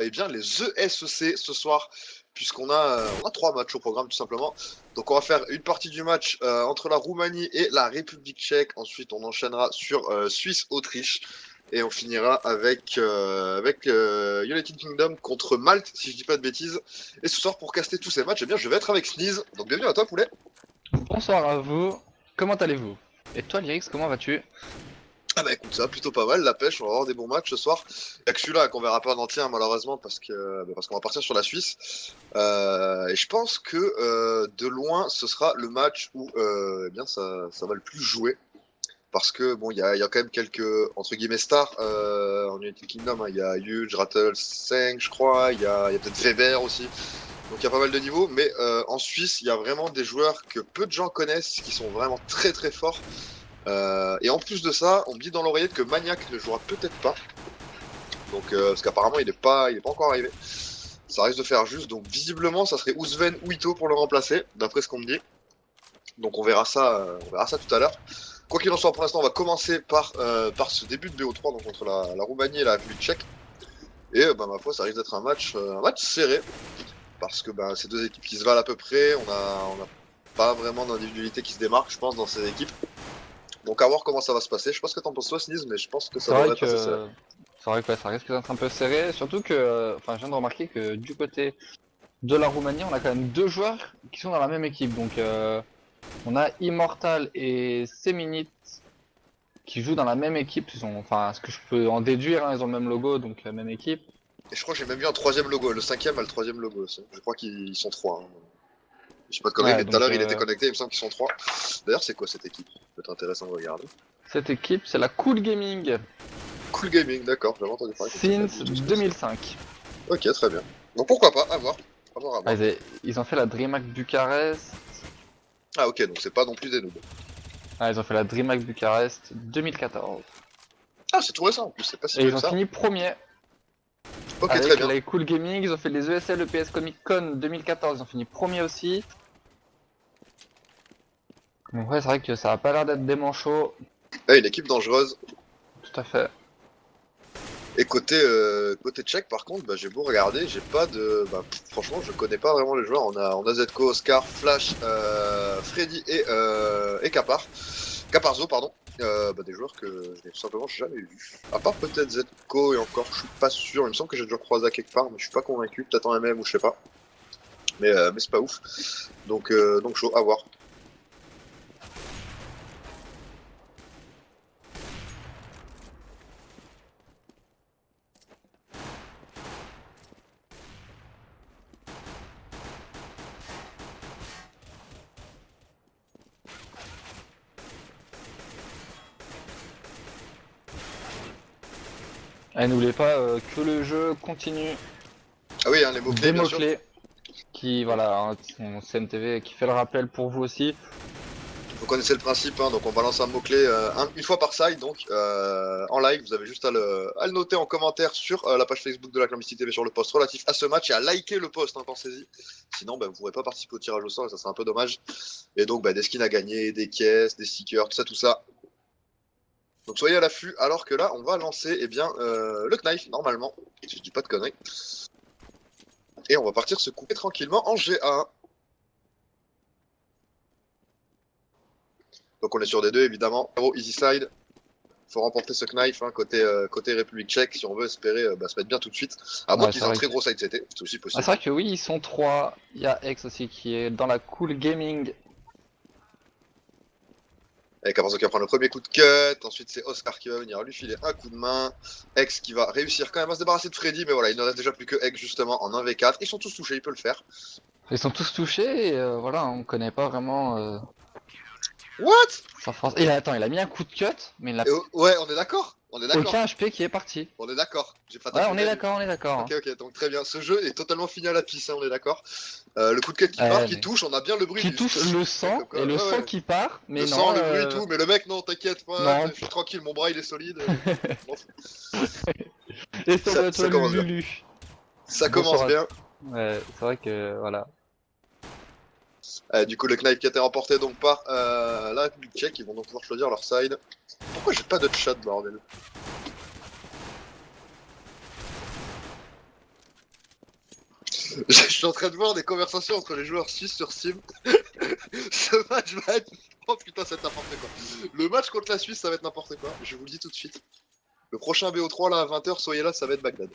eh bien les ESEC ce soir, puisqu'on a 3 matchs au programme tout simplement. Donc on va faire une partie du match entre la Roumanie et la République tchèque. Ensuite on enchaînera sur Suisse-Autriche. Et on finira avec United Kingdom contre Malte, si je dis pas de bêtises. Et ce soir, pour caster tous ces matchs, eh bien, je vais être avec Sneeze. Donc bienvenue à toi, poulet. Bonsoir à vous, comment allez-vous? Et toi Lyrix, comment vas-tu? Ah bah écoute, ça va plutôt pas mal, la pêche, on va avoir des bons matchs ce soir. Y'a que celui-là qu'on verra pas en entier, hein, malheureusement, parce qu'on va partir sur la Suisse. Et je pense que de loin, ce sera le match où eh bien, ça va le plus jouer. Parce que bon, il y a quand même quelques entre guillemets stars en United Kingdom. Il y a Hughes, Rattle, 5, je crois. Il y a peut-être Weber aussi. Donc il y a pas mal de niveaux. Mais en Suisse, il y a vraiment des joueurs que peu de gens connaissent, qui sont vraiment très très forts. Et en plus de ça, on me dit dans l'oreillette que Maniac ne jouera peut-être pas. Donc parce qu'apparemment il est pas encore arrivé. Ça risque de faire juste. Donc visiblement, ça serait Ousven ou Ito pour le remplacer, d'après ce qu'on me dit. Donc on verra ça tout à l'heure. Quoi qu'il en soit, pour l'instant, on va commencer par ce début de BO3, donc entre la Roumanie et la République tchèque. Et ma foi, ça risque d'être un match serré, parce que c'est deux équipes qui se valent à peu près. On a pas vraiment d'individualité qui se démarque, je pense, dans ces équipes. Donc à voir comment ça va se passer. Je sais pas ce que t'en penses toi, Sneeze, mais je pense que ça C'est vrai devrait être assez serré. que ouais, ça risque d'être un peu serré, surtout que, enfin, je viens de remarquer que du côté de la Roumanie, on a quand même deux joueurs qui sont dans la même équipe. Donc, on a Immortal et Seminit qui jouent dans la même équipe. Enfin, ce que je peux en déduire, hein, ils ont le même logo, donc la même équipe. Et je crois que j'ai même vu un troisième logo. Le cinquième a le troisième logo aussi. Je crois qu'ils sont trois, hein. Je sais pas de conneries, Ouais, mais tout à donc l'heure il était connecté, il me semble qu'ils sont trois. D'ailleurs, c'est quoi cette équipe? Ça peut être intéressant de regarder. cette équipe, c'est la Cool Gaming Cool Gaming, d'accord, j'avais entendu parler, je sais pas since du tout ce que c'est. 2005. Ok, très bien. Donc pourquoi pas, à voir. À voir, à Ah, voir. ils ont fait la DreamHack Bucarest. Ah ok, donc c'est pas non plus des noobs. Ah, ils ont fait la DreamHack Bucarest 2014. Ah, c'est tout récent en plus, c'est pas si Et vieux ils que ont ça. fini premier Ok, très avec bien. les Cool Gaming. Ils ont fait les ESL, EPS Comic Con 2014. Ils ont fini premier aussi. Donc ouais, c'est vrai que ça a pas l'air d'être des manchots. Ah, une équipe dangereuse. Tout à fait. Et côté tchèque, par contre, j'ai beau regarder, j'ai pas de. Franchement, je connais pas vraiment les joueurs. On a Zetko, Oscar, Flash, Freddy et Kapar. Caparzo, pardon. Des joueurs que je n'ai tout simplement jamais vus. À part peut-être Zetko et encore, je suis pas sûr. Il me semble que j'ai déjà croisé à quelque part, mais je suis pas convaincu. Peut-être en MM ou je sais pas. Mais c'est pas ouf. Donc chaud, à voir. Et n'oubliez pas que le jeu continue Ah oui, hein, les mots-clés, des bien sûr. mots-clés. Qui, voilà, hein, son CNTV qui fait le rappel pour vous aussi. Vous connaissez le principe, hein, donc on balance un mot-clé une fois par side, donc en live, vous avez juste à le noter en commentaire sur la page Facebook de la Clandestinité, mais sur le post relatif à ce match, et à liker le post, hein, pensez-y. Sinon, vous ne pourrez pas participer au tirage au sort, et ça serait un peu dommage. Et donc, des skins à gagner, des caisses, des stickers, tout ça. Donc soyez à l'affût, alors que là, on va lancer le knife, normalement, si je dis pas de conneries. Et on va partir se couper tranquillement en GA1. Donc on est sur des deux, évidemment. Easy side. Faut remporter ce knife, hein, côté République tchèque, si on veut espérer se mettre bien tout de suite. À moins Ouais, c'est qu'ils aient un vrai très que... gros side CT, c'est aussi Ah, c'est possible. vrai que oui, ils sont trois. Il y a X aussi qui est dans la Cool Gaming. Avec Caparzo qui va prendre le premier coup de cut, ensuite c'est Oscar qui va venir lui filer un coup de main. X qui va réussir quand même à se débarrasser de Freddy, mais voilà, il ne reste déjà plus que X justement en 1v4. Ils sont tous touchés, il peut le faire. Ils sont tous touchés et voilà, on connaît pas vraiment What? sa force. Et attends, il a mis un coup de cut, mais il n'a Ouais, on est d'accord. On est d'accord. aucun HP qui est parti. On est d'accord. J'ai pas Ouais, on tâtonné est à lui. d'accord, on est d'accord. Ok, Hein. ok, donc très bien. Ce jeu est totalement fini à la pisse, hein, on est d'accord. Le coup de cut qui part, qui Mais... touche, on a bien le bruit Qui du. touche le Ouais, sang, comme quoi, et le ouais, sang ouais. qui part, Le mais sang, non, le bruit et tout, mais le mec, non, t'inquiète pas, non. je suis tranquille, mon bras il est solide. Et ça Ça, doit être ça commence bien. Lulu. Ça commence Bonsoir à... bien. Ouais, c'est vrai que, voilà. Du coup, le knife qui a été remporté donc par la République tchèque, ils vont donc pouvoir choisir leur side. Pourquoi j'ai pas de chat, bordel? Je suis en train de voir des conversations entre les joueurs suisses sur Steam. Ce match va être... Oh putain, c'est n'importe quoi. Le match contre la Suisse, ça va être n'importe quoi. Je vous le dis tout de suite. Le prochain BO3 là à 20h, soyez là, ça va être Bagdad.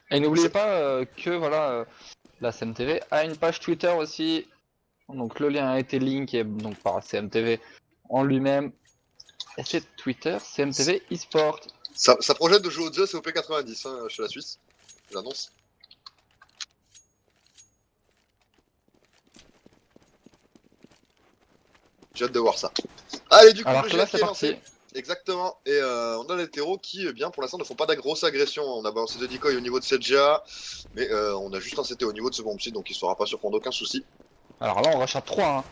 Et n'oubliez pas que voilà, la CMTV a une page Twitter aussi. Donc le lien a été linké donc par CMTV en lui-même. Et c'est Twitter CMTV eSport. Ça projette de jouer au Zeus et au P90 hein, chez la Suisse. J'annonce. J'ai hâte de voir ça. Allez, du coup, Alors le que là GF qui c'est est parti. lancé. Exactement. Et on a les hétéros qui, bien pour l'instant, ne font pas de grosse agression. On a balancé 2 decoys au niveau de cette GA, mais on a juste un CT au niveau de ce bomb site, donc il ne sera pas surprendre aucun souci. Alors là on rush à 3 hein.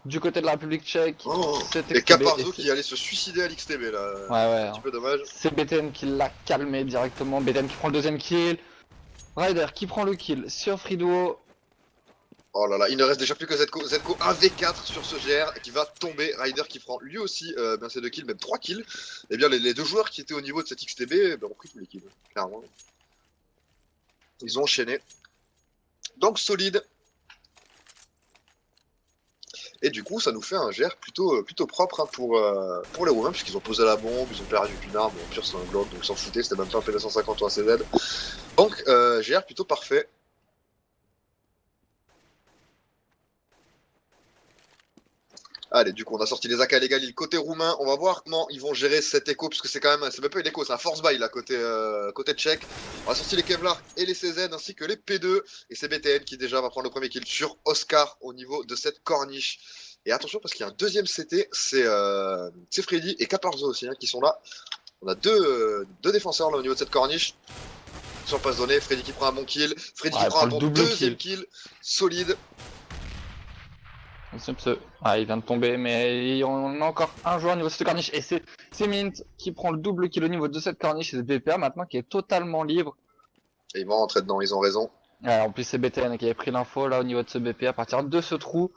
Du côté de la République tchèque, Oh, c'est et XTB Caparzo qui allait se suicider à l'XTB là. Ouais ouais. Un petit peu dommage. C'est BTN qui l'a calmé directement. BTN qui prend le deuxième kill. Ryder qui prend le kill sur Friduo. Oh là là, il ne reste déjà plus que Zco. Zco 1v4 sur ce GR qui va tomber. Ryder qui prend lui aussi bien ses 2 kills, même 3 kills. Et bien les 2 joueurs qui étaient au niveau de cette XTB ont pris tous les kills, clairement. Ils ont enchaîné. Donc solide. Et du coup, ça nous fait un GR plutôt propre hein, pour les Roumains, puisqu'ils ont posé la bombe, ils ont perdu qu'une arme, bon, au pire c'est un Glock, donc ils s'en foutaient, c'était même pas un P250 ou un CZ. Donc, GR plutôt parfait. Allez, du coup, on a sorti les AK et les Galil côté roumain. On va voir comment ils vont gérer cet écho, puisque c'est quand même, c'est même pas une écho, c'est un force buy là, côté tchèque. On a sorti les Kevlar et les CZ, ainsi que les P2. Et c'est BTN qui déjà va prendre le premier kill sur Oscar au niveau de cette corniche. Et attention, parce qu'il y a un deuxième CT, c'est Freddy et Caparzo aussi, hein, qui sont là. On a deux défenseurs là au niveau de cette corniche. Sur passe donnée, Freddy qui prend un bon kill. Freddy qui prend un bon deuxième kill. Solide. Ah, il vient de tomber, mais on a encore un joueur au niveau de cette corniche. Et c'est Mint qui prend le double kill au niveau de cette corniche. Et c'est BPA maintenant qui est totalement libre. Et ils vont rentrer dedans, ils ont raison. En plus, c'est BTN qui avait pris l'info là au niveau de ce BPA à partir de ce trou.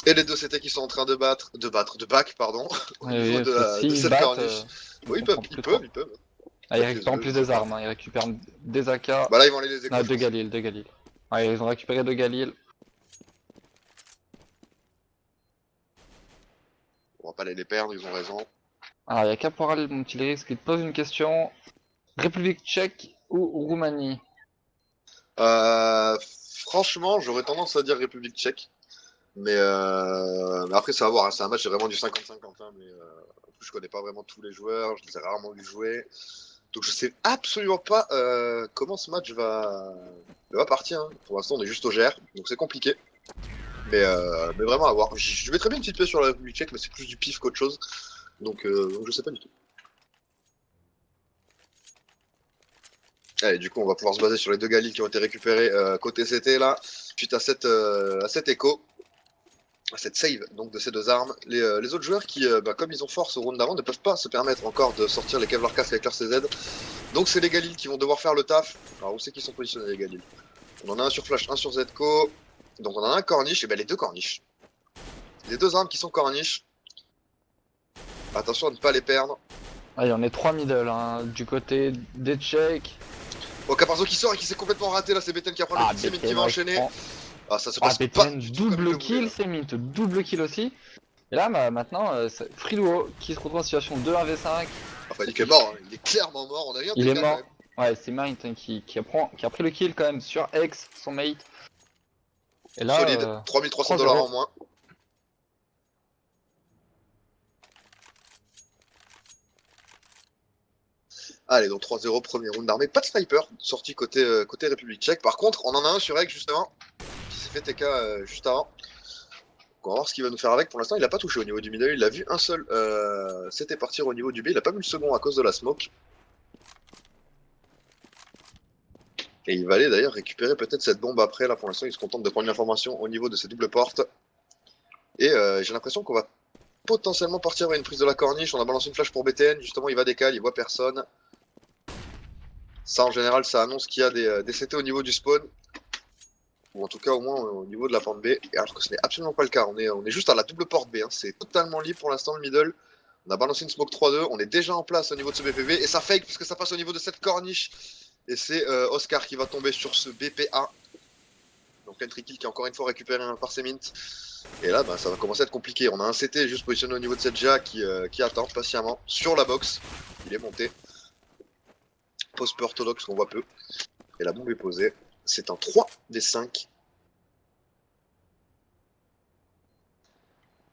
Et les deux CT qui sont en train de back, pardon, au niveau de cette corniche. Oui, ils peuvent. Ah, ils récupèrent en plus des armes, hein. Ils récupèrent des AK. Bah là, ils vont aller les échos. Ah, deux Galil. Ouais, ils ont récupéré 2 Galil. On va pas les perdre, ils ont raison. Alors, il y a Caporal Montileris qui te pose une question. République tchèque ou Roumanie? Franchement, j'aurais tendance à dire République tchèque. Mais après, ça va voir. Hein. C'est un match, c'est vraiment du 50-50. Hein, mais en plus, je connais pas vraiment tous les joueurs. Je les ai rarement vu jouer. Donc, je sais absolument pas comment ce match va partir. Hein. Pour l'instant, on est juste au GR. Donc, c'est compliqué. Mais vraiment à voir. Je mettrais bien une petite pièce sur la République tchèque, mais c'est plus du pif qu'autre chose. Donc, je sais pas du tout. Allez, du coup, on va pouvoir se baser sur les 2 Galil qui ont été récupérés côté CT là, suite à cet écho, à cette save donc de ces 2 armes. Les autres joueurs qui, comme ils ont force au round d'avant, ne peuvent pas se permettre encore de sortir les Kevlar Casque avec leur CZ. Donc c'est les Galil qui vont devoir faire le taf. Alors où c'est qu'ils sont positionnés les Galil? On en a un sur Flash, un sur Zco. Donc on en a un corniche, et ben les 2 corniches. Les 2 armes qui sont corniches. Attention à ne pas les perdre. Ah, il y en a 3 middle, hein, du côté des Tchèques. Oh, Caparzo qui sort et qui s'est complètement raté là, c'est BTN qui apprend le petit qui va enchaîner. Ah, ça se passe pas BTN double kill, c'est Mint, double kill aussi. Et là, maintenant, c'est Friduo qui se retrouve en situation 2-1v5. Enfin, il est mort, hein. Il est clairement mort, on a rien de Il est mort. Ouais, c'est Mint hein, qui a pris le kill quand même sur X, son mate. Et là, solide, 3300 $ en moins. Allez, donc 3-0, premier round d'armée. Pas de sniper, sorti côté République tchèque. Par contre, on en a un sur X justement, qui s'est fait TK juste avant. Donc on va voir ce qu'il va nous faire avec. Pour l'instant, il a pas touché au niveau du middle, il a vu un seul. C'était partir au niveau du B, il a pas vu le second à cause de la smoke. Et il va aller d'ailleurs récupérer peut-être cette bombe après. Là, pour l'instant, il se contente de prendre l'information au niveau de ces doubles portes. Et j'ai l'impression qu'on va potentiellement partir vers une prise de la corniche. On a balancé une flash pour BTN, justement, il va décaler, il voit personne. Ça, en général, ça annonce qu'il y a des CT au niveau du spawn. Ou en tout cas, au moins au niveau de la porte B. Et alors que ce n'est absolument pas le cas. On est juste à la double porte B. Hein. C'est totalement libre pour l'instant, le middle. On a balancé une smoke 3-2. On est déjà en place au niveau de ce BPB. Et ça fake puisque ça passe au niveau de cette corniche. Et c'est Oscar qui va tomber sur ce BPA. Donc l'entry kill qui est encore une fois récupéré par Semint. Et là, bah, ça va commencer à être compliqué. On a un CT juste positionné au niveau de cette GA qui attend patiemment sur la box. Il est monté. Post peu orthodoxe qu'on voit peu. Et la bombe est posée. C'est un 3 des 5.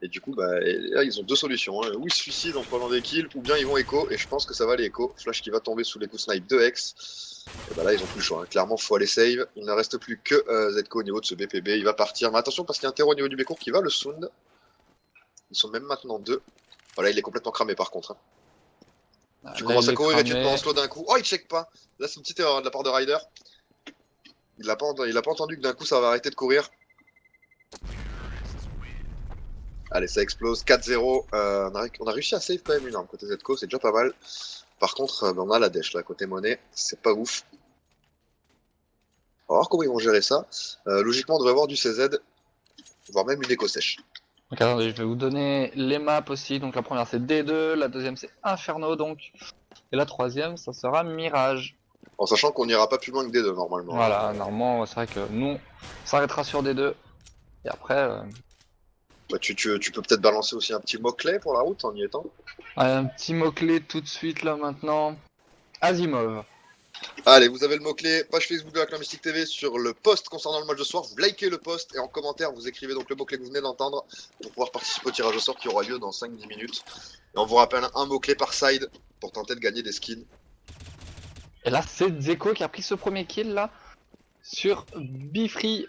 Et du coup, bah, là, ils ont deux solutions. Hein. Ou ils se suicident en prenant des kills, ou bien ils vont écho. Et je pense que ça va aller écho. Flash qui va tomber sous les coups snipe de Hex. Et bah là, ils ont plus le choix. Hein. Clairement, faut aller save. Il ne reste plus que Zco au niveau de ce BPB. Il va partir. Mais attention, parce qu'il y a un terreau au niveau du Bécourt qui va le sound. Ils sont même maintenant deux. Voilà, il est complètement cramé par contre. Hein. Tu Là, commences il à est courir et tu te cramé. prends en slow d'un coup. Oh, il check pas. Là, c'est une petite erreur de la part de Ryder. Il a pas entendu que d'un coup ça va arrêter de courir. Allez, ça explose. 4-0. On a réussi à save quand même une arme côté Zco, c'est déjà pas mal. Par contre, on a la dèche là, côté monnaie. C'est pas ouf. On va voir comment ils vont gérer ça. Logiquement, on devrait avoir du CZ, voire même une éco sèche. Donc attendez, je vais vous donner les maps aussi. Donc la première c'est D2, la deuxième c'est Inferno donc. Et la troisième ça sera Mirage. En sachant qu'on n'ira pas plus loin que D2 normalement. Voilà, Hein. normalement c'est vrai que nous on s'arrêtera sur D2. Et après, Bah, tu peux peut-être balancer aussi un petit mot-clé pour la route en y étant. un petit mot-clé tout de suite là maintenant. Asimov. Allez, vous avez le mot-clé, page Facebook de la Clan Mystique TV sur le post concernant le match de soir. Vous likez le post et en commentaire, vous écrivez donc le mot-clé que vous venez d'entendre pour pouvoir participer au tirage au sort qui aura lieu dans 5-10 minutes. Et on vous rappelle un mot-clé par side pour tenter de gagner des skins. Et là c'est Zeko qui a pris ce premier kill là sur Bifree.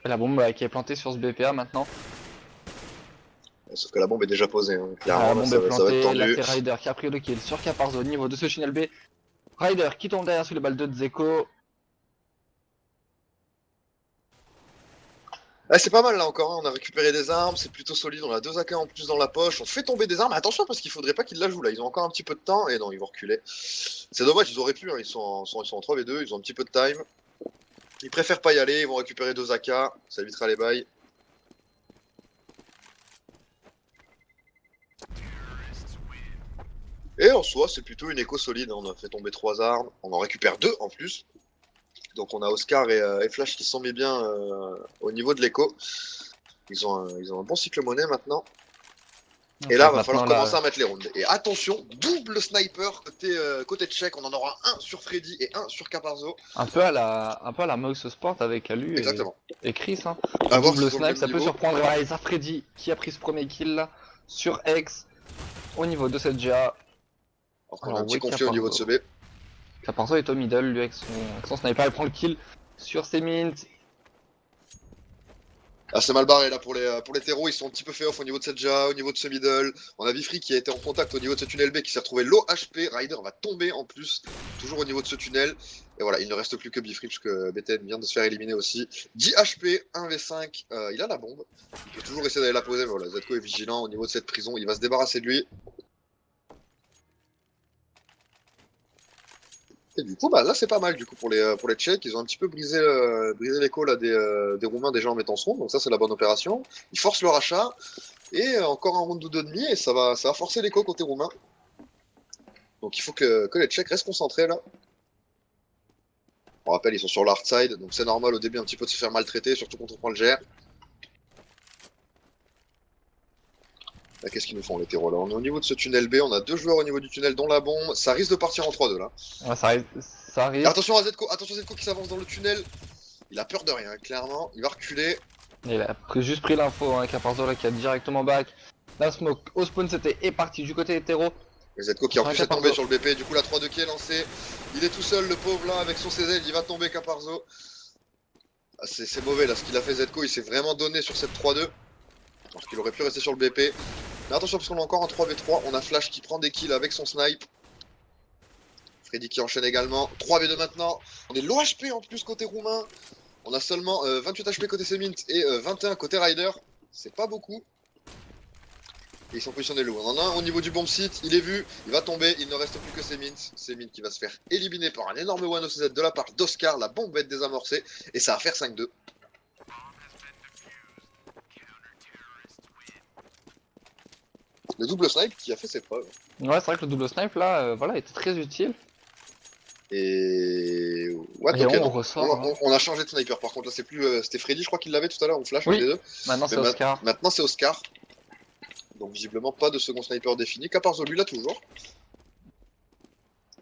Et la bombe qui est plantée sur ce BPA maintenant. Sauf que la bombe est déjà posée. Hein. La Clairement, là, bombe ça, est ça va être plantée, là tendu. c'est Ryder qui a pris le kill sur Caparzo au niveau de ce tunnel B. Ryder qui tombe derrière sous les balles de Zeko. Ah, c'est pas mal là encore, hein. On a récupéré des armes, c'est plutôt solide, on a 2 AK en plus dans la poche, on fait tomber des armes, mais attention parce qu'il faudrait pas qu'ils la jouent là, ils ont encore un petit peu de temps, et non, ils vont reculer. C'est dommage, ils auraient pu, hein. Ils sont en 3v2, ils ont un petit peu de time. Ils préfèrent pas y aller, ils vont récupérer 2 AK, ça évitera les bails. Et en soi, c'est plutôt une écho solide, hein. On a fait tomber 3 armes, on en récupère 2 en plus. Donc on a Oscar et Flash qui s'en met bien au niveau de l'écho. Ils ont un bon cycle monnaie maintenant. Et là, va falloir commencer à mettre les rounds. Et attention, double sniper côté tchèque. On en aura un sur Freddy et un sur Caparzo. Un peu à la Mouse Sport avec Alu Exactement. et Chris. Hein. À voir Double s'ils ont le snipe, même ça peut niveau. surprendre. Voilà, et ça Freddy qui a pris ce premier kill là sur X au niveau de cette GA. Alors qu'on a un petit conflit au niveau de ce B. Caparzo est au middle, lui avec son sniper, il prend le kill sur ses mints. Ah, c'est mal barré là pour les terreaux, ils sont un petit peu fait off au niveau de cette GA, au niveau de ce middle. On a Bifree qui a été en contact au niveau de ce tunnel B qui s'est retrouvé low HP. Ryder va tomber en plus, toujours au niveau de ce tunnel. Et voilà, il ne reste plus que Bifree puisque BTN vient de se faire éliminer aussi. 10 HP, 1v5, il a la bombe. Il peut toujours essayer d'aller la poser, mais voilà, Zco est vigilant au niveau de cette prison, il va se débarrasser de lui. Et du coup, bah là c'est pas mal du coup pour les Tchèques. Ils ont un petit peu brisé l'écho là des Roumains déjà en mettant son, donc ça c'est la bonne opération. Ils forcent le rachat et encore un round ou deux demi et ça va forcer l'écho côté roumain. Donc il faut que les Tchèques restent concentrés là. On rappelle, ils sont sur l'hard side, donc c'est normal au début un petit peu de se faire maltraiter, surtout quand on prend le GR. Là, qu'est-ce qu'ils nous font les terreaux là? On est au niveau de ce tunnel B, on a 2 joueurs au niveau du tunnel dont la bombe. Ça risque de partir en 3-2 là. Ouais, ça arrive. Et attention à Zco qui s'avance dans le tunnel. Il a peur de rien, clairement. Il va reculer. Il a juste pris l'info avec Caparzo là qui a directement back. La smoke au spawn c'était est parti du côté hétéro. Et Zco qui en plus est tombé sur le BP, du coup la 3-2 qui est lancée. Il est tout seul le pauvre là avec son CZ, il va tomber Caparzo. Ah, c'est mauvais là ce qu'il a fait Zco, il s'est vraiment donné sur cette 3-2. Parce qu'il aurait pu rester sur le BP. Mais attention parce qu'on a encore un 3v3, on a Flash qui prend des kills avec son snipe. Freddy qui enchaîne également. 3v2 maintenant. On est low HP en plus côté roumain. On a seulement 28 HP côté Semint et 21 côté Ryder. C'est pas beaucoup. Et ils sont positionnés low. On en a un au niveau du bomb site. Il est vu. Il va tomber. Il ne reste plus que Semint. Semint qui va se faire éliminer par un énorme 1OCZ de la part d'Oscar. La bombe va être désamorcée. Et ça va faire 5-2. Le double snipe qui a fait ses preuves. Ouais, c'est vrai que le double snipe là, voilà, était très utile. Et... What? Et Ok, on donc ressort. Hein. on a changé de sniper. Par contre, là, c'est plus... c'était Freddy, je crois qu'il l'avait tout à l'heure, ou Flash, un Oui, des deux. maintenant Mais c'est Oscar. maintenant, c'est Oscar. Donc, visiblement, pas de second sniper défini. Caparzo, lui, là, toujours.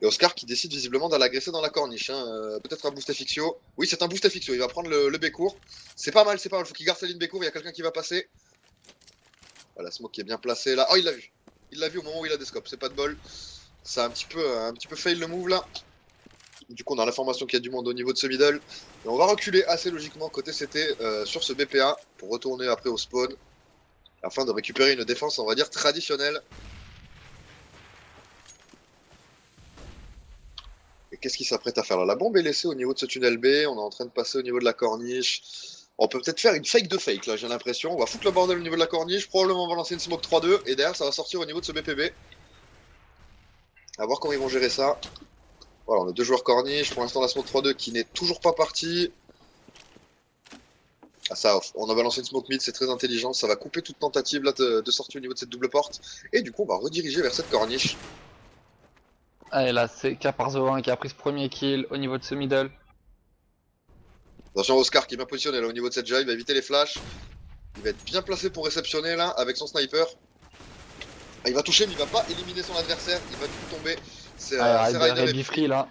Et Oscar qui décide visiblement d'aller agresser dans la corniche. Hein. Peut-être un boost Fixio. Oui, c'est un boost Fixio. Il va prendre le B-court. C'est pas mal, c'est pas mal. Faut qu'il garde sa ligne B-court. Il y a quelqu'un qui va passer. Voilà, Smoke qui est bien placé là. Oh, il l'a vu. Il l'a vu au moment où il a des scopes. C'est pas de bol. Ça a un petit peu fail le move là. Du coup, on a l'information qu'il y a du monde au niveau de ce middle. Et on va reculer assez logiquement côté CT sur ce BPA pour retourner après au spawn. Afin de récupérer une défense, on va dire, traditionnelle. Et qu'est-ce qu'il s'apprête à faire là? La bombe est laissée au niveau de ce tunnel B. On est en train de passer au niveau de la corniche. On peut peut-être faire une fake de fake là, j'ai l'impression. On va foutre le bordel au niveau de la corniche. Probablement on va lancer une smoke 3-2. Et derrière, ça va sortir au niveau de ce BPB. À voir comment ils vont gérer ça. Voilà, on a deux joueurs corniche. Pour l'instant, la smoke 3-2 qui n'est toujours pas partie. Ah, ça, on a balancé une smoke mid, c'est très intelligent. Ça va couper toute tentative là, de sortie au niveau de cette double porte. Et du coup, on va rediriger vers cette corniche. Allez, là c'est Caparzo 1 qui a pris ce premier kill au niveau de ce middle. Attention, Oscar qui est bien positionné là au niveau de cette jai. Il va éviter les flashs. Il va être bien placé pour réceptionner là avec son sniper. Ah, il va toucher, mais il va pas éliminer son adversaire. Il va du coup tomber. C'est Ryder et Bifree là.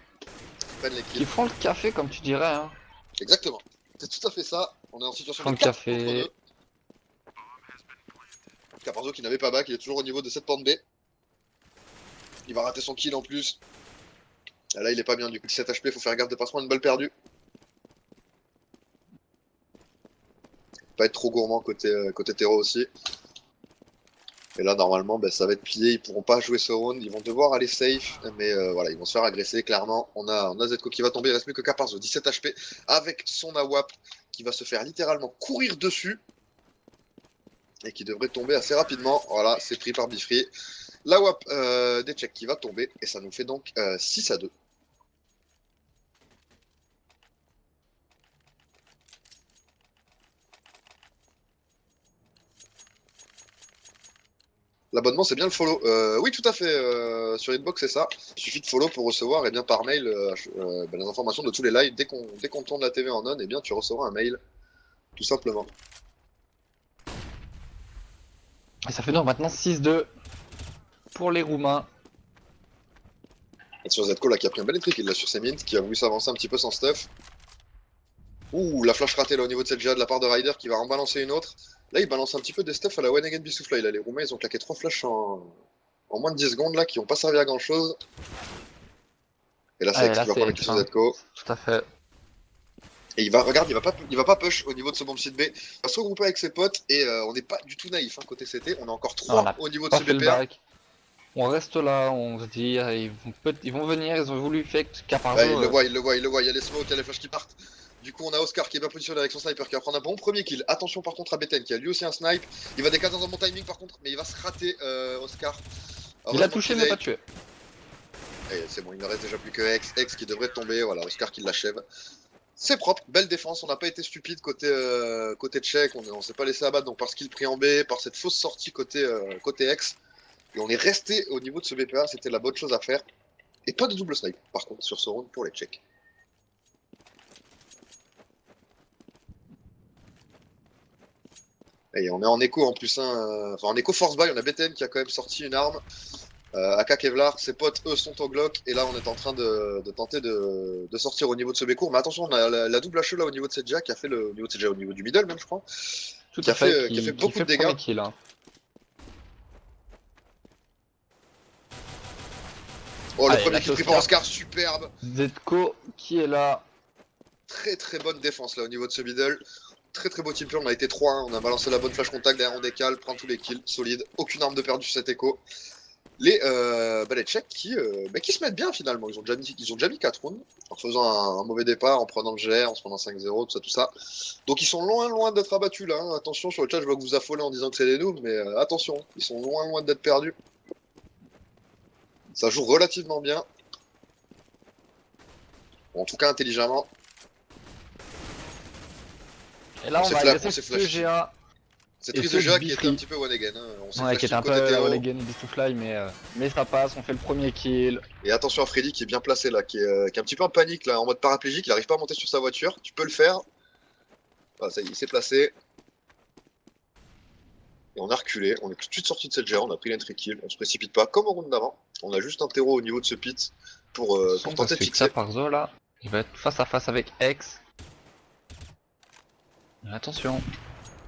qui prennent les Qui kills. font le café comme tu dirais. Hein. Exactement. C'est tout à fait ça. On est en situation Font de le 4 café. contre 2. Caparzo qui n'avait pas back, il est toujours au niveau de cette porte B. Il va rater son kill en plus. Ah, là, il est pas bien du coup. 17 HP, faut faire gaffe de pas se prendre une balle perdue. Pas être trop gourmand côté terreau aussi. Et là, normalement, ben, ça va être plié. Ils pourront pas jouer ce round. Ils vont devoir aller safe. Mais voilà, ils vont se faire agresser, clairement. On a Zetko qui va tomber. Il reste plus que Caparzo, 17 HP. Avec son AWAP qui va se faire littéralement courir dessus. Et qui devrait tomber assez rapidement. Voilà, c'est pris par Bifree. L'AWAP des Tchèques qui va tomber. Et ça nous fait donc 6-2. L'abonnement, c'est bien le follow. Oui, tout à fait. Sur Hitbox, c'est ça. Il suffit de follow pour recevoir et bien, par mail ben, les informations de tous les lives. Dès qu'on tourne la TV en on, et bien, tu recevras un mail. Tout simplement. Et ça fait donc maintenant 6-2 pour les Roumains. Et sur Zetko, là, qui a pris un bel entry kill là, sur ses mints, qui a voulu s'avancer un petit peu sans stuff. Ouh, la flash ratée là au niveau de cette GA de la part de Ryder qui va en balancer une autre. Là, il balance un petit peu des stuff à la One Again Bissoufly. Là, les Roumains, ils ont claqué 3 flashs en moins de 10 secondes là, qui n'ont pas servi à grand chose. Et là, c'est X qui va prendre le kill sur Zetko. Tout à fait. Et regarde, il va pas push au niveau de ce bomb site B. Il va se regrouper avec ses potes et on n'est pas du tout naïf hein, côté CT. On a encore 3 au niveau de ce BPA. On reste là, on se dit, ils vont venir, ils ont voulu fake Caparzo. Ouais, il le voit, il y a les smokes, il y a les flashs qui partent. Du coup, on a Oscar qui est bien positionné avec son sniper qui va prendre un bon premier kill. Attention par contre à Beten qui a lui aussi un snipe. Il va décaler dans un bon timing par contre, mais il va se rater Oscar. Il a touché mais pas tué. C'est bon, il ne reste déjà plus que X qui devrait tomber. Voilà, Oscar qui l'achève. C'est propre, belle défense, on n'a pas été stupide côté tchèque, on s'est pas laissé abattre donc par ce kill pris en B, par cette fausse sortie côté X. Et on est resté au niveau de ce BPA, c'était la bonne chose à faire. Et pas de double snipe par contre sur ce round pour les Tchèques. Et on est en écho en plus, hein, enfin en écho force buy, on a BTN qui a quand même sorti une arme. AK Kevlar, ses potes eux sont au Glock et là on est en train de tenter de sortir au niveau de ce bécourt. Mais attention, on a la double HE là au niveau de cette Jack qui a fait au niveau du middle même je crois. Tout à fait, qui a fait beaucoup de dégâts. Kill, hein. Oh le premier kill pris par Oscar, superbe. Zetko qui est là. Très très bonne défense là au niveau de ce middle. Très très beau team play, on a été 3, hein. On a balancé la bonne flash contact, derrière on décale, prend tous les kills, solide, aucune arme de perdu sur cet écho. Les Tchèques qui se mettent bien finalement, ils ont déjà mis 4 rounds en faisant un mauvais départ, en prenant le GR, en se prenant 5-0, tout ça. Donc ils sont loin d'être abattus là, hein. Attention sur le chat, je vois que vous affolez en disant que c'est des noobs, mais attention, ils sont loin d'être perdus. Ça joue relativement bien. Bon, en tout cas intelligemment. Et là on va agresser ce GA. C'est Et Trice ceux de déjà qui était un Bifri. petit peu one again. Hein. On s'est Ouais, qui flash était un team peu côté Théo. all again Beast to Fly, mais ça passe, on fait le premier kill. Et attention à Freddy qui est bien placé là, qui est un petit peu en panique là, en mode paraplégique, il arrive pas à monter sur sa voiture. Tu peux le faire. Voilà, ça y est, il s'est placé. Et on a reculé, on est tout de suite sorti de cette GR, on a pris l'entry kill, on se précipite pas comme au round d'avant. On a juste un terreau au niveau de ce pit pour tenter de Parce que ça fixer. par Zo là, il va être face à face avec X. Attention.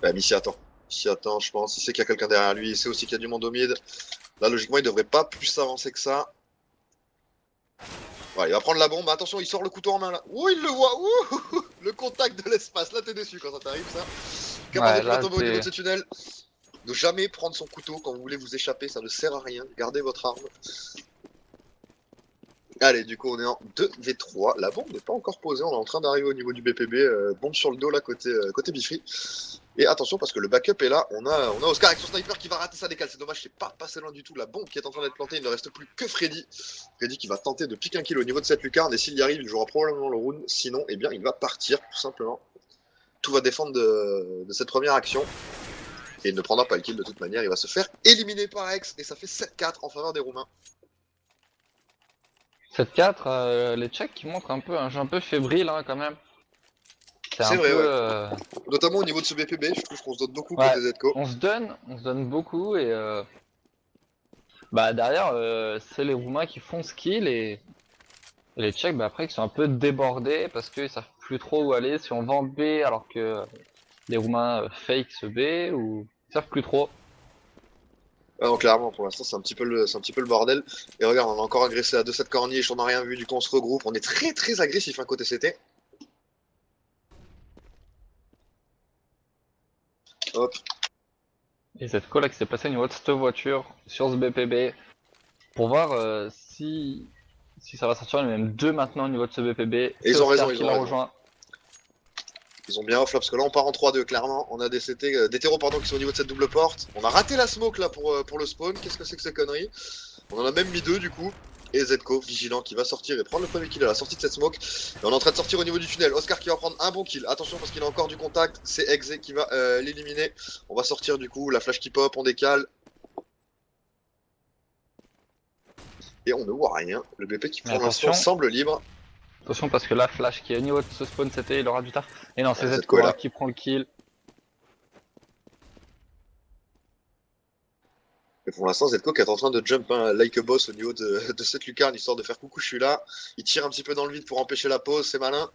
Bah, Missy attend. Missy attend, je pense. Il sait qu'il y a quelqu'un derrière lui, il sait aussi qu'il y a du monde au mid. Là, logiquement, il devrait pas plus s'avancer que ça. Voilà, il va prendre la bombe. Attention, il sort le couteau en main là. Ouh, il le voit. Ouh, le contact de l'espace. Là, t'es déçu quand ça t'arrive, ça. Caparzo qui va tomber au niveau de ce tunnel. Ne jamais prendre son couteau quand vous voulez vous échapper, ça ne sert à rien. Gardez votre arme. Allez, du coup, on est en 2v3. La bombe n'est pas encore posée. On est en train d'arriver au niveau du BPB. Bombe sur le dos là, côté Bifri. Et attention, parce que le backup est là. On a Oscar avec son sniper qui va rater sa décale. C'est dommage, c'est pas passé loin du tout. La bombe qui est en train d'être plantée. Il ne reste plus que Freddy. Freddy qui va tenter de piquer un kill au niveau de cette lucarne. Et s'il y arrive, il jouera probablement le round. Sinon, eh bien, il va partir, tout simplement. Tout va défendre de cette première action. Et il ne prendra pas le kill de toute manière. Il va se faire éliminer par X. Et ça fait 7-4 en faveur des Roumains. 7-4, les Tchèques qui montrent un peu un jeu un peu fébrile hein, quand même. C'est vrai, ouais. Notamment au niveau de ce BPB, je trouve qu'on se donne beaucoup ouais, côté Zco. on se donne beaucoup et bah derrière c'est les Roumains qui font ce kill et les Tchèques bah, après qui sont un peu débordés parce qu'ils savent plus trop où aller, si on va en B alors que les Roumains fake ce B ou ils savent plus trop. Ah non, clairement, pour l'instant, c'est un petit peu le bordel. Et regarde, on a encore agressé à 2-7 corniches, on n'a rien vu, du coup, on se regroupe. On est très très agressif hein, côté CT. Hop. Et cette colle qui s'est passée au niveau de cette voiture sur ce BPB pour voir si ça va sortir, il y en a même deux maintenant au niveau de ce BPB. Et ils ont raison, ils ont raison. Rejoint. Ils ont bien off là, parce que là on part en 3-2 clairement. On a des CT, des terreaux pardon, qui sont au niveau de cette double porte. On a raté la smoke là pour le spawn. Qu'est-ce que c'est que ces conneries? On en a même mis deux du coup. Et Zco, vigilant, qui va sortir et prendre le premier kill à la sortie de cette smoke. Et on est en train de sortir au niveau du tunnel. Oscar qui va prendre un bon kill. Attention parce qu'il a encore du contact. C'est Exe qui va l'éliminer. On va sortir du coup. La flash qui pop, on décale. Et on ne voit rien. Le BP qui pour l'instant semble libre. Attention parce que la flash qui est au niveau de ce spawn CT, il aura du taf. Et non, c'est Zco Zco qui prend le kill. Et pour l'instant, Zco qui est en train de jump like a boss au niveau de cette lucarne, histoire de faire coucou, je suis là. Il tire un petit peu dans le vide pour empêcher la pause, c'est malin.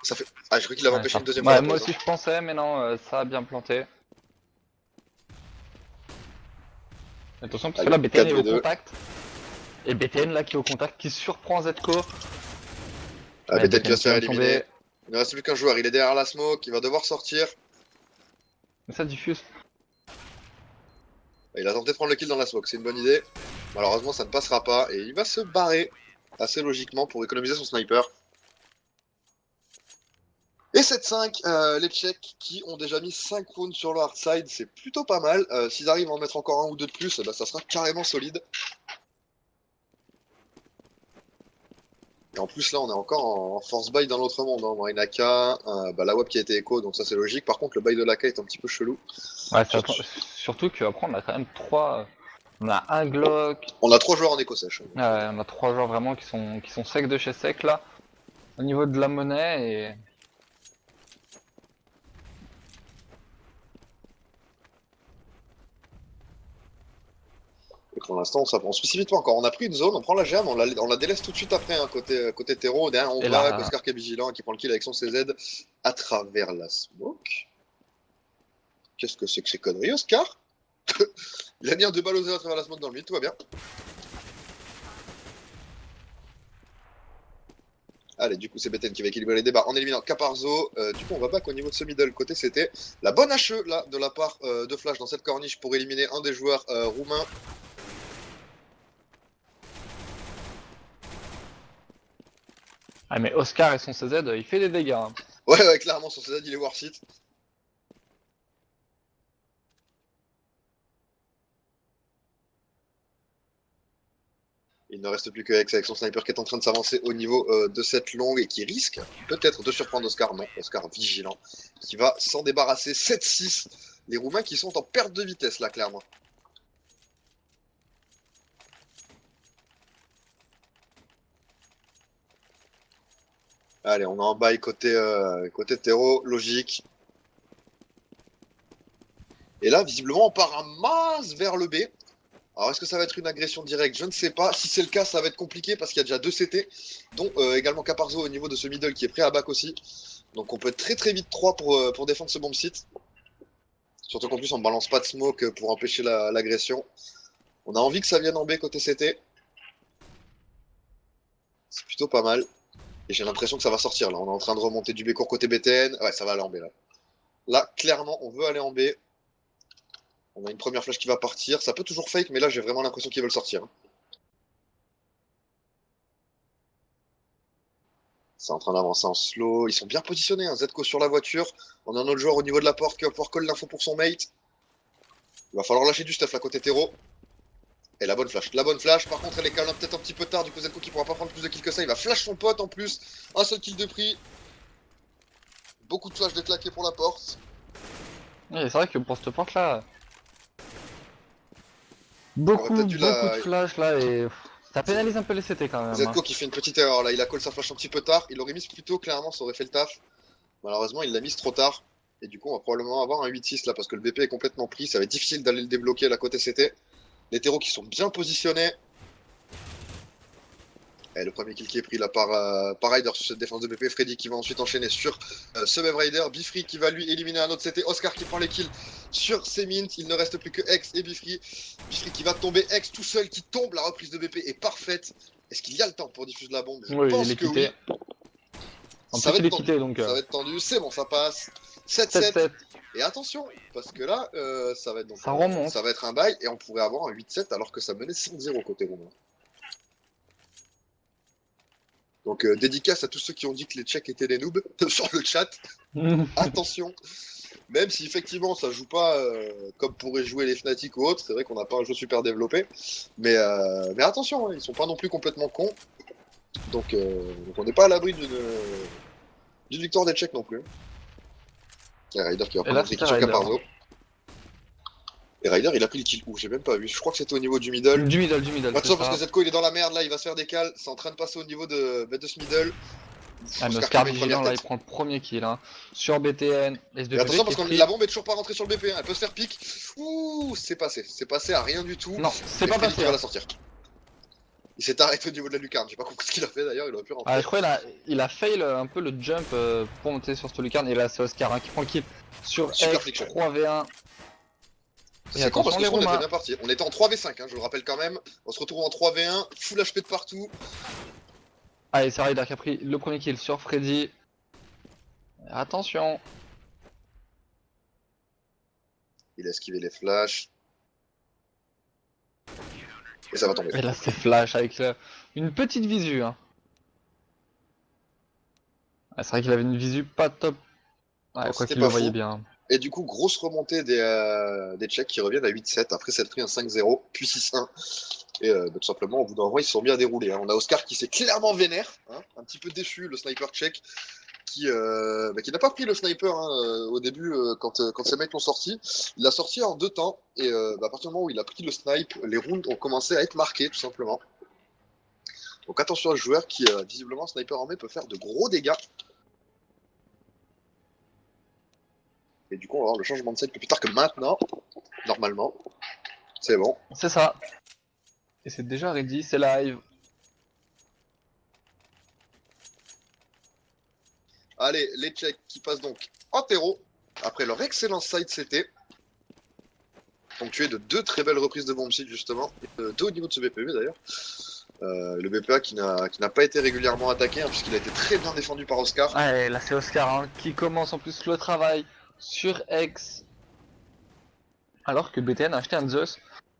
Ça fait... Ah, je crois qu'il avait empêché une deuxième fois. Moi aussi je pensais, mais non, ça a bien planté. Attention parce que là, BTN est au contact. Et BTN là qui est au contact, qui surprend Zco. Ah, BTN qui va se faire éliminer. Il ne reste plus qu'un joueur, il est derrière la smoke, il va devoir sortir. Mais ça diffuse. Il a tenté de prendre le kill dans la smoke, c'est une bonne idée. Malheureusement, ça ne passera pas et il va se barrer assez logiquement pour économiser son sniper. Et 7-5, les Tchèques qui ont déjà mis 5 rounds sur le hard side, c'est plutôt pas mal. S'ils arrivent à en mettre encore un ou deux de plus, bah, ça sera carrément solide. Et en plus là on est encore en force buy dans l'autre monde, hein. On a une AK, bah, la web qui a été écho, donc ça c'est logique. Par contre le buy de l'AK est un petit peu chelou. Ouais, surtout qu'après on a quand même 3... On a un Glock. On a 3 joueurs en éco sèche. Ouais, on a 3 joueurs vraiment qui sont secs de chez sec là. Au niveau de la monnaie et... Et pour l'instant, on se précipite pas encore. On a pris une zone, on prend la germe, on la délaisse tout de suite après, hein, côté terreau. Derrière, on voit Oscar qui est vigilant, qui prend le kill avec son CZ à travers la smoke. Qu'est-ce que c'est que ces conneries, Oscar? Il a mis un 2 balles aux à travers la smoke dans le mid, tout va bien. Allez, du coup, c'est BTN qui va équilibrer les débats en éliminant Caparzo. Du coup, on va back au niveau de ce middle côté. C'était la bonne HE là, de la part de Flash dans cette corniche pour éliminer un des joueurs roumains. Ah mais Oscar et son CZ, il fait des dégâts. Hein. Ouais, clairement, son CZ, il est worth it. Il ne reste plus que X avec son sniper qui est en train de s'avancer au niveau de cette longue et qui risque peut-être de surprendre Oscar. Non, Oscar vigilant qui va s'en débarrasser. 7-6 Les Roumains qui sont en perte de vitesse là, clairement. Allez, on est en bail côté terreau, logique. Et là, visiblement, on part en masse vers le B. Alors, est-ce que ça va être une agression directe? Je ne sais pas. Si c'est le cas, ça va être compliqué parce qu'il y a déjà 2 CT, dont également Caparzo au niveau de ce middle qui est prêt à back aussi. Donc, on peut être très très vite 3 pour défendre ce bomb site. Surtout qu'en plus, on ne balance pas de smoke pour empêcher l'agression. On a envie que ça vienne en B côté CT. C'est plutôt pas mal. Et j'ai l'impression que ça va sortir là. On est en train de remonter du B court côté BTN. Ouais, ça va aller en B là. Là, clairement, on veut aller en B. On a une première flash qui va partir. Ça peut toujours fake, mais là, j'ai vraiment l'impression qu'ils veulent sortir. C'est en train d'avancer en slow. Ils sont bien positionnés. Hein. Zco sur la voiture. On a un autre joueur au niveau de la porte qui va pouvoir coller l'info pour son mate. Il va falloir lâcher du stuff là côté terreau. Et la bonne flash. La bonne flash. Par contre, elle est quand même peut-être un petit peu tard. Du coup, Zco qui pourra pas prendre plus de kills que ça. Il va flash son pote en plus. Un seul kill de prix. Beaucoup de flash de claquer pour la porte. Ouais, c'est vrai que pour cette porte là, beaucoup de flash là et ça pénalise un peu les CT quand même. Zco qui fait une petite erreur là. Il a call sa flash un petit peu tard. Il aurait mis plus tôt, clairement, ça aurait fait le taf. Malheureusement, il l'a mis trop tard. Et du coup, on va probablement avoir un 8-6 là parce que le BP est complètement pris. Ça va être difficile d'aller le débloquer là côté CT. Les terreaux qui sont bien positionnés. Et le premier kill qui est pris là par Ryder sur cette défense de BP. Freddy qui va ensuite enchaîner sur ce même Ryder. Bifree qui va lui éliminer un autre CT. Oscar qui prend les kills sur ses mints. Il ne reste plus que X et Bifree. Bifree qui va tomber. X tout seul qui tombe. La reprise de BP est parfaite. Est-ce qu'il y a le temps pour diffuser la bombe? Je pense que oui. Ça va être tendu. Donc, ça va être tendu. C'est bon, ça passe. 7-7. Et attention, parce que là, ça va être donc, ça va être un bail et on pourrait avoir un 8-7 alors que ça menait 5-0 côté roumain. Donc dédicace à tous ceux qui ont dit que les Tchèques étaient des noobs sur le chat. Attention, même si effectivement ça joue pas comme pourraient jouer les Fnatic ou autres, c'est vrai qu'on n'a pas un jeu super développé. Mais attention, hein, ils sont pas non plus complètement cons. Donc on n'est pas à l'abri d'une victoire des Tchèques non plus. Il y a Ryder qui va prendre un kill sur Caparzo. Et Ryder il a pris le kill où j'ai même pas vu. Je crois que c'était au niveau du middle. Du middle. Attention parce que Zco il est dans la merde là, il va se faire des calls. C'est en train de passer au niveau de ce middle. Ah, mais Oscar vigilant là, il prend le premier kill hein. Sur BTN. Et attention parce que la bombe est toujours pas rentrée sur le BP. Hein. Elle peut se faire pique. Ouh, c'est passé à rien du tout. Non, c'est pas passé. Il va la sortir. Il s'est arrêté au niveau de la lucarne. J'ai pas compris ce qu'il a fait d'ailleurs. Il aurait pu rentrer. Ah, je crois il a fail un peu le jump pour monter sur cette lucarne. Et là, c'est Oscar hein, qui prend le kill sur X 3v1. C'est con parce que on était bien parti. On était en 3v5, hein, je vous le rappelle quand même. On se retrouve en 3v1, full HP de partout. Allez, c'est Ryder qui a pris le premier kill sur Freddy. Attention. Il a esquivé les flashs. Et ça va tomber. Et là, c'est flash avec une petite visu. Hein. Ah, c'est vrai qu'il avait une visu pas top. Ouais, quoi qu'il le voyait bien. Et du coup, grosse remontée des Tchèques qui reviennent à 8-7 après s'être pris un 5-0, puis 6-1. Et tout simplement, au bout d'un moment, ils se sont bien déroulés. Hein. On a Oscar qui s'est clairement vénère, hein, un petit peu déçu, le sniper tchèque, qui n'a pas pris le sniper hein, au début quand ces mecs l'ont sorti. Il l'a sorti en 2 temps, et à partir du moment où il a pris le snipe, les rounds ont commencé à être marqués, tout simplement. Donc attention à ce joueur qui, visiblement, sniper armé, peut faire de gros dégâts. Et du coup, on va avoir le changement de set plus tard que maintenant, normalement. C'est bon. C'est ça. Et c'est déjà ready, c'est live. Allez, les Tchèques qui passent donc en terreau, après leur excellent side CT. Ponctué de 2 très belles reprises de bomb site, justement. 2 au niveau de ce BPE d'ailleurs. Le BPA qui n'a pas été régulièrement attaqué, hein, puisqu'il a été très bien défendu par Oscar. Ouais, là c'est Oscar hein, qui commence en plus le travail sur X. Alors que BTN a acheté un Zeus.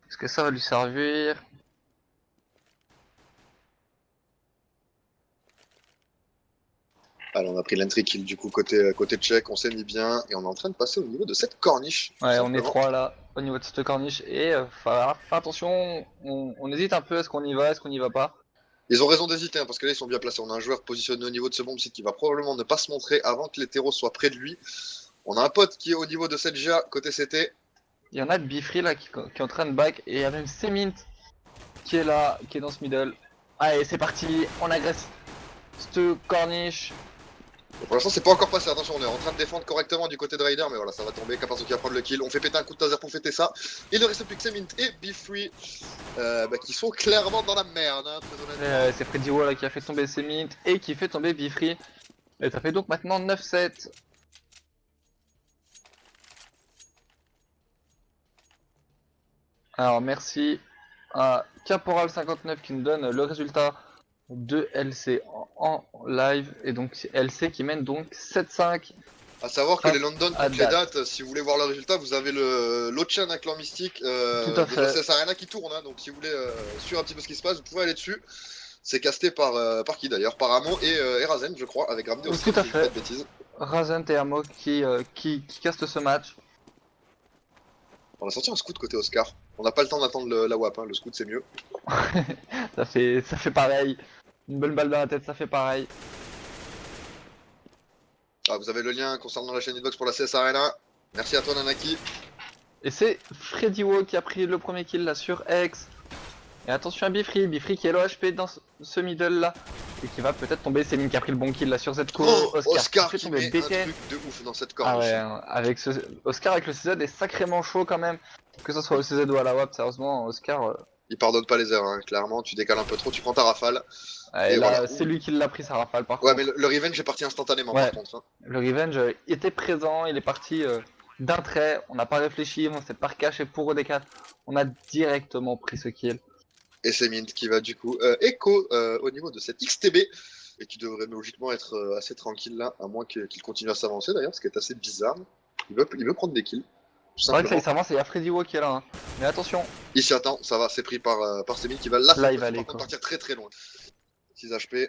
Est-ce que ça va lui servir? Alors on a pris l'entry kill du coup côté tchèque, on s'est mis bien et on est en train de passer au niveau de cette corniche. Ouais, on est 3 là au niveau de cette corniche et faire attention, on hésite un peu, est-ce qu'on y va, est-ce qu'on y va pas? Ils ont raison d'hésiter hein, parce que là ils sont bien placés. On a un joueur positionné au niveau de ce bomb site qui va probablement ne pas se montrer avant que les terreaux soient près de lui. On a un pote qui est au niveau de cette GA côté CT. Il y en a de Bifree là qui est en train de back. Et il y a même Semint qui est là, qui est dans ce middle. Allez, c'est parti, on agresse ce corniche. Pour l'instant, c'est pas encore passé. Attention, on est en train de défendre correctement du côté de Raider, mais voilà, ça va tomber. Caparzo qui va prendre le kill. On fait péter un coup de taser pour fêter ça. Il ne reste plus que Semint et Bifree qui sont clairement dans la merde, hein, très honnêtement. C'est Freddy Wall qui a fait tomber Semint et qui fait tomber Bifree. Et ça fait donc maintenant 9-7. Alors merci à Caporal59 qui nous donne le résultat de LC en live. Et donc LC qui mène donc 7-5. À savoir que les London, à toutes les date. dates, si vous voulez voir le résultat, vous avez l'Ocean à Clan Mystique Tout à de fait. la CS Arena qui tourne. Hein, donc si vous voulez suivre un petit peu ce qui se passe, vous pouvez aller dessus. C'est casté par qui d'ailleurs? Par Amo et Razen, je crois, avec Ramdi aussi. Tout à si je dis fait. pas de bêtises. Razent et Amo qui caste ce match. On a sorti un scout côté Oscar. On n'a pas le temps d'attendre la WAP, hein. Le scout c'est mieux. ça fait pareil. Une bonne balle dans la tête, ça fait pareil. Ah, vous avez le lien concernant la chaîne Hitbox pour la CS Arena. Merci à toi Nanaki. Et c'est Freddy Wo qui a pris le premier kill là sur X. Et attention à Bifree, Bifree qui est low HP dans ce middle là. Et qui va peut-être tomber, c'est Mine qui a pris le bon kill là sur Zco. Oh, Oscar fait qui tomber met un BTN. truc de ouf dans cette Ah corniche. ouais, avec Oscar avec le CZ est sacrément chaud quand même. Que ce soit au CZ ou à la WAP, sérieusement, Oscar. Il pardonne pas les erreurs, hein. Clairement, tu décales un peu trop, tu prends ta rafale. Et là, voilà. c'est lui qui l'a pris sa rafale par Ouais, contre. mais le revenge est parti instantanément Ouais. par contre. Hein. Le revenge était présent, il est parti d'un trait, on n'a pas réfléchi, on s'est pas recaché pour OD4, on a directement pris ce kill. Et c'est Mint qui va du coup écho au niveau de cette XTB et qui devrait logiquement être assez tranquille là, à moins qu'il continue à s'avancer d'ailleurs, ce qui est assez bizarre. Il veut prendre des kills. C'est vrai que là il s'avance et il y a Freddy Wo qui est là, hein. Mais attention. Il s'y attend, ça va, c'est pris par Semint qui va là, Là il va aller par contre partir très très loin. 6 HP.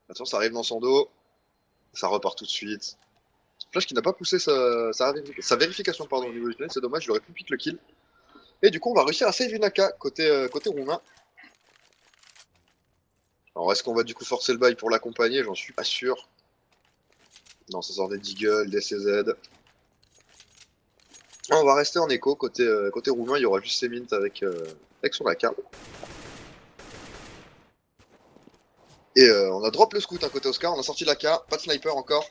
Attention, ça arrive dans son dos. Ça repart tout de suite. Flash qui n'a pas poussé sa vérification pardon, au niveau du tunnel, c'est dommage, il aurait pu piquer le kill. Et du coup, on va réussir à save une AK côté roumain. Alors, est-ce qu'on va du coup forcer le bail pour l'accompagner? J'en suis pas sûr. Non, ça sort des Deagle, des CZ. On va rester en écho. Côté roumain, il y aura juste Semint avec son AK. Et on a drop le scout côté Oscar, on a sorti l'AK, pas de sniper encore.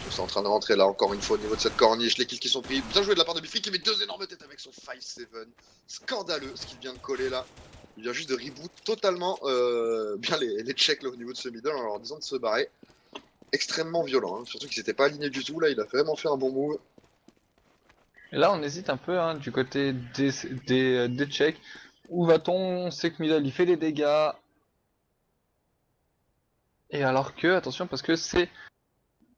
C'est en train de rentrer là encore une fois au niveau de cette corniche, les kills qui sont pris. Bien joué de la part de Bifree qui met 2 énormes têtes avec son 5-7. Scandaleux ce qu'il vient de coller là. Il vient juste de reboot totalement bien les checks là, au niveau de ce middle en leur disant de se barrer. Extrêmement violent, hein. Surtout qu'il s'était pas aligné du tout là, il a vraiment fait un bon move. Et là on hésite un peu hein, du côté des checks. Où va-t-on? On sait que middle il fait des dégâts. Et alors que, attention parce que c'est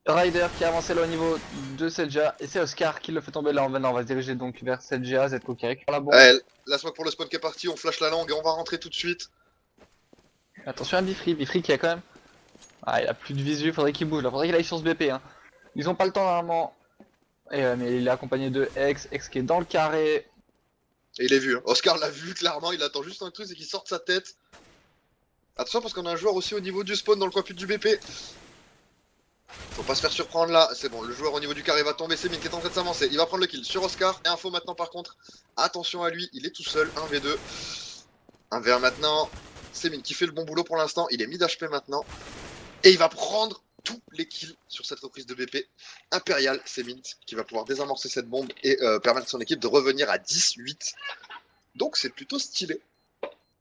Ryder qui a avancé là au niveau de cette GA et c'est Oscar qui le fait tomber là. On va se diriger donc vers cette GA, Zco qui récupère la bombe. Ouais, la smoke pour le spawn qui est parti, on flash la langue et on va rentrer tout de suite. Attention à Bifree qui a quand même... Ah il a plus de visu, faudrait qu'il bouge là, faudrait qu'il aille sur ce BP hein. Ils ont pas le temps normalement. Et, mais il est accompagné de X qui est dans le carré. Et il est vu, hein. Oscar l'a vu clairement, il attend juste un truc, c'est qu'il sorte sa tête. Attention parce qu'on a un joueur aussi au niveau du spawn dans le coin plus du BP. Faut pas se faire surprendre là, c'est bon, le joueur au niveau du carré va tomber, c'est Min qui est en train de s'avancer, il va prendre le kill sur Oscar, et info maintenant par contre, attention à lui, il est tout seul, 1v2, 1v1 maintenant, c'est Min qui fait le bon boulot pour l'instant, il est mid HP maintenant, et il va prendre tous les kills sur cette reprise de BP. Impérial, c'est Mint qui va pouvoir désamorcer cette bombe et permettre à son équipe de revenir à 10-8, donc c'est plutôt stylé.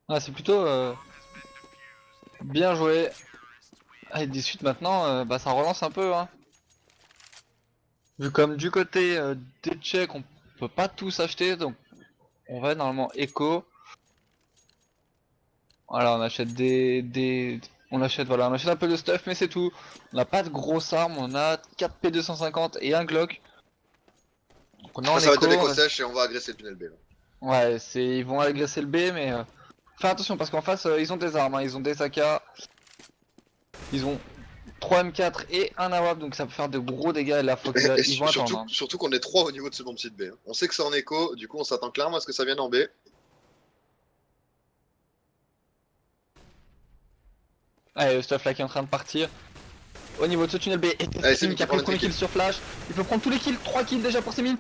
Ah c'est plutôt bien joué. Avec 18 maintenant, bah ça relance un peu hein. Vu comme du côté des Tchèques on peut pas tous acheter donc on va normalement écho. Voilà on achète on achète un peu de stuff mais c'est tout. On n'a pas de grosses armes, on a 4 P250 et un Glock. Donc on est en Ça va être de écho, l'écho sèche et on va agresser le tunnel B là. Ouais ils vont agresser le B mais fais attention parce qu'en face ils ont des armes, hein. Ils ont des AK. Ils ont 3 M4 et un AWP donc ça peut faire de gros dégâts et là faut qu'ils vont attendre. Surtout qu'on est 3 au niveau de ce bomb site B. Hein. On sait que c'est en écho, du coup on s'attend clairement à ce que ça vienne en B. Allez, le stuff là qui est en train de partir. Au niveau de ce tunnel B, et Allez, Semin qui a pris le premier kill sur Flash. Il peut prendre tous les kills, 3 kills déjà pour Semin.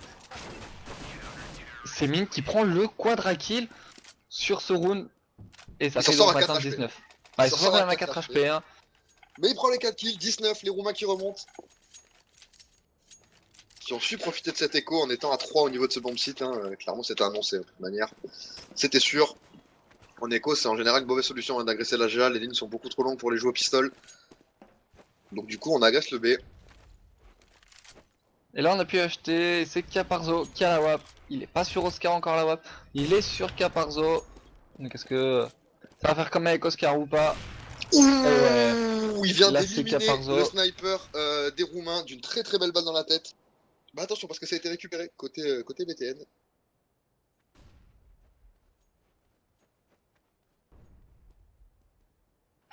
Semin qui prend le quadra kill sur ce round. Et ça Il s'en fait sort donc à 4 maintenant HP. 19. Ouais, il s'en sort quand même à 4 HP. Hein. Mais il prend les 4 kills, 19, les Roumains qui remontent. Qui ont su profiter de cet écho en étant à 3 au niveau de ce bomb site. Hein. Clairement, c'était annoncé de toute manière. C'était sûr. En écho, c'est en général une mauvaise solution hein, d'agresser la GA. Les lignes sont beaucoup trop longues pour les jouer au pistol. Donc du coup, on agresse le B. Et là, on a pu acheter. C'est Caparzo qui a la WAP. Il est pas sur Oscar encore la WAP. Il est sur Caparzo. Donc est-ce que ça va faire comme avec Oscar ou pas? Ouh, il vient Là, c'est d'éliminer Caparzo. le sniper des Roumains d'une très très belle balle dans la tête. Bah attention parce que ça a été récupéré côté BTN.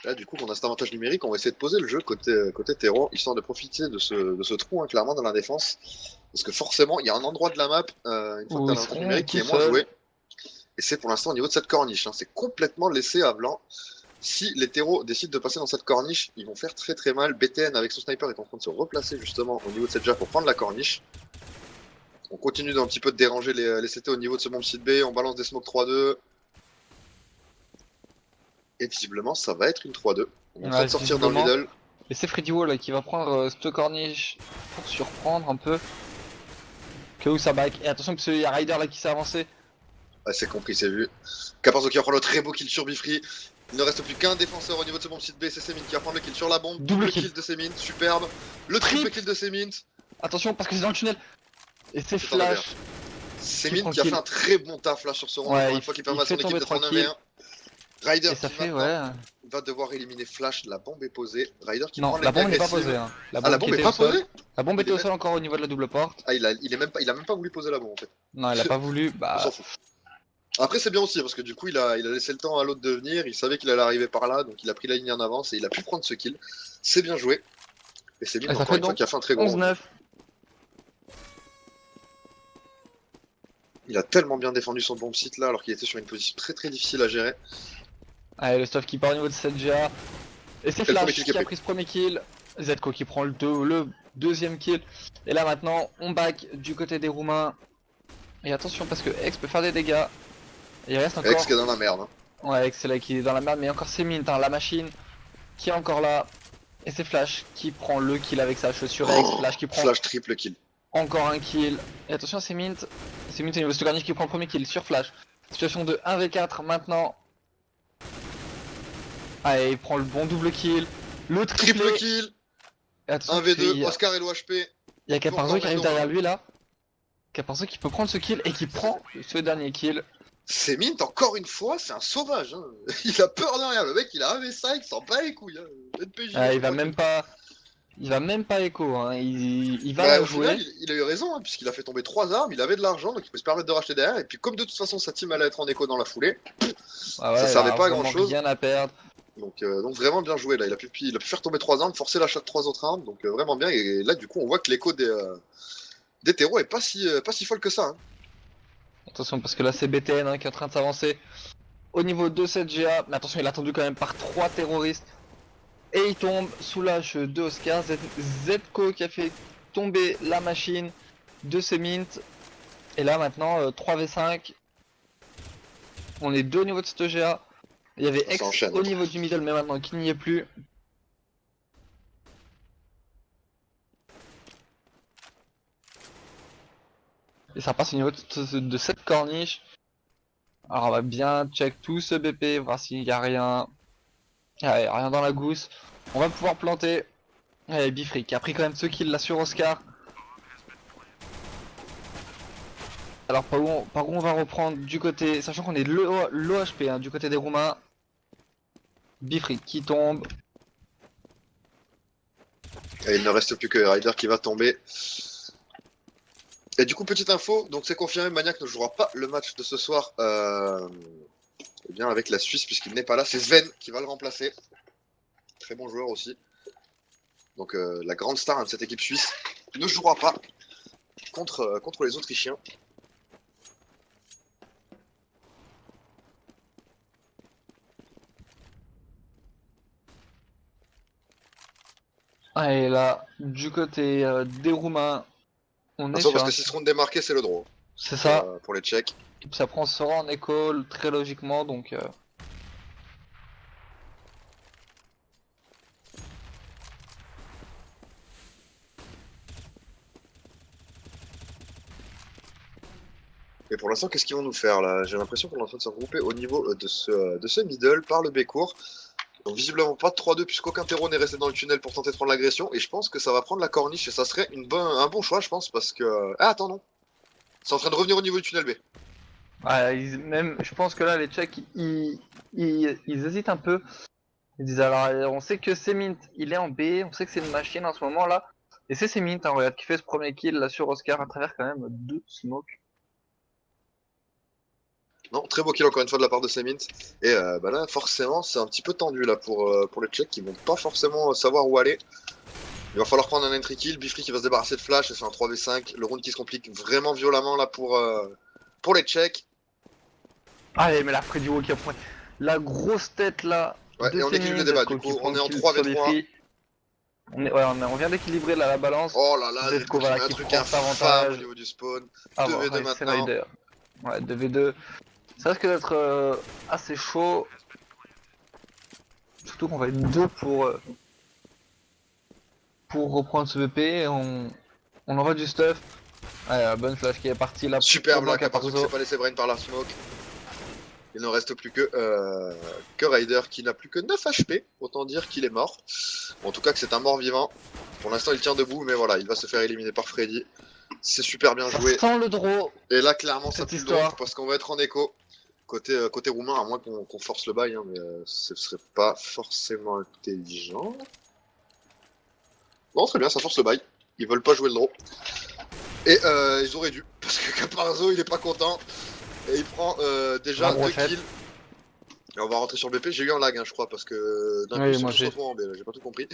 Là du coup on a cet avantage numérique, on va essayer de poser le jeu côté terreau, histoire de profiter de ce trou hein, clairement dans la défense. Parce que forcément il y a un endroit de la map, une fois que Où tu as ils l'avantage seront numérique qui tout est moins seuls. joué. Et c'est pour l'instant au niveau de cette corniche, hein. C'est complètement laissé à blanc. Si les terreaux décident de passer dans cette corniche, ils vont faire très très mal. BTN avec son sniper est en train de se replacer justement au niveau de cette jab pour prendre la corniche. On continue d'un petit peu de déranger les CT au niveau de ce bomb site B, on balance des smokes 3-2. Et visiblement ça va être une 3-2. On est en train de sortir dans le middle. Et c'est Freddy Wall qui va prendre cette corniche pour surprendre un peu. Que où ça back. Et attention parce qu'il y a Ryder là qui s'est avancé. Ouais, c'est compris, c'est vu. Caparzo qui va prendre le très beau kill sur Bifree. Il ne reste plus qu'un défenseur au niveau de ce bomb site B, c'est Semin qui va prendre le kill sur la bombe. Double kill de Semin, superbe. Le triple kill de Semin. Attention parce que c'est dans le tunnel. Et c'est Flash. Semin qui a fait un très bon taf là sur ce round. Ouais, Encore une fois qui permet à son équipe de prendre un V1. Ryder et ça qui fait, va devoir éliminer Flash, la bombe est posée. Ryder qui non, prend la bombe n'est pas posée. Hein. La bombe est pas posée. La bombe était au sol encore au niveau de la double porte. Ah, il a même pas voulu poser la bombe en fait. Non, il a pas voulu, bah. On s'en fout. Après, c'est bien aussi parce que du coup, il a laissé le temps à l'autre de venir. Il savait qu'il allait arriver par là, donc il a pris la ligne en avance et il a pu prendre ce kill. C'est bien joué. Et c'est lui encore une fois qui a fait un très gros. 11-9. Il a tellement bien défendu son bomb site là alors qu'il était sur une position très très difficile à gérer. Allez, le stuff qui part au niveau de cette GA. Et c'est Flash qui a pris ce premier kill. Zetko qui prend le deuxième kill. Et là maintenant, on back du côté des Roumains. Et attention parce que X peut faire des dégâts. Et il reste encore. X qui est dans la merde. Hein. Ouais, X c'est là qui est dans la merde, mais encore Semin, hein, la machine qui est encore là. Et c'est Flash qui prend le kill avec sa chaussure X. Flash qui prend. Flash triple kill. Encore un kill. Et attention, c'est Mint. C'est Mint au niveau de Stogarnish qui prend le premier kill sur Flash. Situation de 1v4 maintenant. Allez, il prend le bon double kill. Le triple kill. 1v2, Oscar et l'OHP. Il y a Caparzo qui arrive derrière lui là. Caparzo qui peut prendre ce kill et qui prend ce dernier kill. C'est Mint encore une fois, c'est un sauvage. Hein. Il a peur de rien. Le mec il a un V5, il s'en bat les couilles. Hein. NPJ, il va même pas. Il va même pas écho, hein. Il va bah, la jouer. Final, il a eu raison, hein, puisqu'il a fait tomber 3 armes, il avait de l'argent, donc il peut se permettre de racheter derrière. Et puis comme de toute façon sa team allait être en écho dans la foulée, ça servait pas à grand chose. Rien à perdre. Donc vraiment bien joué là, il a pu faire tomber 3 armes, forcer l'achat de 3 autres armes, donc vraiment bien. Et là du coup on voit que l'écho des terreaux est pas si folle que ça. Hein. Attention parce que là c'est BTN hein, qui est en train de s'avancer au niveau de cette GA. Mais attention il est attendu quand même par 3 terroristes. Et il tombe sous l'âge de Oscar. Zetko qui a fait tomber la machine de Semin. Et là maintenant 3v5. On est 2 au niveau de cette GA. Il y avait X au niveau du middle mais maintenant qui n'y est plus. Et ça passe au niveau de cette corniche. Alors on va bien check tout ce BP, voir s'il n'y a rien. Allez, rien dans la gousse. On va pouvoir planter. Allez, Bifree qui a pris quand même ce kill là sur Oscar. Alors par où on va reprendre du côté, sachant qu'on est de l'OHP hein, du côté des Roumains. Bifree qui tombe. Et il ne reste plus que Ryder qui va tomber. Et du coup, petite info, donc c'est confirmé, Maniac ne jouera pas le match de ce soir eh bien avec la Suisse puisqu'il n'est pas là. C'est Sven qui va le remplacer. Très bon joueur aussi. Donc la grande star hein, de cette équipe suisse ne jouera pas contre les Autrichiens. Ah, et là, du côté des Roumains, on est Attention, sur parce que un... s'ils seront démarqués, c'est le draw C'est ça, pour les Tchèques. ça prend ce rang en école très logiquement, donc... Et pour l'instant, qu'est-ce qu'ils vont nous faire là? J'ai l'impression qu'on est en train de se regrouper au niveau de ce middle par le B court. Donc visiblement pas de 3-2 puisqu'aucun terreau n'est resté dans le tunnel pour tenter de prendre l'agression. Et je pense que ça va prendre la corniche et ça serait un bon choix, je pense, parce que... Ah, attends, non. C'est en train de revenir au niveau du tunnel B. même, je pense que là, les Tchèques, ils hésitent un peu. Ils disent alors, on sait que c'est Mint, il est en B, on sait que c'est une machine en ce moment là. Et c'est Mint, hein, regarde, qui fait ce premier kill là sur Oscar à travers quand même deux smokes. Non, très beau kill encore une fois de la part de Semint. Et bah là, forcément, c'est un petit peu tendu là pour les Tchèques qui vont pas forcément savoir où aller. Il va falloir prendre un entry kill. Bifri qui va se débarrasser de Flash et c'est un 3v5. Le round qui se complique vraiment violemment là pour les Tchèques. Allez, mais la Freddy Walk qui prend la grosse tête là Ouais, de et on équilibre le Semint débat. Du qui coup, prend on le est en kill sur 3v3. Bifri. On vient d'équilibrer là la balance. Oh là là, Zetko Zetko qui voilà met un qui truc prend cet infâme au avantage. niveau du spawn. Ah bah 2v2 ouais, c'est maintenant. Rider. Ouais, 2v2. Ça risque d'être assez chaud. Surtout qu'on va être deux pour reprendre ce VP. On envoie du stuff. Allez, bonne flash qui est partie là pour Superbe là, Blanc à Caparzo qui s'est Parzo. pas laissé brain par la smoke. Il ne reste plus que Ryder qui n'a plus que 9 HP. Autant dire qu'il est mort. Bon, en tout cas que c'est un mort vivant. Pour l'instant il tient debout mais voilà, il va se faire éliminer par Freddy. C'est super bien Ça joué. sent le draw, Et là clairement ça cette pue le drop histoire. parce qu'on va être en écho. Côté roumain, à moins qu'on force le bail, hein, mais ce serait pas forcément intelligent. Non, très bien, ça force le bail. Ils veulent pas jouer le draw. Et ils auraient dû, parce que Caparzo il est pas content. Et il prend La déjà 2 brochette. kills. Et on va rentrer sur le BP. J'ai eu un lag, hein, je crois, parce que d'un coup Oui, ils sont moi tous j'ai. retrouvés en B. J'ai pas tout compris.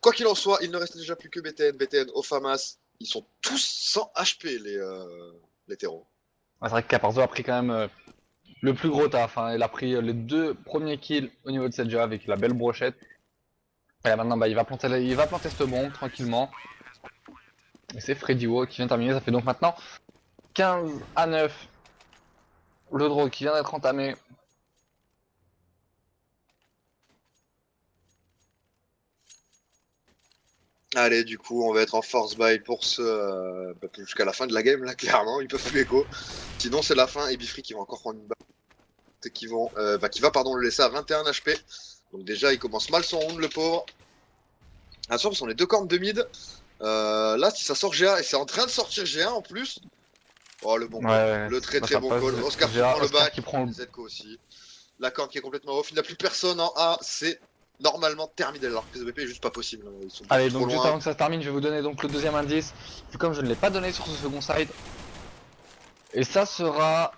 Quoi qu'il en soit, il ne reste déjà plus que BTN, BTN, Ofamas. Ils sont tous sans HP, les terreaux. Ah, c'est vrai que Caparzo a pris quand même le plus gros taf. Hein. Il a pris les deux premiers kills au niveau de cette jeu avec la belle brochette. Et là, maintenant, bah, il va planter cette bombe tranquillement. Et c'est Freddy Wo qui vient terminer. Ça fait donc maintenant 15-9. Le draw qui vient d'être entamé. Allez, du coup, on va être en force buy pour jusqu'à la fin de la game, là, clairement. Ils peuvent plus écho. Sinon, c'est la fin. Et Bifri qui va encore prendre une balle. Qui va pardon, le laisser à 21 HP. Donc, déjà, il commence mal son round, le pauvre. Attention, parce qu'on est deux cornes de mid. Là, si ça sort GA, et c'est en train de sortir GA en plus. Oh, le bon Ouais, call. ouais. Le très Bah, très ça bon passe. call. Oscar qui Déjà, prend le Oscar back. qui prend le. Zetko aussi. La corne qui est complètement off. Il n'y a plus personne en A. C'est normalement terminé. Alors que PSVP est juste pas possible. Ils sont beaucoup Allez, trop donc juste loin. avant que ça se termine, je vais vous donner donc le deuxième indice. Comme je ne l'ai pas donné sur ce second side. Et ça sera.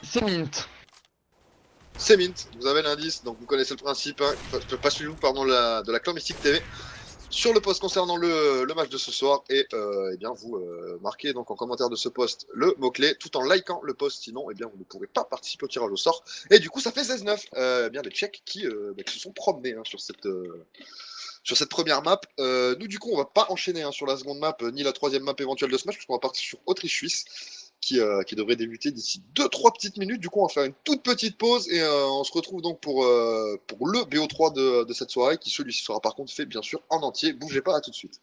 C'est Mint. C'est Mint. Vous avez l'indice. Donc vous connaissez le principe. Hein. Pas suivez-vous pardon, de la Clan Mystique TV. Sur le post concernant le match de ce soir. Et eh bien vous marquez donc en commentaire de ce post le mot-clé tout en likant le post. Sinon, eh bien, vous ne pourrez pas participer au tirage au sort. Et du coup, ça fait 16-9. Eh bien, les Tchèques qui se sont promenés hein, sur cette première map. Nous, du coup, on va pas enchaîner hein, sur la seconde map, ni la troisième map éventuelle de ce match, puisqu'on va partir sur Autriche-Suisse, qui devrait débuter d'ici 2-3 petites minutes. Du coup, on va faire une toute petite pause et on se retrouve donc pour le BO3 de cette soirée, qui celui-ci sera par contre fait bien sûr en entier. Bougez pas, à tout de suite.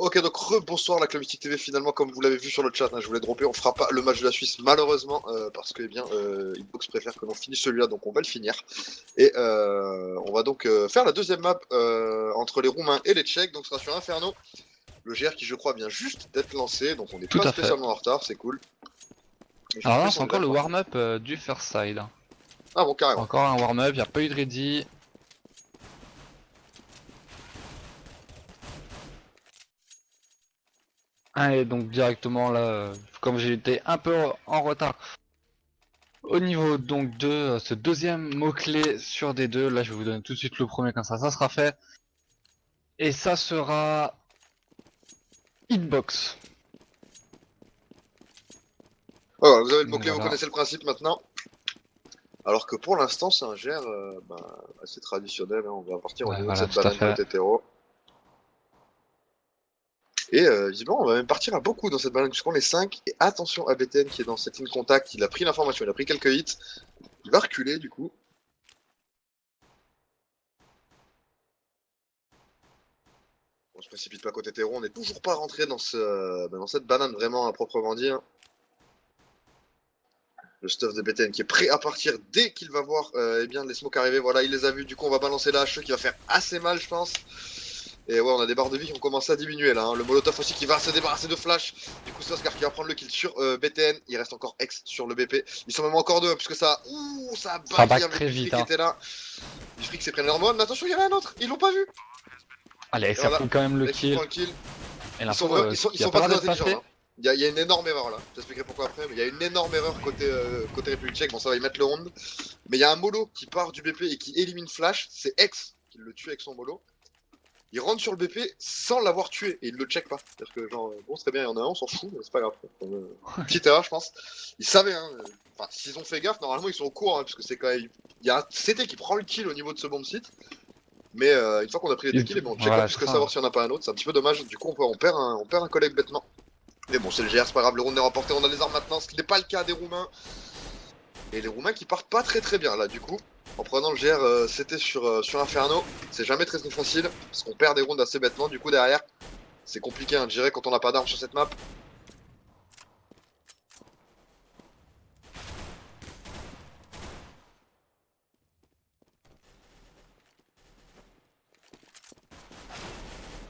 Ok, donc bonsoir la Clomistique TV, finalement comme vous l'avez vu sur le chat, hein, je voulais dropper, on fera pas le match de la Suisse malheureusement, parce que eh bien, Xbox préfère que l'on finisse celui-là, donc on va le finir. Et on va donc faire la deuxième map entre les Roumains et les Tchèques, donc ce sera sur Inferno. Le GR qui je crois vient juste d'être lancé, donc on n'est Tout pas à fait. spécialement en retard, c'est cool. Et je Alors vous là, fais c'est son encore le dev, quoi. warm-up du first side. Ah bon, carrément. Encore un warm-up, y a pas eu de ready. Et donc directement là, comme j'ai été un peu en retard au niveau donc de ce deuxième mot-clé sur D2, là je vais vous donner tout de suite le premier comme ça sera fait. Et ça sera Hitbox. Voilà, vous avez le Donc mot-clé, vous voilà. connaissez le principe maintenant. Alors que pour l'instant, c'est un GR assez traditionnel, hein. On va partir au Ouais, niveau de voilà, cette tout à banane fait. côté terreau. Et visiblement, on va même partir à beaucoup dans cette banane, puisqu'on est 5. Et attention à BTN qui est dans cette ligne contact, il a pris l'information, il a pris quelques hits. Il va reculer du coup. On se précipite pas côté terreau, on n'est toujours pas rentré dans, dans cette banane vraiment à proprement dire. Le stuff de BTN qui est prêt à partir dès qu'il va voir eh bien, les smokes arriver. Voilà, il les a vus, du coup on va balancer la HE qui va faire assez mal je pense. Et ouais, on a des barres de vie qui ont commencé à diminuer là, hein. Le Molotov aussi qui va se débarrasser de Flash. Du coup, c'est Oscar qui va prendre le kill sur BTN. Il reste encore X sur le BP. Ils sont même encore deux, puisque ça. Ouh, ça a Ça backé back avec très Bifri vite. qui Hein. était là. Bifri qui s'est pris leur mode. Mais attention, il y en a un autre. Ils l'ont pas vu. Allez, Et ça voilà, pris quand même le X qui prend kill. le kill. Et Ils sont, l'info, ils qui a sont pas pas l'air très d'être intelligents. passé. Hein. Il y a une énorme erreur là. J'expliquerai pourquoi après. Mais il y a une énorme erreur côté République tchèque. Bon, ça va y mettre le round. Mais il y a un mollo qui part du BP et qui élimine Flash. C'est X qui le tue avec son mollo. Il rentre sur le BP sans l'avoir tué et il le check pas. C'est-à-dire que, genre, bon, c'est très bien, il y en a un, on s'en fout, mais c'est pas grave. Petite erreur, je pense. Ils savaient, hein. Enfin, s'ils ont fait gaffe, normalement, ils sont au courant, hein, parce que c'est quand même. Il y a un CT qui prend le kill au niveau de ce bomb site. Mais une fois qu'on a pris les deux kills, on check pas Voilà, plus c'est que ça. savoir s'il y en a pas un autre. C'est un petit peu dommage. Du coup, on perd un collègue bêtement. Mais bon, c'est le GR, c'est pas grave. Le round est remporté, on a les armes maintenant, ce qui n'est pas le cas des Roumains. Et les Roumains qui partent pas très bien là, du coup. En prenant le GR, c'était sur Inferno. C'est jamais très facile, parce qu'on perd des rounds assez bêtement. Du coup, derrière, c'est compliqué, hein, de gérer quand on n'a pas d'armes sur cette map.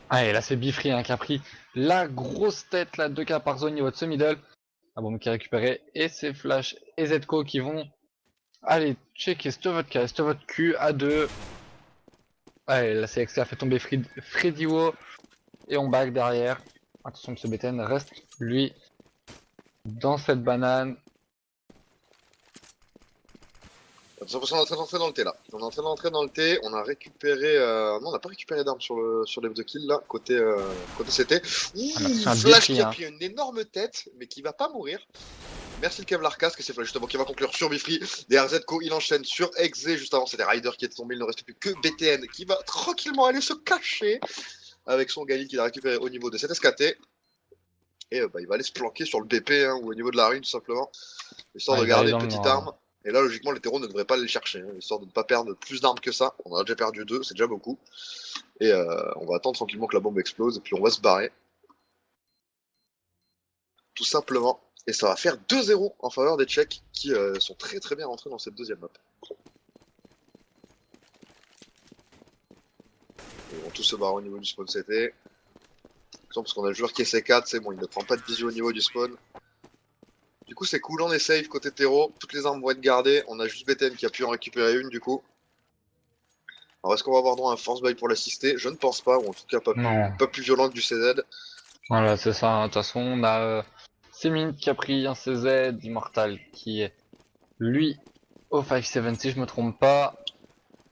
Allez, là c'est Bifri hein, qui a pris la grosse tête là, 2K par zone niveau de ce middle. Ah bon, qui a récupéré et c'est Flash et Zco qui vont aller checker votre Q à 2. Allez, là c'est X qui a fait tomber Freddy Wo et on back derrière. Attention que ce BTN reste lui dans cette banane. Attention, parce qu'on est en train d'entrer dans le T là. On est en train d'entrer dans le T, on a récupéré. Non, on n'a pas récupéré d'armes sur les deux kills là, côté CT. Ah, attention à Flash Bifri qui a hein. pris une énorme tête, mais qui va pas mourir. Merci le Kevlar Casque, c'est Flash justement qui va conclure sur Bifri. Derrière Zco, il enchaîne sur Exe. Juste avant, c'était Ryder qui était tombé. Il ne reste plus que BTN qui va tranquillement aller se cacher avec son Galil qu'il a récupéré au niveau de cette SKT. Et il va aller se planquer sur le BP hein, ou au niveau de la rune tout simplement, histoire Ah, de il va aller garder une dans le petite noir. arme. Et là, logiquement, les terreaux ne devraient pas aller le chercher, hein, histoire de ne pas perdre plus d'armes que ça. On en a déjà perdu 2, c'est déjà beaucoup. Et on va attendre tranquillement que la bombe explose, et puis on va se barrer. Tout simplement. Et ça va faire 2-0 en faveur des Tchèques, qui sont très bien rentrés dans cette deuxième map. Ils vont tous se barrer au niveau du spawn CT. Parce qu'on a le joueur qui est C4, c'est bon, il ne prend pas de vision au niveau du spawn. Du coup, c'est cool, on est safe côté terreau. Toutes les armes vont être gardées. On a juste BTN qui a pu en récupérer une, du coup. Alors, est-ce qu'on va avoir droit à un force buy pour l'assister? Je ne pense pas, ou en tout cas pas plus violent que du CZ. Voilà, c'est ça. De toute façon, on a Semin qui a pris un CZ, Immortal qui est lui au 5-7 si je me trompe pas.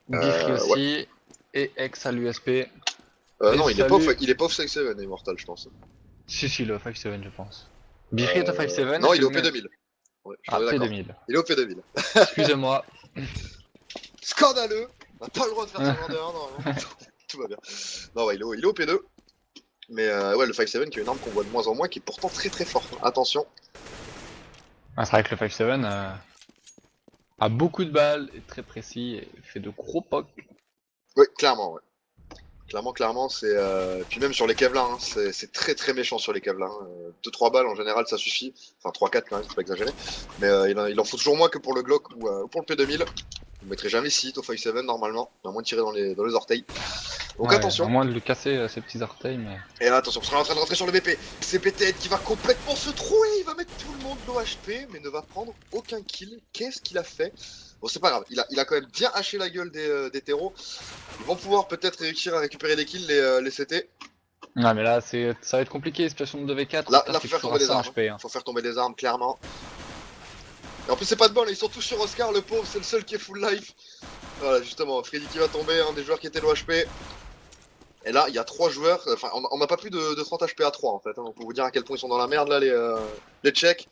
Bifri Ouais. aussi. Et X à l'USP. Et Non, il est salut. pas off 5-7, Immortal, je pense. Si, le 5-7 je pense. Bifri est au 5-7 et Non, il est au Semin. P2000. Ouais, je Ah, t'en ai d'accord. P2000. Il est au P2000. Excusez-moi. Scandaleux. On n'a pas le droit de faire ce genre d'erreur, normalement. Tout va bien. Non, ouais, il est au P2. Mais ouais, le 5-7 qui est une arme qu'on voit de moins en moins, qui est pourtant très forte. Attention. Ah, c'est vrai que le 5-7 a beaucoup de balles, est très précis et fait de gros pocs. Oui, clairement, ouais. Clairement, c'est. Puis même sur les Kevlar, hein, c'est très très méchant sur les Kevlar. 2-3 balles en général, ça suffit. Enfin, 3-4 quand même, faut pas exagérer. Mais il en faut toujours moins que pour le Glock ou pour le P2000. Vous mettrez jamais 6 au 5.7 normalement, à moins de tirer dans les orteils. Donc Ouais, attention. à moins de lui casser ses petits orteils, mais. Et là, attention, on sera en train de rentrer sur le BP. C'est BTN qui va complètement se trouer. Il va mettre tout le monde l'OHP, mais ne va prendre aucun kill. Qu'est-ce qu'il a fait? Bon, c'est pas grave. Il a quand même bien haché la gueule des terreaux. Ils vont pouvoir peut-être réussir à récupérer les kills, les CT. Non, mais là, ça va être compliqué, situation de 2v4. Là, Oscar faut qui est faire toujours tomber à les 100 armes. HP. Hein. Faut faire tomber les armes, clairement. Et en plus, c'est pas de bol. Ils sont tous sur Oscar, le pauvre. C'est le seul qui est full life. Voilà, justement. Freddy qui va tomber, un des joueurs qui était l'OHP. Et là, il y a 3 joueurs, enfin, on n'a pas plus de 30 HP à 3 en fait, hein, donc pour vous dire à quel point ils sont dans la merde là, les Tchèques.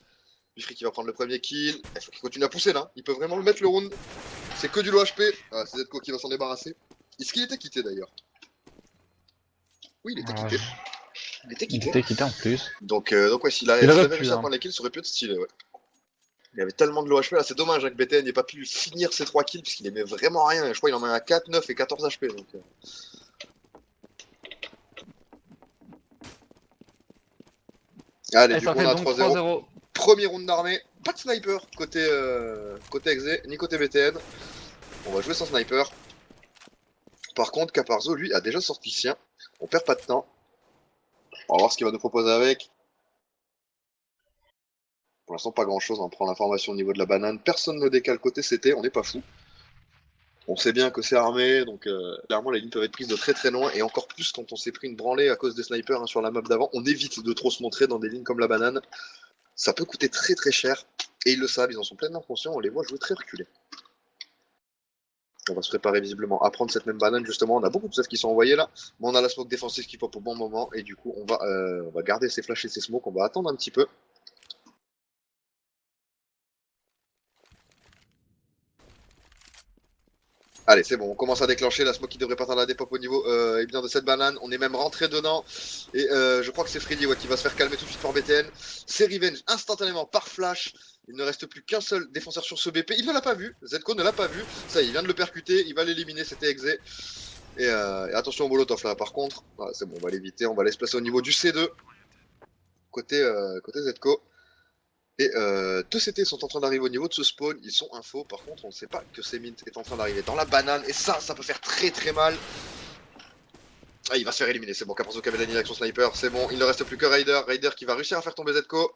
Bifri qui va prendre le premier kill, il faut qu'il continue à pousser là, il peut vraiment le mettre le round. C'est que du low HP, c'est Zetko qui va s'en débarrasser. Est-ce qu'il était quitté d'ailleurs? Oui, il était quitté. Il était Il quitté. était quitté en plus. Donc ouais, s'il avait réussi à prendre les kills, ça aurait pu être stylé, ouais. Il y avait tellement de low HP là, c'est dommage hein, que BTN n'ait pas pu finir ses 3 kills, parce qu'il aimait vraiment rien, je crois qu'il en a à 4, 9 et 14 HP donc... Allez, Et du ça coup fait on a donc 3-0. 3-0. Premier round d'armée, pas de sniper côté Exe, ni côté BTN. On va jouer sans sniper. Par contre, Caparzo, lui, a déjà sorti sien. On perd pas de temps. On va voir ce qu'il va nous proposer avec. Pour l'instant, pas grand chose. On prend l'information au niveau de la banane. Personne ne décale côté CT, on n'est pas fou. On sait bien que c'est armé, donc clairement les lignes peuvent être prises de très très loin. Et encore plus quand on s'est pris une branlée à cause des snipers hein, sur la map d'avant. On évite de trop se montrer dans des lignes comme la banane. Ça peut coûter très très cher. Et ils le savent, ils en sont pleinement conscients. On les voit jouer très reculés. On va se préparer visiblement à prendre cette même banane justement. On a beaucoup de sets qui sont envoyés là. Mais on a la smoke défensive qui pop au bon moment. Et du coup, on va garder ses flashs et ses smokes. On va attendre un petit peu. Allez, c'est bon, on commence à déclencher. La smoke qui devrait pas tarder à dépop au niveau eh bien, de cette banane. On est même rentré dedans. Et je crois que c'est Freddy ouais, qui va se faire calmer tout de suite par BTN. C'est Revenge instantanément par flash. Il ne reste plus qu'un seul défenseur sur ce BP. Il ne l'a pas vu. Zetko ne l'a pas vu. Ça, il vient de le percuter. Il va l'éliminer. C'était Exe. Et attention au Molotov là, par contre. Voilà, c'est bon, on va l'éviter. On va aller se placer au niveau du C2. Côté Zetko. Et deux CT sont en train d'arriver au niveau de ce spawn, ils sont info, par contre on ne sait pas que Mint est en train d'arriver dans la banane, et ça peut faire très très mal. Ah, il va se faire éliminer, c'est bon, Caparzo qui avait la ligne avec son sniper, c'est bon, il ne reste plus que Raider qui va réussir à faire tomber Zetko.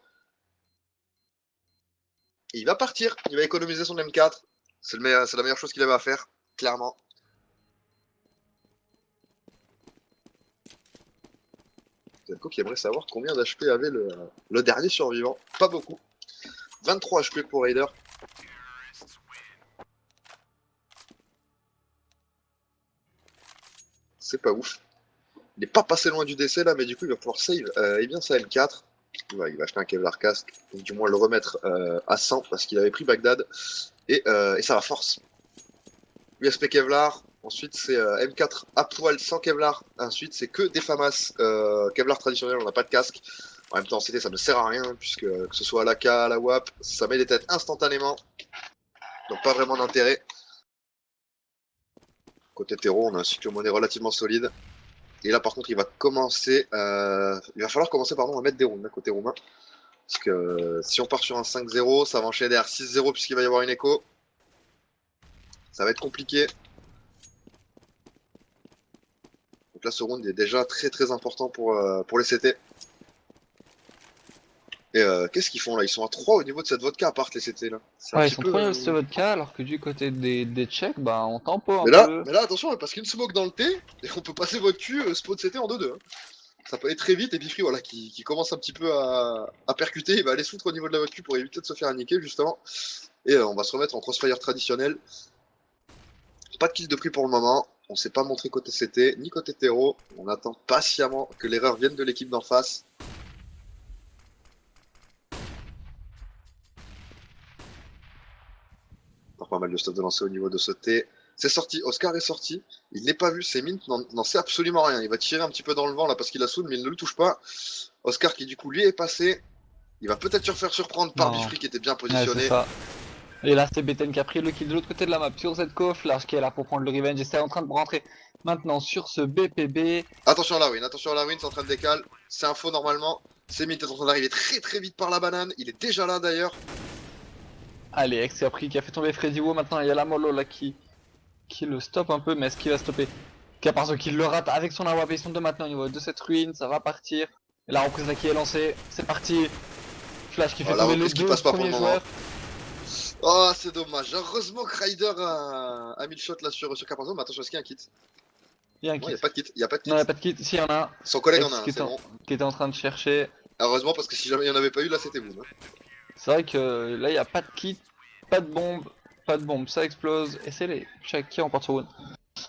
Et il va partir, il va économiser son M4, c'est la meilleure chose qu'il avait à faire, clairement. Zetko qui aimerait savoir combien d'HP avait le dernier survivant, pas beaucoup. 23 HP pour Raider. C'est pas ouf. Il n'est pas passé loin du décès là, mais du coup il va pouvoir save eh bien sa L4. Il va acheter un Kevlar casque, et du moins le remettre à 100 parce qu'il avait pris Bagdad. Et ça va force. USP Kevlar, ensuite c'est M4 à poil sans Kevlar. Ensuite c'est que des FAMAS Kevlar traditionnel, on n'a pas de casque. En même temps en CT ça ne sert à rien, puisque que ce soit à l'AK, à la WAP, ça met des têtes instantanément. Donc pas vraiment d'intérêt. Côté terreau, on a un cycle monnaie relativement solide. Et là par contre il va commencer, il va falloir commencer pardon, à mettre des rounds côté roumain. Parce que si on part sur un 5-0, ça va enchaîner à 6-0 puisqu'il va y avoir une écho. Ça va être compliqué. Donc là ce round est déjà très très important pour les CT. Et qu'est-ce qu'ils font là? Ils sont à 3 au niveau de cette vodka à part les CT là. Ouais, ils sont 3 de ce vodka alors que du côté des Tchèques, bah on tempo un peu. Mais là attention, parce qu'une smoke dans le T, et on peut passer votre cul spawn CT en 2-2. Hein. Ça peut aller très vite, et Bifri voilà, qui commence un petit peu à percuter, il va aller se foutre au niveau de la voiture pour éviter de se faire niquer justement. Et on va se remettre en crossfire traditionnel. Pas de kill de prix pour le moment, on s'est pas montré côté CT, ni côté terreau. On attend patiemment que l'erreur vienne de l'équipe d'en face. Pas mal de stuff de lancer au niveau de ce T. C'est sorti, Oscar est sorti, il n'est pas vu, c'est Mint n'en sait absolument rien. Il va tirer un petit peu dans le vent là parce qu'il a soul, mais il ne le touche pas. Oscar qui du coup lui est passé, il va peut-être se faire surprendre par Bifri qui était bien positionné. Ouais, ça. Et là c'est BTN qui a pris le kill de l'autre côté de la map sur Zetko, Flash qui est là pour prendre le revenge et c'est en train de rentrer Maintenant sur ce BPB, Attention à la ruine, c'est en train de décaler. C'est un faux normalement. C'est Mint est en train d'arriver très très vite par la banane. Il est déjà là d'ailleurs. allez, Ex qui a fait tomber Freddy Wo. Maintenant il y a la Molo là qui le stoppe un peu, mais est-ce qu'il va stopper? Caparzo qui le rate avec son AWP, ils sont deux maintenant au niveau de cette ruine, ça va partir. Et la reprise là qui est lancée, c'est parti. Flash qui fait Oh, la tomber les reprise qui deux passe pas pour le premiers moment. joueurs. Oh, c'est dommage. Heureusement que Ryder a mis le shot là sur Caparzo. Mais attention, est-ce qu'il y a un kit? Il y a un Non, kit. il n'y a pas de kit. Il y a pas de kit. Non, il n'y a pas de kit, si il y en a un. Son collègue en a Ex un, qui, c'est bon. qui était en train de chercher. Heureusement, parce que si jamais il n'y en avait pas eu, là c'était boum. C'est vrai que là il n'y a pas de kit, pas de bombe, ça explose. Et c'est les check qui remporte sur one.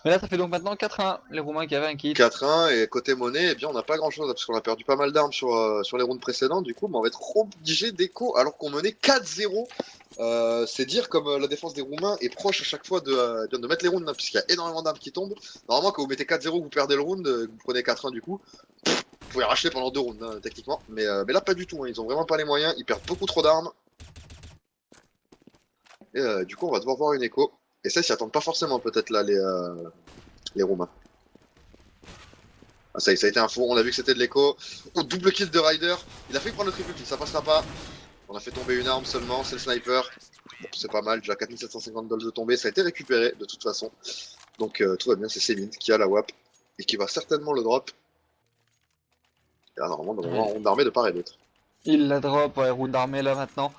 Mais là ça fait donc maintenant 4-1, les Roumains qui avaient un kit. 4-1 et côté monnaie, eh bien on n'a pas grand chose parce qu'on a perdu pas mal d'armes sur les rounds précédents. Du coup, on va être obligé d'écho alors qu'on menait 4-0. C'est dire comme la défense des Roumains est proche à chaque fois de mettre les rounds hein, puisqu'il y a énormément d'armes qui tombent. Normalement, quand vous mettez 4-0, vous perdez le round, vous prenez 4-1 du coup. Vous pouvez racheter pendant 2 rounds hein, techniquement, mais là pas du tout. Hein. Ils ont vraiment pas les moyens, ils perdent beaucoup trop d'armes. Et du coup, on va devoir voir une écho. Et ça, ils s'y attendent pas forcément peut-être là les Roumains. Ah, ça a été un faux, on a vu que c'était de l'écho. Oh, double kill de Ryder. Il a fait prendre le triple kill, ça passera pas. On a fait tomber une arme seulement, c'est le sniper. Bon, c'est pas mal, déjà 4750 balles de tomber, ça a été récupéré de toute façon. Donc tout va bien, c'est Semin qui a la WAP et qui va certainement le drop. Et là, normalement, on va avoir un round d'armée de part et d'autre. Il la drop, ouais, roue d'armée là maintenant.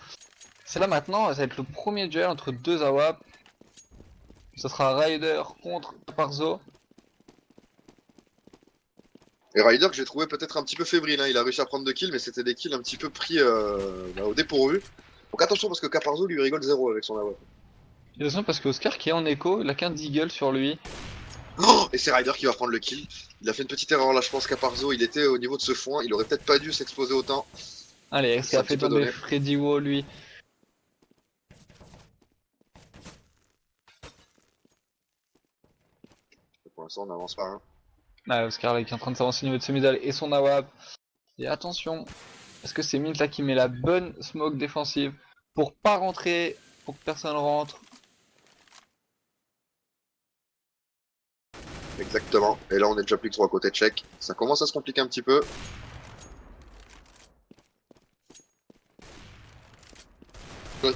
C'est là maintenant, ça va être le premier duel entre deux AWAP. Ce sera Ryder contre Parzo. Et Ryder que j'ai trouvé peut-être un petit peu fébrile, hein. Il a réussi à prendre 2 kills, mais c'était des kills un petit peu pris au dépourvu. Donc attention parce que Caparzo lui rigole 0 avec son AWAP. Et attention parce que Oscar qui est en écho, il a qu'un deagle sur lui. Oh, et c'est Ryder qui va prendre le kill. Il a fait une petite erreur là, je pense qu'Aparzo, il était au niveau de ce foin. Il aurait peut-être pas dû s'exposer autant. Allez, Ex qui C'est un a petit fait peu tomber donné. Freddy Wo lui. Pour l'instant, on n'avance pas. Hein. Ah, Oscar là qui est en train de s'avancer au niveau de ses middle et son AWAP. Et attention, est-ce que c'est Mint là qui met la bonne smoke défensive pour pas rentrer, pour que personne rentre. Exactement. Et là, on est déjà plus que 3 côté check. Ça commence à se compliquer un petit peu.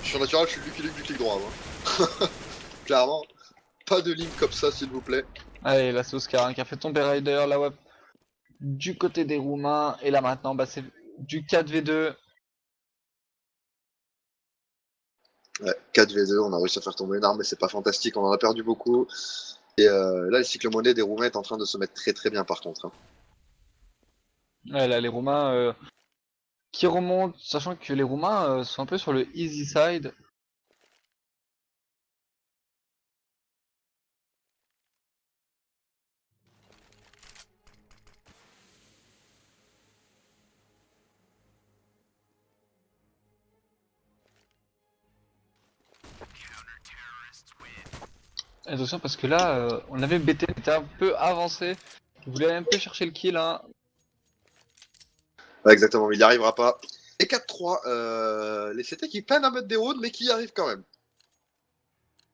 Sur Natural, je suis du clic droit. Moi. Clairement. Pas de ligne comme ça, s'il vous plaît. Allez, là c'est Oscar hein, qui a fait tomber Ryder, la WAP du côté des Roumains. Et là maintenant, bah, c'est du 4v2. Ouais, 4v2, on a réussi à faire tomber une arme, mais c'est pas fantastique, on en a perdu beaucoup. Et là, le cycle monnaie des Roumains est en train de se mettre très très bien par contre. Hein. Ouais, là les Roumains qui remontent, sachant que les Roumains sont un peu sur le easy side. Attention parce que là, on avait BT qui était un peu avancé. Il voulait un peu chercher le kill. Hein. Ouais, exactement, il n'y arrivera pas. Et 4-3, les CT qui peinent à mettre des rounds, mais qui y arrivent quand même.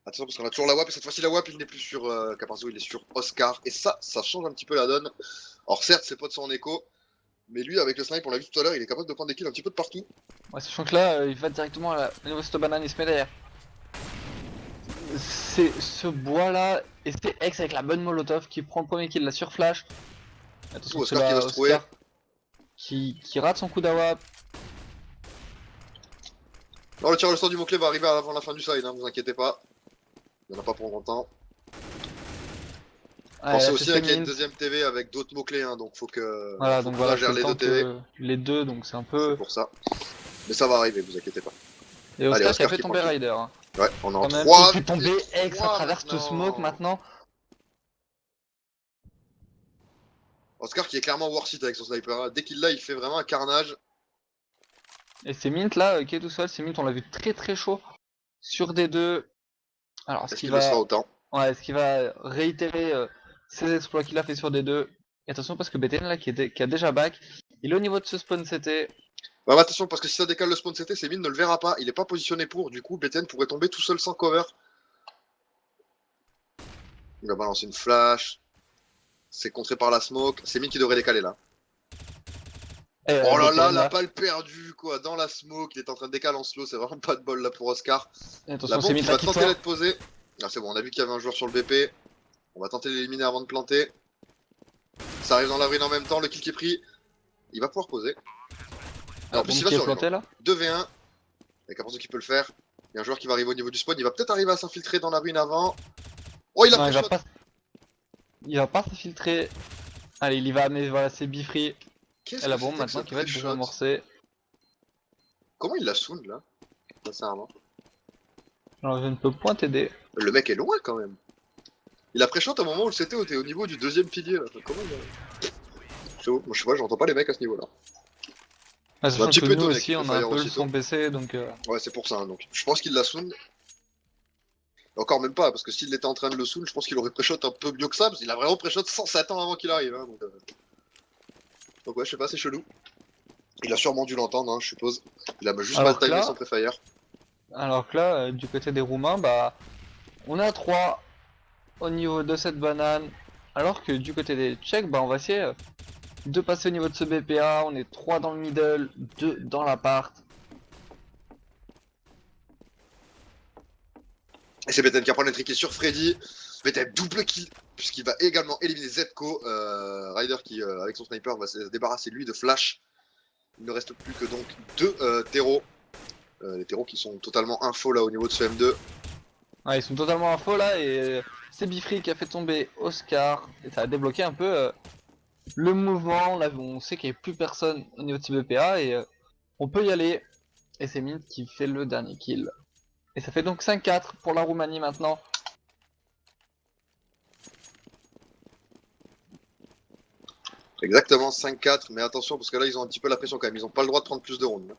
Attention parce qu'on a toujours la WAP, et cette fois-ci la WAP il n'est plus sur Caparzo, il est sur Oscar. Et ça change un petit peu la donne. Alors certes, ses potes sont en écho, mais lui avec le snipe, on l'a vu tout à l'heure, il est capable de prendre des kills un petit peu de partout. Ouais, sachant que là, il va directement à la niveau cette banane, il se met derrière. C'est ce bois là, et c'est Ex avec la bonne molotov qui prend le premier kill là sur Flash. Attention, c'est Oscar qui là va se trouver. Oscar qui rate son coup d'awap. Non, le tir au sort du mot-clé va arriver avant la fin du side, hein, vous inquiétez pas. Il n'y en a pas pour longtemps. Pensez aussi qu'il y a une deuxième TV avec d'autres mots-clés, hein, donc faut que voilà, faut donc qu'on voilà, gère c'est le les deux temps TV. que les deux, donc c'est un C'est peu. pour ça. Mais ça va arriver, vous inquiétez pas. Et Oscar, Allez, qui a Oscar fait qui tomber prend le kill. Ryder. Hein. Ouais, on est en Quand même, 3. il fait tomber Ex à travers ce smoke maintenant. Oscar qui est clairement worth it avec son sniper. Hein. Dès qu'il l'a, il fait vraiment un carnage. Et c'est Mint là qui est tout seul. C'est Mint, on l'a vu très très chaud sur D2. Alors, Est-ce qu'il le sera autant? Ouais, est-ce qu'il va réitérer ses exploits qu'il a fait sur D2? Et attention parce que BTN là qui a déjà back, il est au niveau de ce spawn CT. Ouais, mais attention, parce que si ça décale le spawn CT, Semin ne le verra pas. Il est pas positionné pour. Du coup, BTN pourrait tomber tout seul sans cover. Il va balancer une flash. C'est contré par la smoke. C'est Mine qui devrait décaler là. Et, Oh là là, BTN, la balle perdue quoi, dans la smoke. Il est en train de décaler en slow. C'est vraiment pas de bol là pour Oscar. Et La attention, c'est bombe mis qui là va qui tenter sort. d'être posée. Ah, c'est bon, on a vu qu'il y avait un joueur sur le BP. On va tenter de l'éliminer avant de planter. Ça arrive dans la ruine en même temps. Le kill qui est pris. Il va pouvoir poser. Ah, En plus, bombe il va qui est sur lui. plantée là. 2v1. Avec un qui peut le faire. Il y a un joueur qui va arriver au niveau du spawn. Il va peut-être arriver à s'infiltrer dans la ruine avant. Oh, il a Non, pris shot. il va pas s'infiltrer. Allez, il y va, mais voilà, c'est Bifree. Qu'est-ce Et la que bombe c'était que ce maintenant qui va être pré-shot? désamorcée. Comment il la sound là? Sincèrement. Alors je ne peux point t'aider. Le mec est loin quand même. Il a pré-shot au moment où c'était au niveau du deuxième pilier là. Enfin, comment il a... Moi je sais pas, j'entends pas les mecs à ce niveau là. Ah, Ça m'a un sachant petit que peu nous étonné aussi, qu'il on a un préfère peu le aussitôt. son PC, donc... Ouais, c'est pour ça. Hein, donc je pense qu'il l'a sound. Encore même pas, parce que s'il était en train de le sound, je pense qu'il aurait pré-shot un peu mieux que ça, parce qu'il a vraiment pré-shot 107 ans avant qu'il arrive. Hein, donc ouais, je sais pas, c'est chelou. Il a sûrement dû l'entendre, hein, je suppose. Il a juste Alors mal que timé là- son pré-fire. Alors que là, du côté des Roumains, bah... On est à 3 au niveau de cette banane. Alors que du côté des Tchèques, bah on va essayer de passer au niveau de ce BPA. On est 3 dans le middle, 2 dans l'appart. Et c'est Beten qui apprend l'entrée qui est sur Freddy. Beten double kill, puisqu'il va également éliminer Zco. Ryder qui, avec son sniper, va se débarrasser lui de Flash. Il ne reste plus que donc 2 terreaux. Les terreaux qui sont totalement info là au niveau de ce M2. Ouais, ils sont totalement à faux là et c'est Bifree qui a fait tomber Oscar. Et ça a débloqué un peu le mouvement. On sait qu'il n'y a plus personne au niveau de ce BPA et on peut y aller. Et c'est Mint qui fait le dernier kill. Et ça fait donc 5-4 pour la Roumanie maintenant. Exactement, 5-4. Mais attention, parce que là, ils ont un petit peu la pression quand même. Ils n'ont pas le droit de prendre plus de rounds.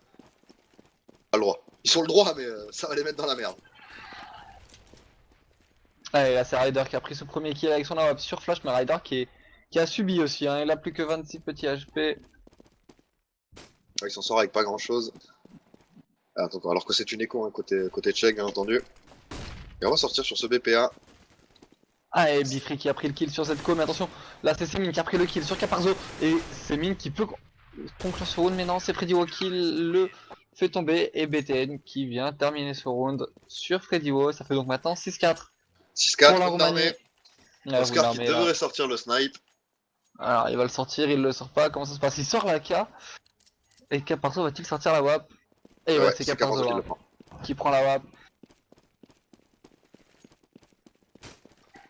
Pas le droit. Ils sont le droit, mais ça va les mettre dans la merde. Allez, là c'est Ryder qui a pris ce premier kill avec son AWP sur Flash, mais Ryder qui a subi aussi. Hein. Il a plus que 26 petits HP. Ouais, il s'en sort avec pas grand chose. Attends, alors que c'est une écho hein, côté tchèque, bien entendu. Et on va sortir sur ce BPA. Ah, et Bifree qui a pris le kill sur Zco, mais attention, là c'est Semin qui a pris le kill sur Caparzo. Et Semin qui peut conclure ce round, mais non, c'est Freddy Wo qui le fait tomber. Et BTN qui vient terminer ce round sur Freddy Wo. Ça fait donc maintenant 6-4 pour 6-4, la round Roumanie. d'armée. La Oscar round qui d'armée, là. devrait sortir le snipe. Alors il va le sortir, il le sort pas, comment ça se passe? Il sort la K. Et Caparzo va-t-il sortir la WAP? Et ouais, c'est Caparzo qui hein, le prend. qui prend la WAP.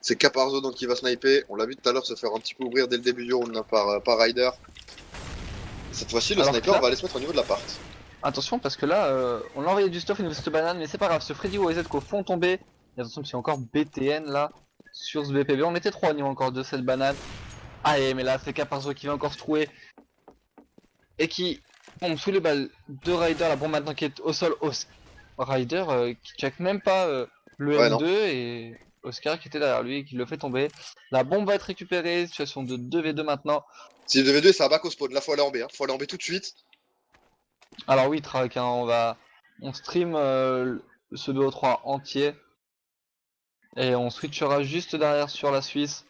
C'est Caparzo donc qui va sniper. On l'a vu tout à l'heure se faire un petit peu ouvrir dès le début du round hein, par Ryder. Cette fois-ci, le Alors sniper que là- va aller se mettre au niveau de l'appart. Attention parce que là, on a envoyé du stuff au niveau de cette banane, mais c'est pas grave, ce Freddy Wo et Zco font tomber. Et attention que c'est encore BTN là, sur ce BPB. On était 3 au niveau encore de cette banane. Allez, mais là c'est Caparzo qui va encore se trouver. Et qui tombe sous les balles de Ryder, la bombe maintenant qui est au sol. Ryder qui check même pas le Ouais, M2 et Oscar qui était derrière lui et qui le fait tomber. La bombe va être récupérée, situation de 2v2 maintenant. Si le 2v2, c'est un back au spawn. Là, faut aller en B. Hein. Faut aller en B tout de suite. Alors oui, Track, hein, on stream ce 2-3 entier. Et on switchera juste derrière sur la Suisse.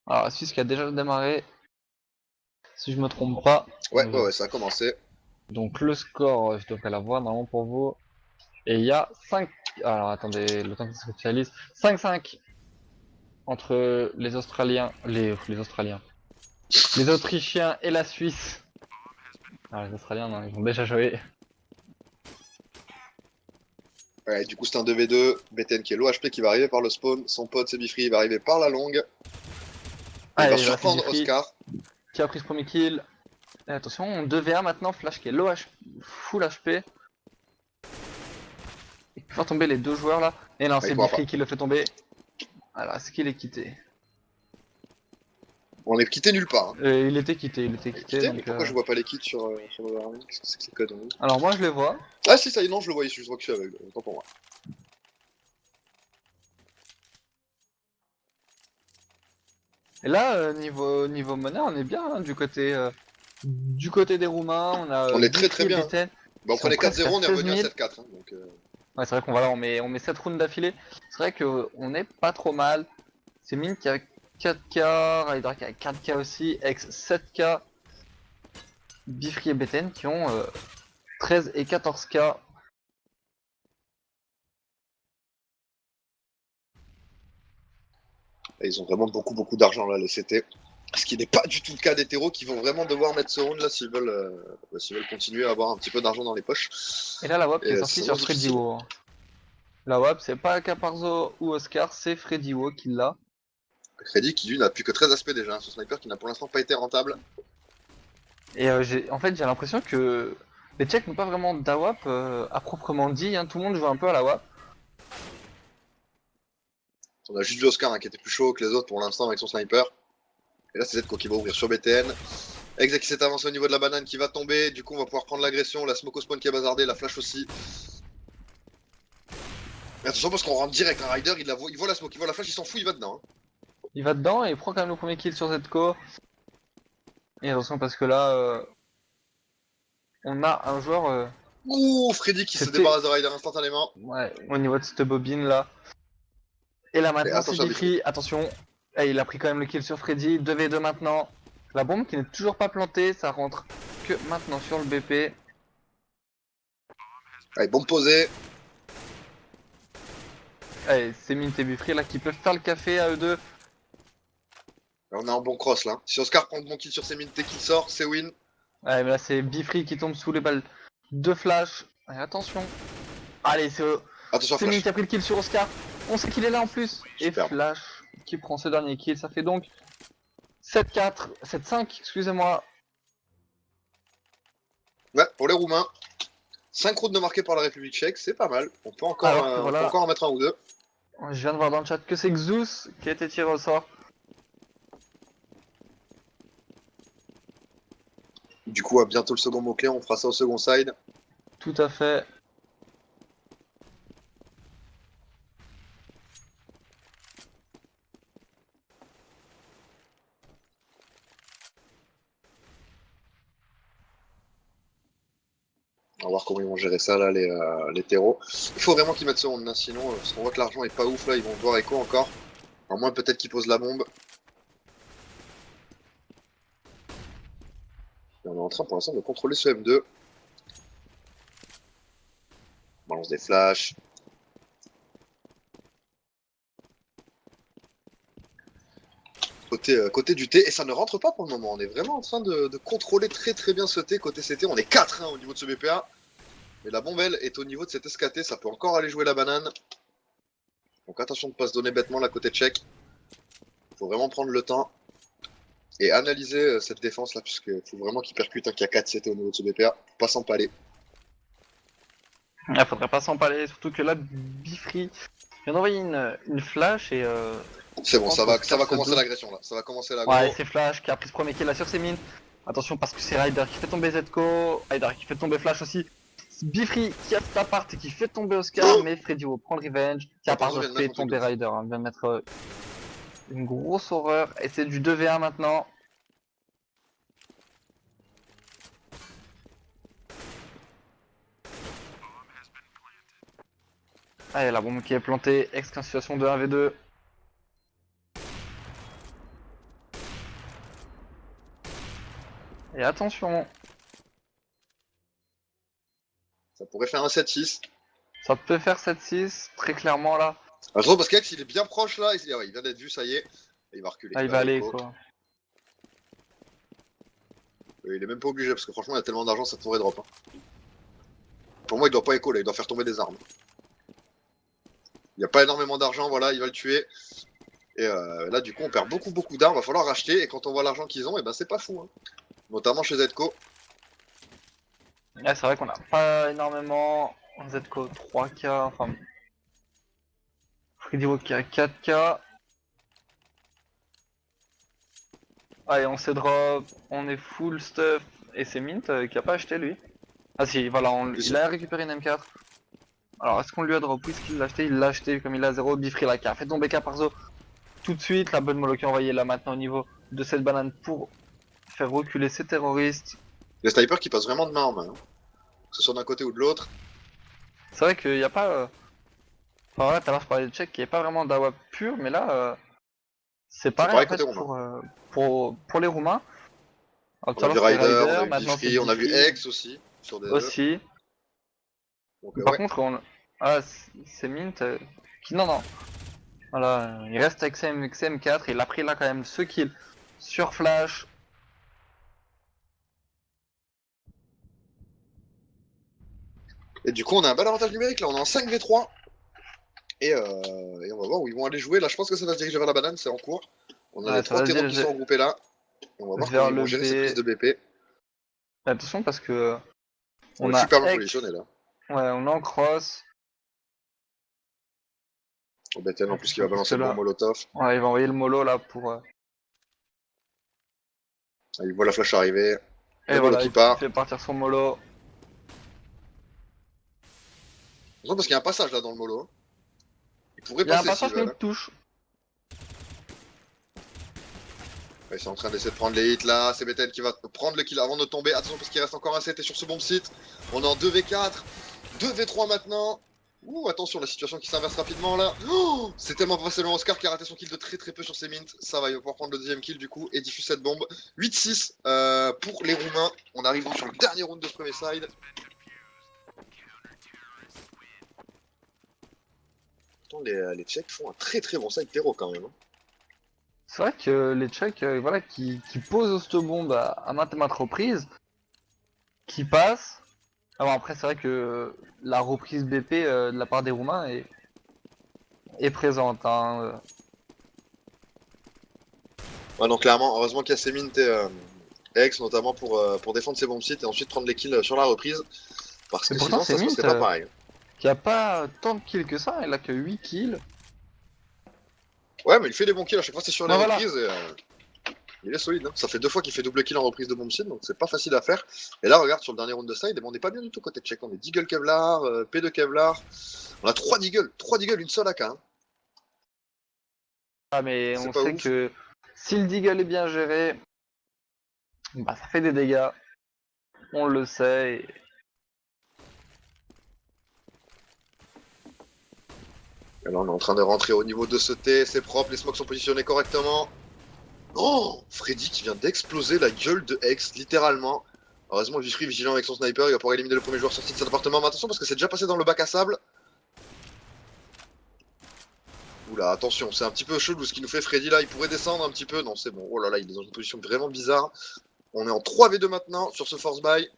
Alors la Suisse qui a déjà démarré, si je me trompe pas. Ouais, ça a commencé. Donc le score, je devrais l'avoir normalement pour vous. Et il y a 5... Alors attendez, le temps que ça se réalise. 5-5 entre les Australiens... Les Australiens. Les Autrichiens et la Suisse. Alors les Australiens, non, ils ont déjà joué. Ouais, du coup, c'est un 2v2. BTN qui est low HP qui va arriver par le spawn. Son pote, c'est Bifree, il va arriver par la longue. Il va Allez, surprendre Bifree Oscar. qui a pris ce premier kill. Et attention, 2v1 maintenant, Flash qui est low full HP. Il peut faire tomber les deux joueurs là. Et non, il c'est pourra Bifree qui le fait tomber. Alors, est-ce qu'il est quitté? On est quitté nulle part. Hein. Il était quitté, Il est quitté, mais donc, pourquoi je vois pas les kits sur le Warhammer? Qu'est-ce que c'est que ces conneries? Alors moi je les vois. Ah si, ça y est, non, je le vois ici, je vois que je suis aveugle. Autant pour moi. Et là, niveau monnaie, on est bien hein, du côté des Roumains. On a On est très, très Bifree et bien. BTN. Bah, on Ils prenait sont presque 4-0, on est à revenu à 16 000. 7-4. Hein, donc, Ouais, c'est vrai qu'on on met 7 rounds d'affilée. C'est vrai que on est pas trop mal. C'est Min qui a 4K, Ryder qui a 4K aussi, X 7K, Bifri et BTN qui ont 13 et 14K. Et ils ont vraiment beaucoup d'argent là, les CT. Ce qui n'est pas du tout le cas des terreaux qui vont vraiment devoir mettre ce round là s'ils veulent continuer à avoir un petit peu d'argent dans les poches. Et là la WAP qui est Et sortie ça va sur être Freddy difficile. Wo. La WAP c'est pas Caparzo ou Oscar, c'est Freddy Wo qui l'a. Freddy qui lui n'a plus que 13 aspects déjà, hein, ce sniper qui n'a pour l'instant pas été rentable. Et en fait j'ai l'impression que les Tchèques n'ont pas vraiment d'AWAP à proprement dit, hein. Tout le monde joue un peu à la WAP. On a juste vu Oscar hein, qui était plus chaud que les autres pour l'instant avec son sniper. Et là c'est Zetko qui va ouvrir sur BTN. Exa qui s'est avancé au niveau de la banane qui va tomber, du coup on va pouvoir prendre l'agression, la smoke au spawn qui a bazardé, la flash aussi. Mais attention parce qu'on rentre direct, un rider il voit la smoke, il voit la flash, il s'en fout, il va dedans. Hein. Il va dedans et il prend quand même le premier kill sur Zetko. Et attention parce que là on a un joueur Ouh, Freddy qui se c'était débarrasse de rider instantanément. ouais, au niveau de cette bobine là. Et là Et maintenant c'est attention à Bifri. Bifri, attention. Et il a pris quand même le kill sur Freddy, 2v2 maintenant. La bombe qui n'est toujours pas plantée, ça rentre que maintenant sur le BP. Allez, bombe posée. Allez, c'est Mint et Bifri là qui peuvent faire le café à eux deux. Là, on a un bon cross là. Si Oscar prend le bon kill sur ses mines, dès qu'il sort, c'est win. Ouais, mais là c'est Bifri qui tombe sous les balles de flash. Allez, attention. Allez, Attention c'est flash. Mint qui a pris le kill sur Oscar. On sait qu'il est là en plus. Et Superbe. Flash qui prend ce dernier kill. Ça fait donc 7-4, 7-5, excusez-moi. Ouais, pour les Roumains. 5 routes de marquées par la République tchèque, c'est pas mal. On peut encore, Alors que on peut voilà, encore en mettre un ou deux. je viens de voir dans le chat que c'est Xus qui a été tiré au sort. Du coup, à bientôt le second mot-clé, on fera ça au second side. Tout à fait. On va voir comment ils vont gérer ça là, les terreaux. Il faut vraiment qu'ils mettent ce round, hein, sinon, parce qu'on voit que l'argent est pas ouf là, ils vont devoir écho encore. À moins peut-être qu'ils posent la bombe. Et on est en train pour l'instant de contrôler ce M2. On balance des flashs. Côté du T, et ça ne rentre pas pour le moment. On est vraiment en train de contrôler très bien ce T. Côté CT, on est 4 au niveau de ce BPA. Mais la bombe, elle, est au niveau de cet SKT. Ça peut encore aller jouer la banane. Donc attention de ne pas se donner bêtement la côté tchèque. Faut vraiment prendre le temps et analyser cette défense là, puisqu'il faut vraiment qu'il percute qu'il y a 4 CT au niveau de ce BPA. Faut pas s'empaler. Il faudrait pas s'empaler, surtout que là, Bifri vient d'envoyer une flash et C'est bon, ça va commencer deux. l'agression là. Ça va commencer la Ouais, gros. c'est Flash qui a pris ce premier kill là sur ses mines. Attention parce que c'est Ryder qui fait tomber Zetko, Ryder qui fait tomber Flash aussi. Bifri qui a cet appart et qui fait tomber Oscar, mais Freddy Wo prend le revenge. Qui a Caparzo vient de mettre fait un truc de tomber ouf. Ryder, hein, vient de mettre une grosse horreur. Et c'est du 2v1 maintenant. Allez, la bombe qui est plantée, Ex en situation de 1v2. Et attention, Ça pourrait faire un 7-6. ça peut faire 7-6, très clairement là. Je trouve parce qu'Ax il est bien proche là. Ah ouais, il vient d'être vu, ça y est. Et il va reculer. Là, il va aller écho. quoi. Il est même pas obligé parce que franchement il y a tellement d'argent ça pourrait drop. Hein. Pour moi il doit pas écho là, il doit faire tomber des armes. Il n'y a pas énormément d'argent, voilà, il va le tuer. Et là du coup on perd beaucoup d'armes, va falloir racheter. Et quand on voit l'argent qu'ils ont, et ben c'est pas fou. Hein. Notamment chez Zetko. Là, c'est vrai qu'on a pas énormément. Zetko 3K, enfin. Freddy Wo qui a 4K. Allez, on s'est drop, on est full stuff. Et c'est Mint qui a pas acheté lui. Ah si, voilà, il a récupéré une M4. Alors, est-ce qu'on lui a drop? Oui, est-ce qu'il l'a acheté? Il l'a acheté comme il a 0. Bifri là qui a fait tomber Caparzo tout de suite. La bonne mollo qui est envoyée là maintenant au niveau de cette banane pour faire reculer ces terroristes. Les snipers qui passent vraiment de main en main. Hein. Que ce soit d'un côté ou de l'autre. C'est vrai qu'il n'y a pas. Enfin, voilà, tout à l'heure je parlais de check, il n'y a pas vraiment d'AWAP pur, mais là. C'est pareil pareil en fait côté roumain. pour les Roumains. Alors, tout On à a vu l'heure c'était Ryder, on a Ryder, vu maintenant c'est Diffree, on a vu Diffree X aussi sur des 2. aussi. Donc Par ouais. contre, ah, c'est Mint qui. Non, non. Voilà, il reste XM4, il a pris là quand même ce kill sur Flash. Et du coup, on a un bel avantage numérique là, on est en 5v3. Et on va voir où ils vont aller jouer. Là, je pense que ça va se diriger vers la banane, c'est en cours. On a les Ouais, ça 3 va se terrons qui sont diriger regroupés là. Et on va voir comment vers ils vont le gérer cette prise B. de BP. Attention parce que On on est a super bien positionné X, là. ouais, on est en cross. BTN en plus qui va Attention parce que balancer le bon là, molotov. ouais, il va envoyer le mollo là pour. Ah, il voit la flash arriver. Et Le mollo voilà, qui il part. fait partir son mollo. Non, parce qu'il y a un passage là dans le mollo. Ils pourraient Il y a un passer s'ils passage mais veulent. il touche. Ils sont en train d'essayer de prendre les hits là. C'est BTN qui va prendre le kill avant de tomber. Attention parce qu'il reste encore un set et sur ce bomb site. On est en 2v4. 2v3 maintenant. Ouh, attention, la situation qui s'inverse rapidement là. Oh, c'est tellement pas facilement Oscar qui a raté son kill de très très peu sur ses mints. Ça va, il va pouvoir prendre le deuxième kill du coup et diffuser cette bombe. 8-6 pour les Roumains. On arrive donc sur le dernier round de ce premier side. Pourtant, les Tchèques font un très très bon side terreau quand même. Hein. C'est vrai que les Tchèques, voilà, qui posent cette bombe à maintes et maintes reprises, qui passent. Alors après, c'est vrai que la reprise BP de la part des Roumains est présente. Hein. Ouais, donc clairement, heureusement qu'il y a ces mints et X notamment pour défendre ses bombes sites et ensuite prendre les kills sur la reprise. Parce Et que pourtant, sinon, c'est ça se Mint passerait pas pareil. qui a pas tant de kills que ça. Il a que 8 kills. Ouais, mais il fait des bons kills à chaque fois, c'est sur les Ouais, voilà. reprises et il est solide. Hein. Ça fait 2 fois qu'il fait double kill en reprise de bomb site, donc c'est pas facile à faire. Et là, regarde sur le dernier round de side, on n'est pas bien du tout côté check. On est Deagle Kevlar, P2 Kevlar. On a 3 Deagle, une seule AK. Hein. Ah, mais C'est on pas sait ouf. que si le Deagle est bien géré, bah, ça fait des dégâts. On le sait. Et là, on est en train de rentrer au niveau de ce T, c'est propre, les smokes sont positionnés correctement. Oh, Freddy qui vient d'exploser la gueule de X, littéralement. Heureusement, Vifree vigilant avec son sniper, il va pouvoir éliminer le premier joueur sorti de cet appartement. Mais attention parce que c'est déjà passé dans le bac à sable. Oula, attention, c'est un petit peu chelou ce qu'il nous fait Freddy là. Il pourrait descendre un petit peu. Non, c'est bon. Oh là là, il est dans une position vraiment bizarre. On est en 3v2 maintenant sur ce force buy.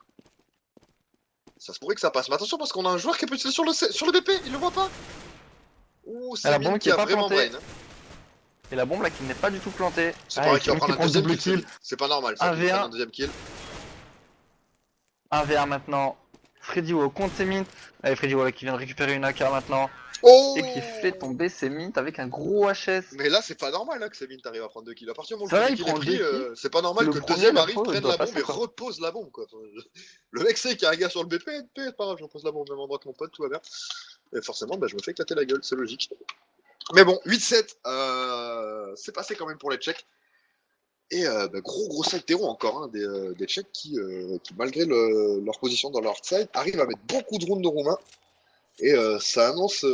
Ça se pourrait que ça passe. Mais attention parce qu'on a un joueur qui est positionné sur le BP, il le voit pas. Ouh, Et c'est la Mine bombe qui qui est a pas vraiment plantée. brain. Hein. Et la bombe là qui n'est pas du tout plantée. C'est Ah, et pareil qu'il va qui prendre un prend le deuxième double kill. kill. C'est pas normal ça qu'il 1v1. prenne un deuxième kill. 1v1 maintenant. Freddy Wo contre ses mints. Allez, Freddy Wo qui vient de récupérer une AK maintenant. Et qui fait Oh, tomber ses mints avec un gros HS. mais là, c'est pas normal hein, que Sabine t'arrive à prendre 2 kills. À partir du moment où Ça le va, premier il kill est prend pris, 2 kills. c'est pas normal Le que le premier, deuxième la arrive, fois, prenne doit la bombe passer et quoi. repose la bombe. Quoi. Le mec sait qu'il y a un gars sur le BP, c'est pas grave, je repose la bombe au même endroit que mon pote, tout va bien. Et forcément, bah, je me fais éclater la gueule, c'est logique. Mais bon, 8-7, c'est passé quand même pour les Tchèques. Et bah, gros side terreau encore, hein, des Tchèques qui malgré leur position dans leur side, arrivent à mettre beaucoup de rounds de Roumains. Et ça annonce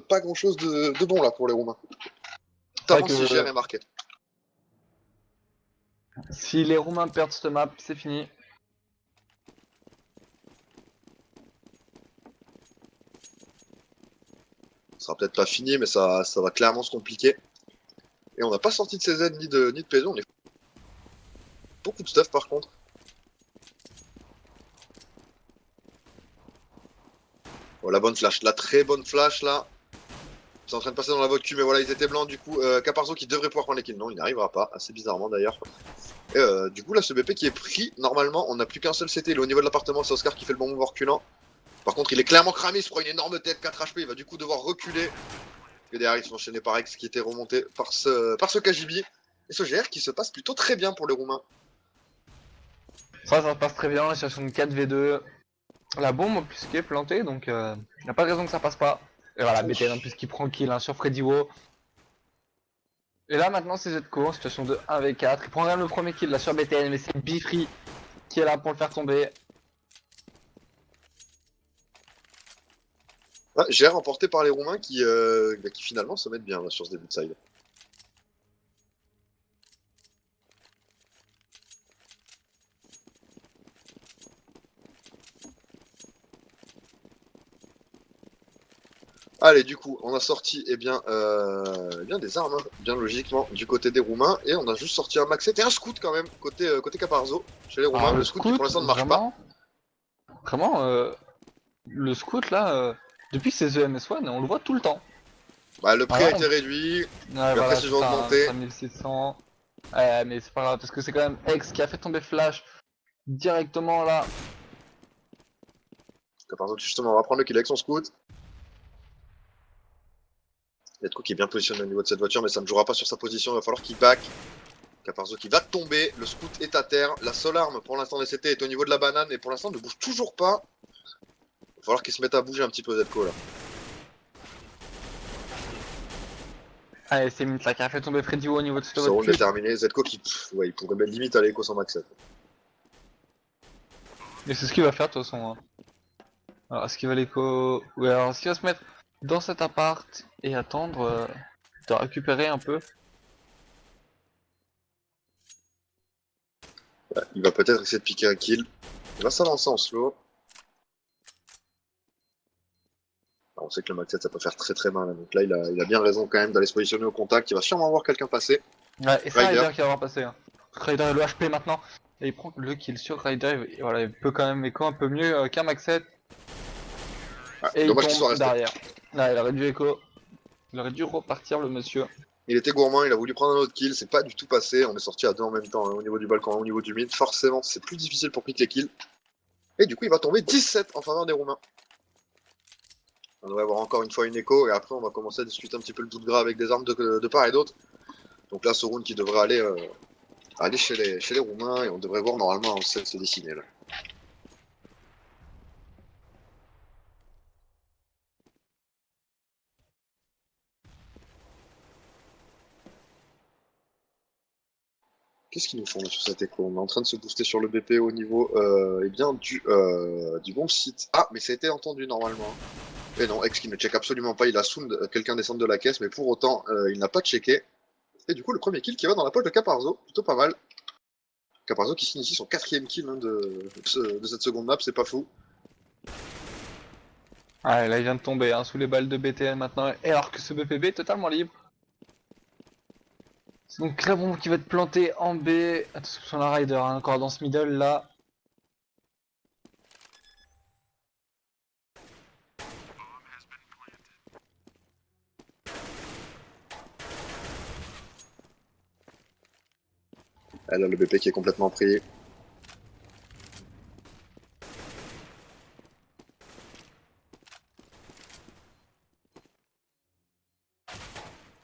pas grand chose de bon là pour les Roumains. C'est vrai Notamment si GR que est marqué. si les Roumains perdent cette map, c'est fini. Ça sera peut-être pas fini, mais ça va clairement se compliquer. Et on n'a pas sorti de CZ ni de PZ, on est beaucoup de stuff par contre. Oh, la bonne flash, la très bonne flash là. C'est en train de passer dans la voie de cul, mais voilà, ils étaient blancs du coup. Caparzo qui devrait pouvoir prendre les kills. Non, il n'arrivera pas, assez bizarrement d'ailleurs. Et du coup, là, ce BP qui est pris, normalement, on n'a plus qu'un seul CT. Il est au niveau de l'appartement, c'est Oscar qui fait le bon move en reculant. Par contre, il est clairement cramé, il se prend une énorme tête, 4 HP, il va du coup devoir reculer. Et derrière, ils sont enchaînés par X qui était remonté par ce KGB. Et ce GR qui se passe plutôt très bien pour les Roumains. Ça se passe très bien, la situation de 4v2. La bombe en plus qui est plantée, donc il n'y a pas de raison que ça passe pas. Et voilà, Ouf. BTN en plus qui prend kill hein, sur Freddy Wo. Et là maintenant c'est Zetko, situation de 1v4. Il prend quand même le premier kill là sur BTN, mais c'est Bifree qui est là pour le faire tomber. Ouais, GR emporté par les Roumains qui finalement se mettent bien là, sur ce début de side. Allez, du coup, on a sorti eh bien des armes, hein, bien logiquement, du côté des Roumains, et on a juste sorti un Maxet et un Scout quand même, côté Caparzo, chez les Roumains. Alors Le le Scout qui pour scout, l'instant ne marche pas. vraiment, le scout là, depuis ses EMS1, on le voit tout le temps. Bah, le prix a Voilà, été réduit, ouais, la voilà, c'est précision a ça, augmenté. 5600. Ouais, mais c'est pas grave, parce que c'est quand même X qui a fait tomber Flash directement là. Caparzo qui justement va prendre le kill avec son Scout. Letko qui est bien positionné au niveau de cette voiture, mais ça ne jouera pas sur sa position, il va falloir qu'il back. Caparzo qui va tomber, le Scout est à terre, la seule arme pour l'instant des CT est au niveau de la banane, et pour l'instant ne bouge toujours pas. Il va falloir qu'il se mette à bouger un petit peu Zetko là. Allez, c'est Mintla qui a fait tomber Freddy au niveau de cette Ce round est voiture. terminé, Zetko qui, ouais, il pourrait mettre limite à l'écho sans Maxet. Et c'est ce qu'il va faire de toute façon. Hein. Alors, est-ce qu'il va l'écho. Ouais, alors est-ce qu'il va se mettre dans cet appart et attendre de récupérer un peu. Ouais, il va peut-être essayer de piquer un kill. Il va s'avancer en slow. Alors, on sait que le Maxet ça peut faire très très mal, hein. Donc là il a bien raison quand même d'aller se positionner au contact, il va sûrement voir quelqu'un passer. Ouais, et c'est Ryder. Ryder qui va avoir passé. Hein. Ryder est le HP maintenant. Et il prend le kill sur Ryder. Et voilà, il peut quand même écho un peu mieux qu'un Maxet. Ouais, Et il dommage qu'il soit tombe resté. derrière. Là, il aurait dû écho. Il aurait dû repartir le monsieur. Il était gourmand, il a voulu prendre un autre kill, c'est pas du tout passé. On est sorti à deux en même temps, hein, au niveau du balcon, au niveau du mid. Forcément, c'est plus difficile pour piquer les kills. Et du coup, il va tomber 17 en faveur des Roumains. On devrait avoir encore une fois une écho et après on va commencer à discuter un petit peu le doute gras avec des armes de part et d'autre. Donc là, ce round qui devrait aller chez les Roumains et on devrait voir normalement un 7 se dessiner là. Qu'est-ce qu'ils nous font là sur cette écho? On est en train de se booster sur le BP au niveau eh bien, du bon site. Ah, mais ça a été entendu normalement. Et non, X qui ne check absolument pas, il a sound quelqu'un descendre de la caisse, mais pour autant, il n'a pas checké. Et du coup, le premier kill qui va dans la poche de Caparzo, plutôt pas mal. Caparzo qui signe ici son 4ème kill hein, de cette seconde map, c'est pas fou. Ah, là, il vient de tomber hein, sous les balles de BTL maintenant. Et alors que ce BPB est totalement libre. C'est donc la bombe qui va être plantée en B. Attention à la Rider, hein, encore dans ce middle là. Elle a le BP qui est complètement pris.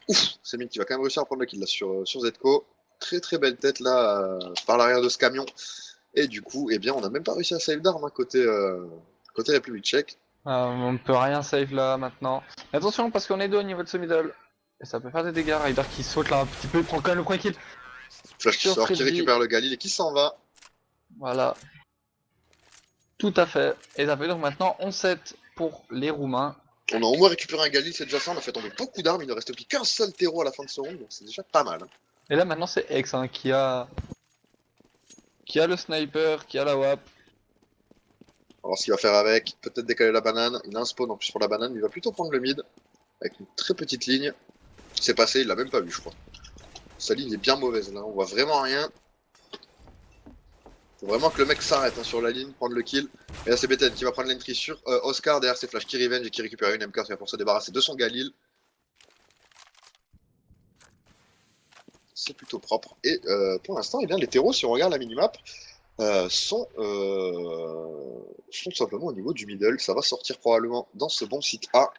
Ouf, c'est Min qui va quand même réussir à prendre le kill là sur Zetko. Très très belle tête là par l'arrière de ce camion. Et du coup, eh bien, on n'a même pas réussi à save d'armes hein, côté République tchèque. On ne peut rien save là maintenant. Mais attention parce qu'on est deux au niveau de ce middle. Et ça peut faire des dégâts. Rider qui saute là un petit peu, il prend quand même le premier kill. Flash qui Sur sort, qui Freddy. récupère le Galil et qui s'en va. Voilà. Tout à fait. Et ça fait donc maintenant 11-7 pour les Roumains. On a au moins récupéré un Galil, c'est déjà ça. On a fait tomber beaucoup d'armes. Il ne reste plus qu'un seul terreau à la fin de ce round, donc c'est déjà pas mal. Hein. Et là maintenant c'est X hein, qui a le sniper, qui a la WAP. On va voir ce qu'il va faire avec. Peut-être décaler la banane. Il a un spawn en plus pour la banane. Il va plutôt prendre le mid. Avec une très petite ligne. C'est passé, il l'a même pas vu, je crois. Sa ligne est bien mauvaise là. On voit vraiment rien. Faut vraiment que le mec s'arrête hein, sur la ligne, prendre le kill. Et là c'est BTN qui va prendre l'entry sur Oscar. Derrière c'est Flash qui revenge et qui récupère une MK pour se débarrasser de son Galil. C'est plutôt propre. Et pour l'instant, eh bien, les terreaux, si on regarde la minimap, sont tout simplement au niveau du middle. Ça va sortir probablement dans ce bon site A.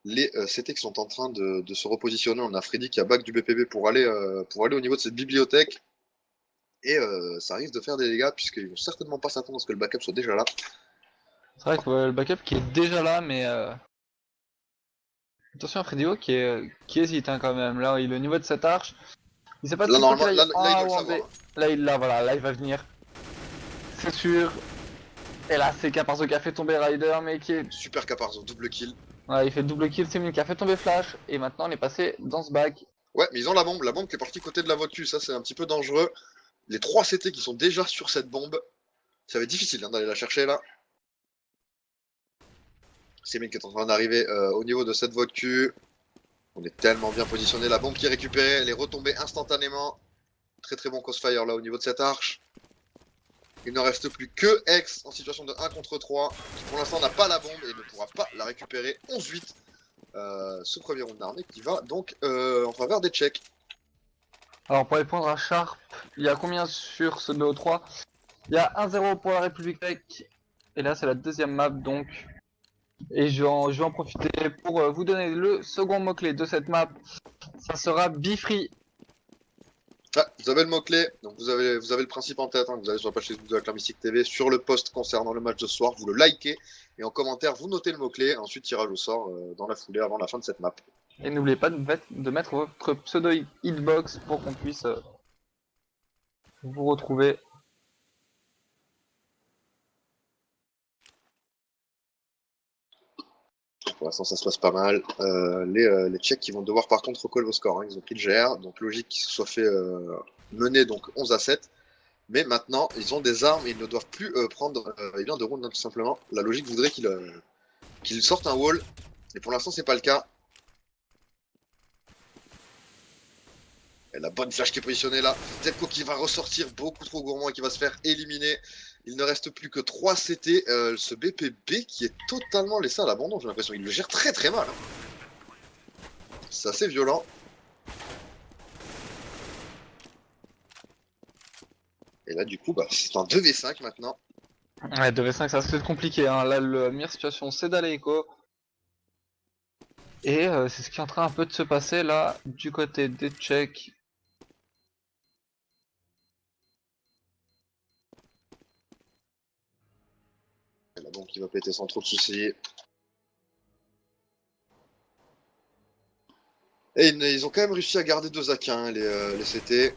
Les CT qui sont en train de se repositionner. On a Freddy qui a back du BPB pour aller au niveau de cette bibliothèque. Et ça risque de faire des dégâts puisqu'ils vont certainement pas s'attendre à ce que le backup soit déjà là. C'est vrai que le backup qui est déjà là, mais attention à Fredio qui hésite hein, quand même. Là, il est au niveau de cette arche. Il sait pas Là, s'il faut normalement, qu'il là, aille là, en il A doit le ou en B. savoir. Là, voilà, là, il va venir. C'est sûr. Et là, c'est Caparzo qui a fait tomber Ryder, mais qui est... Super Caparzo, double kill. Ouais, il fait double kill, c'est lui qui a fait tomber Flash. Et maintenant, on est passé dans ce bac. Ouais, mais ils ont la bombe qui est partie côté de la voiture. Ça, c'est un petit peu dangereux. Les 3 CT qui sont déjà sur cette bombe. Ça va être difficile hein, d'aller la chercher là. Semin qui est en train d'arriver au niveau de cette voie de cul. On est tellement bien positionné. La bombe qui est récupérée, elle est retombée instantanément. Très très bon crossfire là au niveau de cette arche. Il ne reste plus que X en situation de 1 contre 3, qui pour l'instant n'a pas la bombe et ne pourra pas la récupérer. 11-8, ce premier round d'armée qui va donc en faveur des Tchèques. Alors pour répondre à Sharp, il y a combien sur ce BO3? Il y a 1-0 pour la République tchèque. Et là c'est la deuxième map donc. Et je vais en profiter pour vous donner le second mot-clé de cette map. Ça sera Bifree. Ah, vous avez le mot-clé, donc vous avez le principe en tête, hein. Vous allez sur la page Facebook de la Clan Mystique TV, sur le post concernant le match de ce soir, vous le likez, et en commentaire vous notez le mot-clé, ensuite tirage au sort dans la foulée avant la fin de cette map. Et n'oubliez pas de mettre votre pseudo hitbox pour qu'on puisse vous retrouver. Pour l'instant ça se passe pas mal. Les Tchèques qui vont devoir par contre recoller au score, hein. Ils ont pris le GR, donc logique qu'ils se soient fait mener donc 11-7. Mais maintenant, ils ont des armes et ils ne doivent plus prendre bien de round, hein, tout simplement. La logique voudrait qu'ils sortent un wall. Et pour l'instant, c'est pas le cas. Et la bonne flash qui est positionnée là. Zetko qui va ressortir beaucoup trop gourmand et qui va se faire éliminer. Il ne reste plus que 3 CT. Ce BPB qui est totalement laissé à l'abandon, j'ai l'impression. Il le gère très très mal, hein. C'est assez violent. Et là, du coup, bah, c'est un 2v5 maintenant. Ouais, 2v5, ça c'est compliqué. Hein. Là, la meilleure situation, c'est d'aller écho. Et c'est ce qui est en train un peu de se passer là, du côté des Tchèques. Et la bombe qui va péter sans trop de soucis. Et ils ont quand même réussi à garder 2 AK, hein, les CT.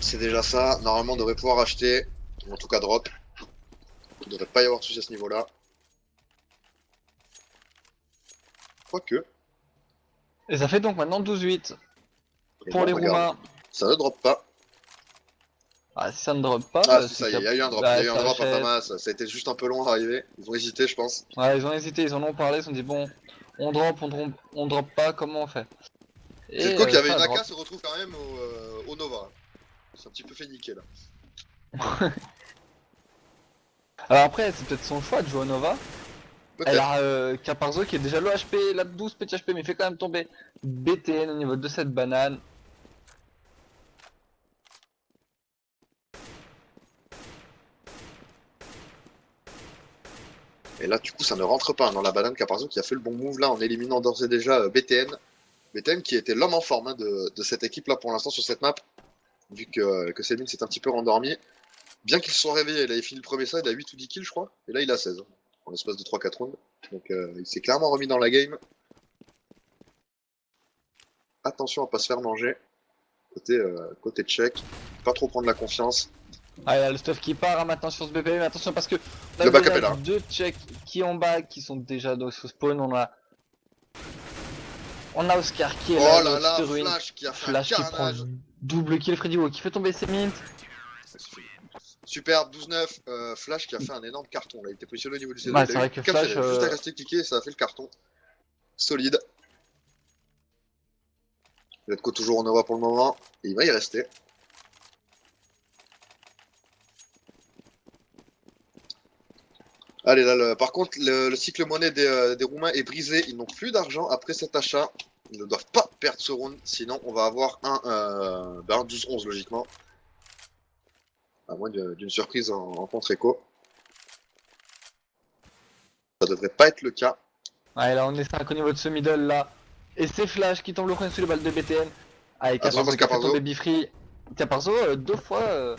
C'est déjà ça. Normalement, on devrait pouvoir acheter, ou en tout cas drop. Il ne devrait pas y avoir de soucis à ce niveau-là. Quoique. Et ça fait donc maintenant 12-8 Et pour non, les regarde, Roumains. ça ne drop pas. Ah, si ça ne drop pas, Ah, si, c'est ça y est, qu'il il y a eu un drop. Il y a eu un drop à Famas. Ça a été juste un peu long à arriver. Ils ont hésité, je pense. Ouais, ils ont hésité, ils en ont parlé, ils se sont dit bon, on drop, on drop pas, comment on fait? Et Zetko qui avait ça une drop. AK se retrouve quand même au Nova. C'est un petit peu fait niquer là. Alors après, c'est peut-être son choix de jouer au Nova. Elle Peut-être. a Caparzo qui est déjà low HP, il a 12 petits HP, mais il fait quand même tomber BTN au niveau de cette banane. Et là, du coup, ça ne rentre pas, hein, dans la banane. Caparzo qui a fait le bon move là en éliminant d'ores et déjà BTN. BTN qui était l'homme en forme, hein, de cette équipe là pour l'instant sur cette map. Vu que Semin s'est un petit peu rendormi. Bien qu'il se soit réveillé, il avait fini le premier side à 8 ou 10 kills, je crois. Et là, il a 16, en l'espace de 3-4 rounds. Donc, il s'est clairement remis dans la game. Attention à pas se faire manger. Côté tchèque. Pas trop prendre la confiance. Ah, il y a le stuff qui part hein, maintenant sur ce BP, mais attention parce que on a Le backup déjà est là. 2 Tchèques qui en bas, qui sont déjà dans ce spawn. On a Oscar qui est là, Oh le là là, de ruine. Flash qui a fait Flash un qui prend carnage. double kill, Freddy Wo qui fait tomber ses mints. Super, 12-9. Flash qui a fait un énorme carton. Là, il était positionné au niveau du C2. Bah, Il c'est a vrai eu que qu'à Flash. faire, juste à rester cliquer et ça a fait le carton. Solide. Let's toujours en Nova pour le moment. Et il va y rester. Allez, là, par contre, le cycle monnaie des Roumains est brisé. Ils n'ont plus d'argent après cet achat. Ils ne doivent pas perdre ce round. Sinon, on va avoir un 12-11 logiquement. À moins d'une surprise en contre-écho. Ça devrait pas être le cas. Ouais, là on est 5 au niveau de ce middle là. Et c'est Flash qui tombe le coin sous les balles de BTN. Avec Attention, Caparzo parce qui a fait Caparzo. tomber Bifree. Caparzo, 2 fois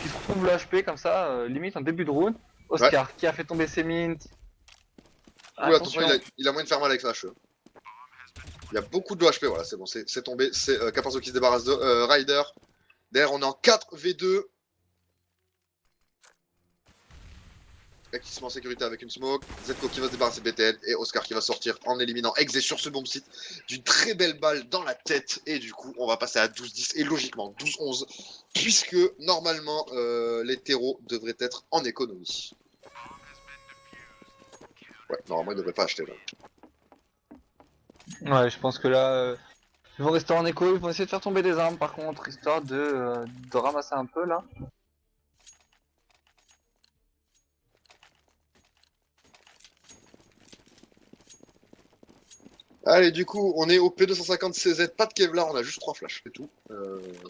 qui se retrouve le HP comme ça, limite en début de round. Oscar qui a fait tomber ses mints. Ouh, attention, Attention. il a moyen de faire mal avec Flash. Il y a beaucoup de HP, voilà, c'est bon, c'est tombé. C'est Caparzo qui se débarrasse de Ryder. Derrière, on est en 4v2. Qui se met en sécurité avec une smoke, Zetko qui va se débarrasser de BTN et Oscar qui va sortir en éliminant Exe sur ce bomb site d'une très belle balle dans la tête. Et du coup, on va passer à 12-10 et logiquement 12-11 puisque normalement les terreaux devraient être en économie. Ouais, normalement ils devraient pas acheter là. Ouais, je pense que là, ils vont rester en écho, ils vont essayer de faire tomber des armes par contre, histoire de ramasser un peu là. Allez, du coup, on est au P250 CZ, pas de Kevlar, on a juste 3 flashs, c'est tout.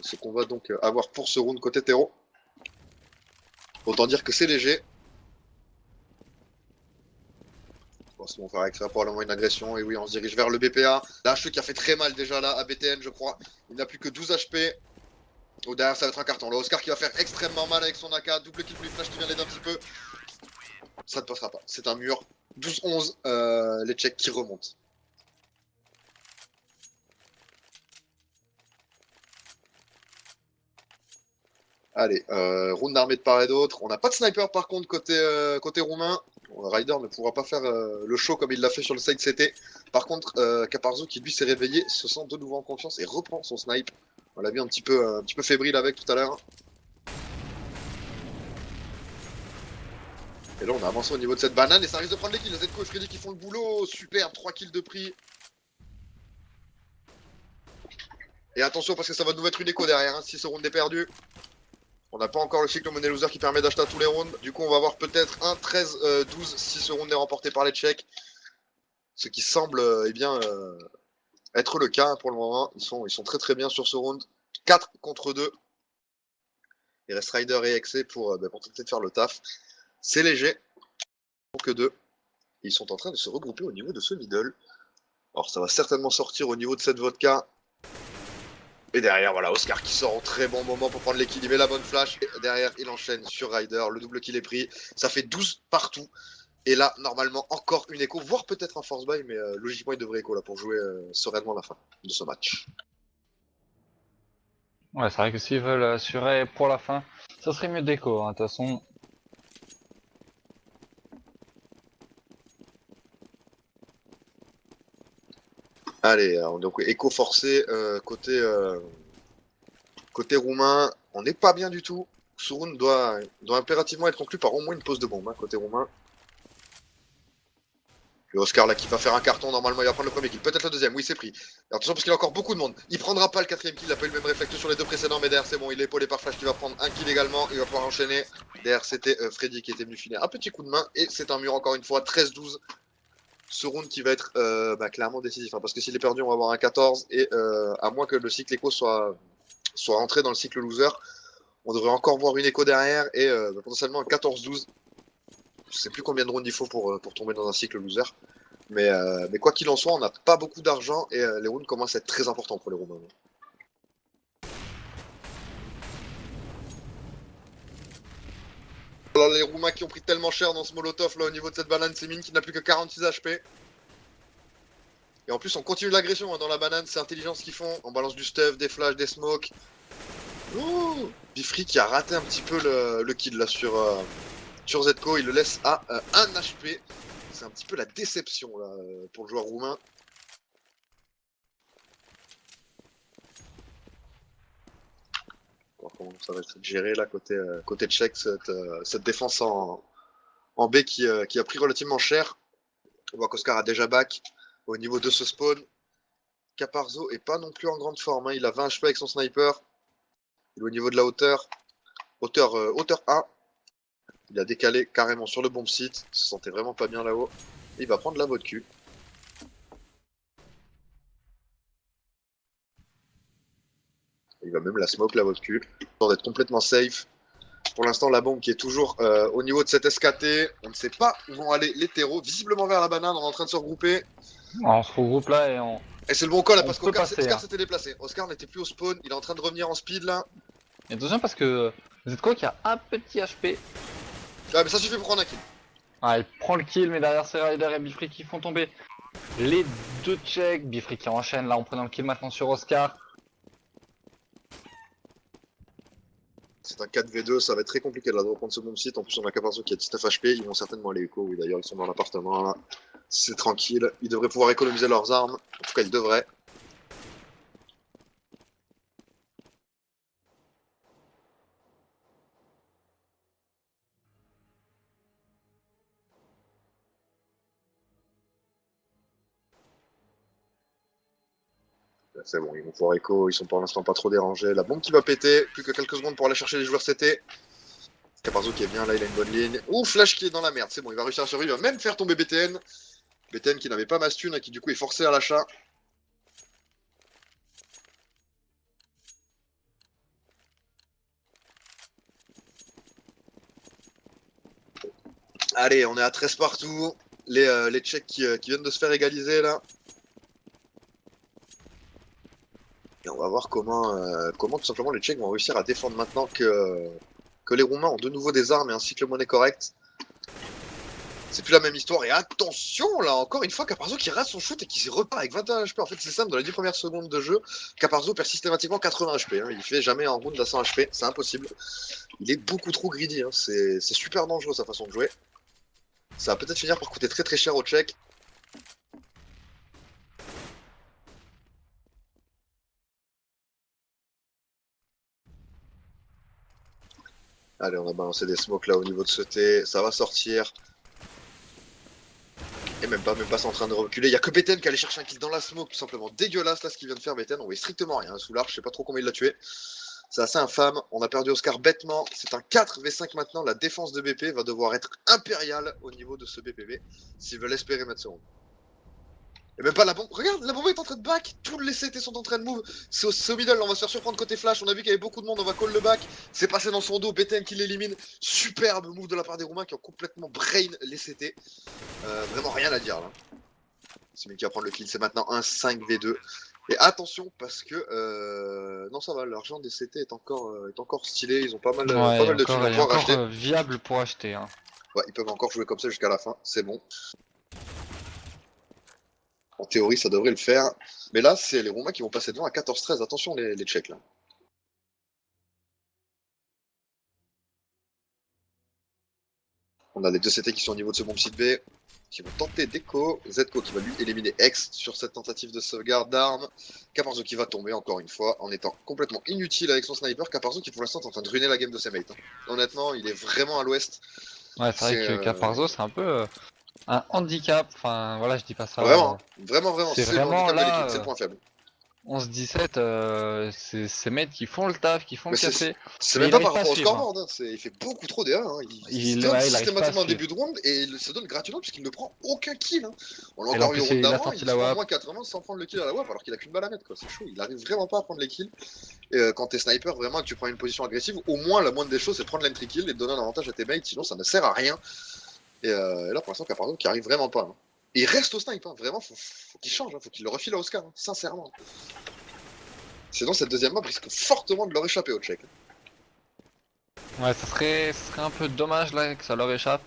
Ce qu'on va donc avoir pour ce round côté terreau. Autant dire que c'est léger. Bon, c'est bon, faire avec ça, probablement une agression. Et oui, on se dirige vers le BPA. La HE qui a fait très mal déjà là à BTN, je crois. Il n'a plus que 12 HP. Oh, derrière, ça va être un carton. Là, Oscar qui va faire extrêmement mal avec son AK. Double kill plus flash qui vient l'aider un petit peu. Ça ne passera pas. C'est un mur. 12-11. Les Tchèques qui remontent. Allez, round d'armée de part et d'autre. On n'a pas de sniper par contre côté roumain. Ryder ne pourra pas faire le show comme il l'a fait sur le side CT. Par contre, Caparzo qui lui s'est réveillé, se sent de nouveau en confiance et reprend son snipe. On l'a vu un petit peu fébrile avec tout à l'heure. Et là on a avancé au niveau de cette banane et ça risque de prendre les kills. Zetko et Freddy qui font le boulot. Superbe, 3 kills de prix. Et attention parce que ça va nous mettre une écho derrière hein, si ce round est perdu. On n'a pas encore le cycle money loser qui permet d'acheter à tous les rounds. Du coup, on va avoir peut-être un 13-12 si ce round est remporté par les Tchèques. Ce qui semble eh bien, être le cas pour le moment. Ils sont très très bien sur ce round. 4 contre 2. Il reste Ryder et Exe pour tenter de faire le taf. C'est léger. Que 2. Ils sont en train de se regrouper au niveau de ce middle. Alors ça va certainement sortir au niveau de cette vodka. Et derrière, voilà, Oscar qui sort au très bon moment pour prendre l'équilibre et la bonne flash. Et derrière, il enchaîne sur Ryder. Le double kill est pris. Ça fait 12 partout. Et là, normalement, encore une écho, voire peut-être un force buy, mais logiquement, il devrait écho là pour jouer sereinement la fin de ce match. Ouais, c'est vrai que s'ils veulent assurer pour la fin, ça serait mieux d'écho, hein, de toute façon. Allez, donc écho forcé côté roumain. On n'est pas bien du tout. Surun doit impérativement être conclu par au moins une pause de bombe hein, côté roumain. Le Oscar là qui va faire un carton, normalement il va prendre le premier kill, peut-être le deuxième, oui c'est pris. Attention parce qu'il y a encore beaucoup de monde. Il prendra pas le quatrième kill, il a pas eu le même réflexe sur les deux précédents, mais derrière c'est bon, il est épaulé par Flash qui va prendre un kill également, il va pouvoir enchaîner. Derrière c'était Freddy qui était venu filer un petit coup de main, et c'est un mur encore une fois, 13-12. Ce round qui va être clairement décisif, hein, parce que s'il est perdu on va avoir un 14, et à moins que le cycle écho soit rentré dans le cycle loser, on devrait encore voir une écho derrière, et potentiellement un 14-12. Je sais plus combien de rounds il faut pour tomber dans un cycle loser. Mais quoi qu'il en soit, on n'a pas beaucoup d'argent et les rounds commencent à être très importants pour les Roumains. Alors, les Roumains qui ont pris tellement cher dans ce molotov là au niveau de cette banane, c'est mine qui n'a plus que 46 HP. Et en plus, on continue l'agression hein, dans la banane, c'est intelligent ce qu'ils font. On balance du stuff, des flashs, des smokes. Ouh Bifri qui a raté un petit peu le kill là sur Zetko, il le laisse à 1 HP. C'est un petit peu la déception là pour le joueur roumain. Alors, comment ça va être géré là côté tchèque cette défense en B qui a pris relativement cher. On voit qu'Oscar a déjà back au niveau de ce spawn. Caparzo est pas non plus en grande forme, hein. Il a 20 HP avec son sniper. Il est au niveau de la hauteur. Hauteur 1. Il a décalé carrément sur le bomb site. Il se sentait vraiment pas bien là-haut. Il va prendre la vodka. Il va même la smoke la vodka. Pour d'être complètement safe. Pour l'instant, la bombe qui est toujours au niveau de cette SKT. On ne sait pas où vont aller les terreaux. Visiblement vers la banane, on est en train de se regrouper. On se regroupe là et on. Et c'est le bon call là, On parce peut qu'Oscar passer. Hein. s'était déplacé. Oscar n'était plus au spawn. Il est en train de revenir en speed là. Et attention parce que vous êtes quoi qui a un petit HP. Ah, mais ça suffit pour prendre un kill. Ah, il prend le kill, mais derrière c'est Ryder et Bifri qui font tomber les deux Tchèques. Bifri qui enchaîne là en prenant le kill maintenant sur Oscar. C'est un 4v2, ça va être très compliqué là, de reprendre ce bon site. En plus, on a Caparzo qui a 19 HP. Ils vont certainement aller écho. Oui, d'ailleurs, ils sont dans l'appartement là. C'est tranquille. Ils devraient pouvoir économiser leurs armes. En tout cas, ils devraient. C'est bon, ils vont pouvoir écho, ils sont pour l'instant pas trop dérangés. La bombe qui va péter, plus que quelques secondes pour aller chercher les joueurs CT. Caparzo qui est bien là, il a une bonne ligne. Ouh, Flash qui est dans la merde, c'est bon, il va réussir à survivre, il va même faire tomber BTN. BTN qui n'avait pas Mastune et qui du coup est forcé à l'achat. Allez, on est à 13 partout. Les Tchèques qui viennent de se faire égaliser là. Et on va voir comment tout simplement les Tchèques vont réussir à défendre maintenant que les Roumains ont de nouveau des armes et un cycle monnaie correct. C'est plus la même histoire. Et attention, là, encore une fois, Caparzo qui rate son shoot et qui repart avec 21 HP. En fait, c'est simple, dans les 10 premières secondes de jeu, Caparzo perd systématiquement 80 HP. Hein. Il fait jamais en round à 100 HP, c'est impossible. Il est beaucoup trop greedy. Hein. C'est super dangereux sa façon de jouer. Ça va peut-être finir par coûter très très cher aux Tchèques. Allez, on a balancé des smokes là au niveau de ce T. Ça va sortir. Et même pas, c'est en train de reculer. Il y a que Beten qui allait chercher un kill dans la smoke, tout simplement dégueulasse là ce qu'il vient de faire Beten. On voit strictement rien sous l'arche, je sais pas trop combien il l'a tué. C'est assez infâme. On a perdu Oscar bêtement. C'est un 4v5 maintenant. La défense de BP va devoir être impériale au niveau de ce BPB s'ils veulent espérer mettre ce round. Et même pas la bombe. Regarde, la bombe est en train de back. Tous les CT sont en train de move. C'est au middle, on va se faire surprendre côté flash. On a vu qu'il y avait beaucoup de monde, on va call le back. C'est passé dans son dos. BTN qui l'élimine. Superbe move de la part des Roumains qui ont complètement brain les CT. Vraiment rien à dire là. C'est lui qui va prendre le kill. C'est maintenant un 5v2. Et attention parce que non ça va, l'argent des CT est encore stylé. Ils ont pas mal de thunes à pouvoir racheter. Viable pour acheter. Hein. Ouais, ils peuvent encore jouer comme ça jusqu'à la fin. C'est bon. En théorie, ça devrait le faire. Mais là, c'est les Roumains qui vont passer devant à 14-13. Attention, les Tchèques, là. On a les deux CT qui sont au niveau de ce bomb site B, qui vont tenter d'écho. Zco qui va lui éliminer X sur cette tentative de sauvegarde d'armes. Caparzo qui va tomber encore une fois en étant complètement inutile avec son sniper. Caparzo qui pour l'instant est en train de ruiner la game de ses mates. Hein. Honnêtement, il est vraiment à l'ouest. Ouais, c'est vrai que Caparzo, c'est un peu un handicap. Enfin, voilà, je dis pas ça. Vraiment, vraiment. C'est vraiment là. C'est le point faible. 11-17, c'est ces mecs qui font le taf, qui font le café. C'est même pas par rapport au scoreboard, hein. Il fait beaucoup trop D1. Hein. Il donne systématiquement en début de round et il se donne gratuitement puisqu'il ne prend aucun kill. Hein. On l'a encore vu au round d'avant, il se prend moins 80 sans prendre le kill à la WAP alors qu'il a qu'une balle à mettre. C'est chaud, il arrive vraiment pas à prendre les kills. Et quand t'es sniper, vraiment, que tu prends une position agressive, au moins la moindre des choses c'est de prendre l'entry kill et de donner un avantage à tes mates, sinon ça ne sert à rien. Et là pour l'instant, Caparzo qui arrive vraiment pas. Hein. Et il reste au snipe, hein. Vraiment, faut qu'il change, hein. Faut qu'il le refile à Oscar, hein. Sincèrement. Sinon, cette deuxième map risque fortement de leur échapper au Tchèques. Ouais, ça serait un peu dommage là que ça leur échappe.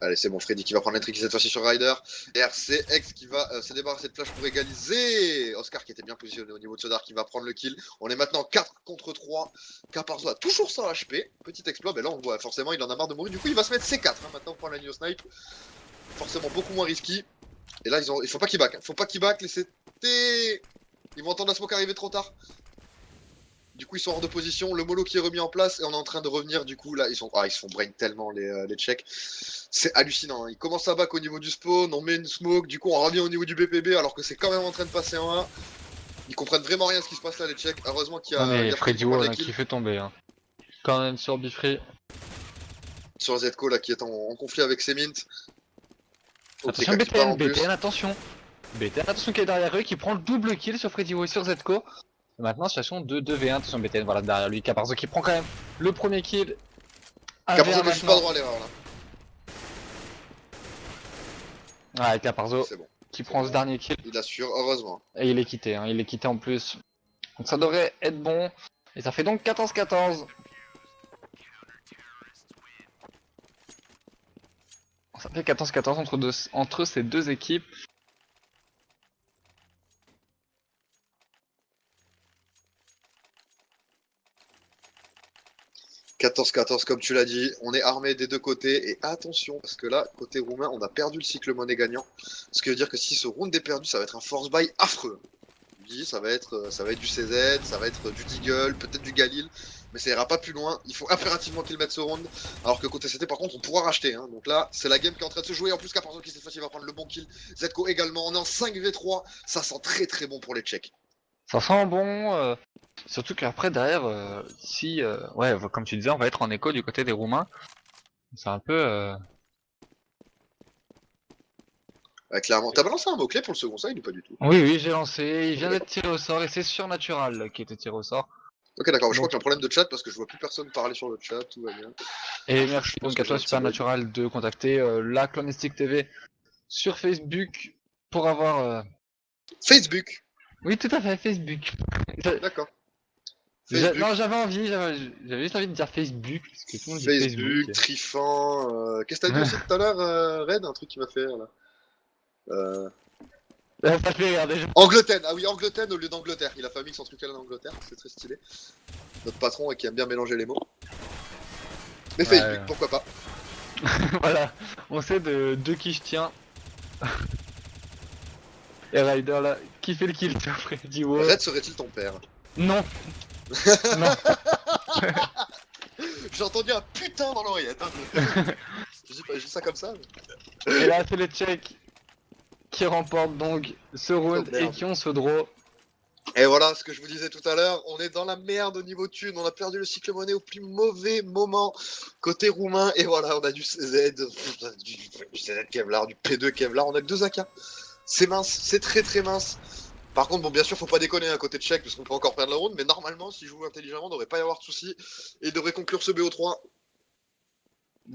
Allez, c'est bon, Freddy qui va prendre l'entry cette fois-ci sur Ryder. Et RCX qui va se débarrasser de flash pour égaliser. Oscar qui était bien positionné au niveau de Sodar qui va prendre le kill. On est maintenant 4 contre 3. Caparzo a toujours 100 HP. Petit exploit, mais là on voit forcément il en a marre de mourir. Du coup il va se mettre C4 hein, maintenant pour prendre la ligne au snipe. Forcément beaucoup moins risky. Et là il faut pas qu'il back. Hein. Faut pas qu'il back, les CT. Ils vont entendre la smoke arriver trop tard. Du coup ils sont hors de position, le mollo qui est remis en place et on est en train de revenir du coup là ils se font brain tellement les Tchèques. C'est hallucinant, hein. Ils commencent à back au niveau du spawn, on met une smoke, du coup on revient au niveau du BPB alors que c'est quand même en train de passer en 1. Ils comprennent vraiment rien à ce qui se passe là les Tchèques, heureusement qu'il y a Freddy Wall qui fait tomber. Hein. Quand même sur Bifree. Sur Zco là qui est en conflit avec Semint. Attention BTN, attention. BTN attention qui est derrière eux, qui prend le double kill sur Freddy Wall sur Zco. Maintenant, situation de 2v1, attention BTN, voilà derrière lui, Caparzo qui prend quand même le premier kill. Caparzo ne joue pas droit à l'erreur là. Ouais, Caparzo bon. qui prend ce dernier kill. Il assure, heureusement. Et il est quitté, hein, il est quitté en plus. Donc ça devrait être bon. Et ça fait donc 14-14. Ça fait 14-14 entre ces deux équipes. « 14-14 comme tu l'as dit, on est armé des deux côtés et attention parce que là, côté roumain, on a perdu le cycle monnaie gagnant. Ce qui veut dire que si ce round est perdu, ça va être un force buy affreux. Ça va être du CZ, ça va être du Deagle, peut-être du Galil. mais ça ira pas plus loin. Il faut impérativement qu'ils mettent ce round. Alors que côté CT, par contre, on pourra racheter. Hein. Donc là, c'est la game qui est en train de se jouer. En plus, Caparzo qui cette fois-ci va prendre le bon kill. Zetko également. On est en 5v3. Ça sent très très bon pour les Tchèques. Ça sent bon, surtout qu'après derrière, si, ouais, comme tu disais, on va être en écho du côté des Roumains. C'est un peu. Clairement. T'as balancé un mot-clé pour le second side ou pas du tout? Oui, oui, j'ai lancé. Il vient d'être tiré au sort et c'est Surnatural qui était tiré au sort. Ok, d'accord. Je crois Donc- qu'il y a un problème de chat parce que je vois plus personne parler sur le chat. Tout va bien. Et Je merci pense donc que à toi j'ai un petit bug. Supernatural de contacter la Clonistic TV sur Facebook pour avoir. Facebook. Oui, tout à fait, Facebook. D'accord. Facebook. Non, j'avais juste envie de dire Facebook parce que tout le monde dit Facebook, Facebook. Trifan. Qu'est-ce que t'as dit aussi tout à l'heure, Red? Un truc qui m'a fait rire là. Ça fait rire déjà. Angleterre, ah oui, Angleterre au lieu d'Angleterre. Il a fait un mix en truc en Angleterre, c'est très stylé. Notre patron qui aime bien mélanger les mots. Mais Ouais. Facebook, pourquoi pas. Voilà, on sait de qui je tiens. Et Ryder là, qui fait le kill après dit ouais. Red serait-il ton père? Non. Non. J'ai entendu un putain dans l'oreillette. Hein. Je dis ça comme ça. Mais... Et là c'est les Tchèques qui remportent donc ce round Oh, et merde. qui ont ce draw. Et voilà ce que je vous disais tout à l'heure, on est dans la merde au niveau thune, on a perdu le cycle monnaie au plus mauvais moment côté roumain, et voilà, on a du CZ, du CZ Kevlar, du P2 Kevlar, on a que 2 AK. C'est mince, c'est très très mince. Par contre, bon, bien sûr, faut pas déconner à côté de Tchèque, parce qu'on peut encore perdre la round, mais normalement, s'ils jouent intelligemment, il devrait pas y avoir de soucis, et ils devraient conclure ce BO3.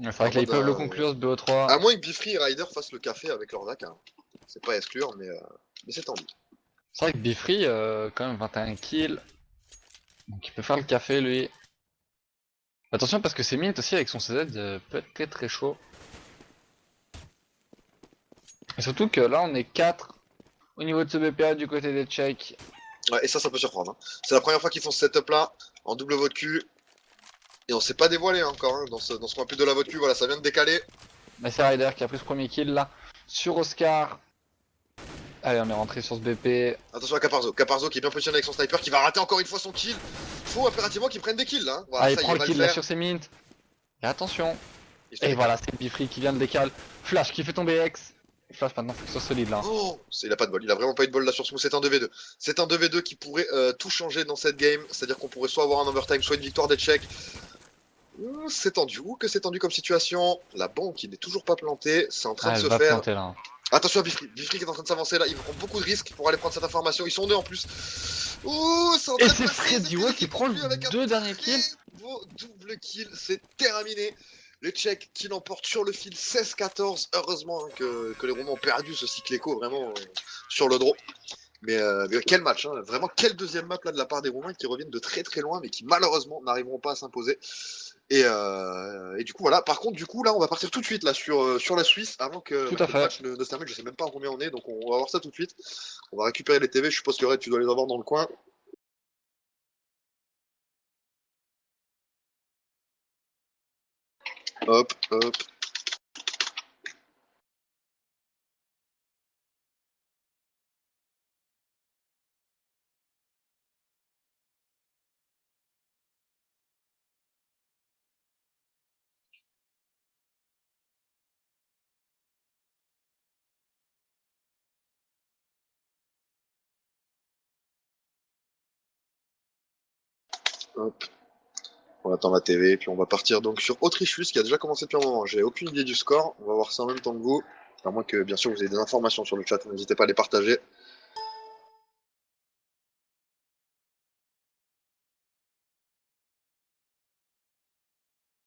C'est vrai que là ils peuvent le conclure ce BO3. À moins que Bifree et Ryder fassent le café avec leurs AK. C'est pas à exclure, mais c'est tendu. C'est vrai que Bifree, quand même 21 kills. Donc il peut faire le café lui. Attention parce que c'est Mint aussi avec son CZ peut être très très chaud. Et surtout que là on est 4 au niveau de ce BPA du côté des Tchèques. Ouais, et ça peut surprendre. Hein. C'est la première fois qu'ils font ce setup là, en double vote cul. Et on s'est pas dévoilé encore hein, dans ce qu'on appelle de la vote cul. Voilà, ça vient de décaler. Mais c'est Ryder qui a pris ce premier kill là sur Oscar. Allez, on est rentré sur ce BP. Attention à Caparzo. Caparzo qui est bien positionné avec son sniper, qui va rater encore une fois son kill. Faut impérativement qu'il prenne des kills là. Hein. Voilà, Allez, ça, prend il le va kill le là faire. sur ses mints. Et attention. Il fait Et des voilà, c'est Bifree qui vient de décal. Flash qui fait tomber X. Flash maintenant, faut que ce soit solide là. Oh, il a pas de bol, il a vraiment pas eu de bol là sur Smooth, c'est un 2v2. C'est un 2v2 qui pourrait tout changer dans cette game, c'est-à-dire qu'on pourrait soit avoir un overtime, soit une victoire des Tchèques. C'est tendu, que c'est tendu comme situation. La bombe qui n'est toujours pas plantée, c'est en train Ah, de elle se va faire. planter là. Attention à Bifree, Bifree qui est en train de s'avancer là, ils vont prendre beaucoup de risques pour aller prendre cette information, ils sont deux en plus. Ouh, c'est en train Et de c'est passer, Freddy Freddy qui prend conclut avec le un 2 derniers très kills. beau double kill, c'est terminé. Les Tchèques qui l'emportent sur le fil 16-14. Heureusement hein, que les Roumains ont perdu ce cycle écho vraiment sur le draw. Mais quel match, hein. Vraiment quel deuxième map là de la part des Roumains qui reviennent de très très loin mais qui malheureusement n'arriveront pas à s'imposer. Et du coup voilà, par contre du coup là on va partir tout de suite là sur la Suisse avant que, Tout à le fait. match ne se termine, je sais même pas en combien on est, donc on va voir ça tout de suite. On va récupérer les TV, je suppose que Red tu dois les avoir dans le coin. Hop, hop. Hop. On attend la TV, puis on va partir donc sur Autriche-Suisse qui a déjà commencé depuis un moment. J'ai aucune idée du score, on va voir ça en même temps que vous. À moins que bien sûr vous ayez des informations sur le chat, n'hésitez pas à les partager.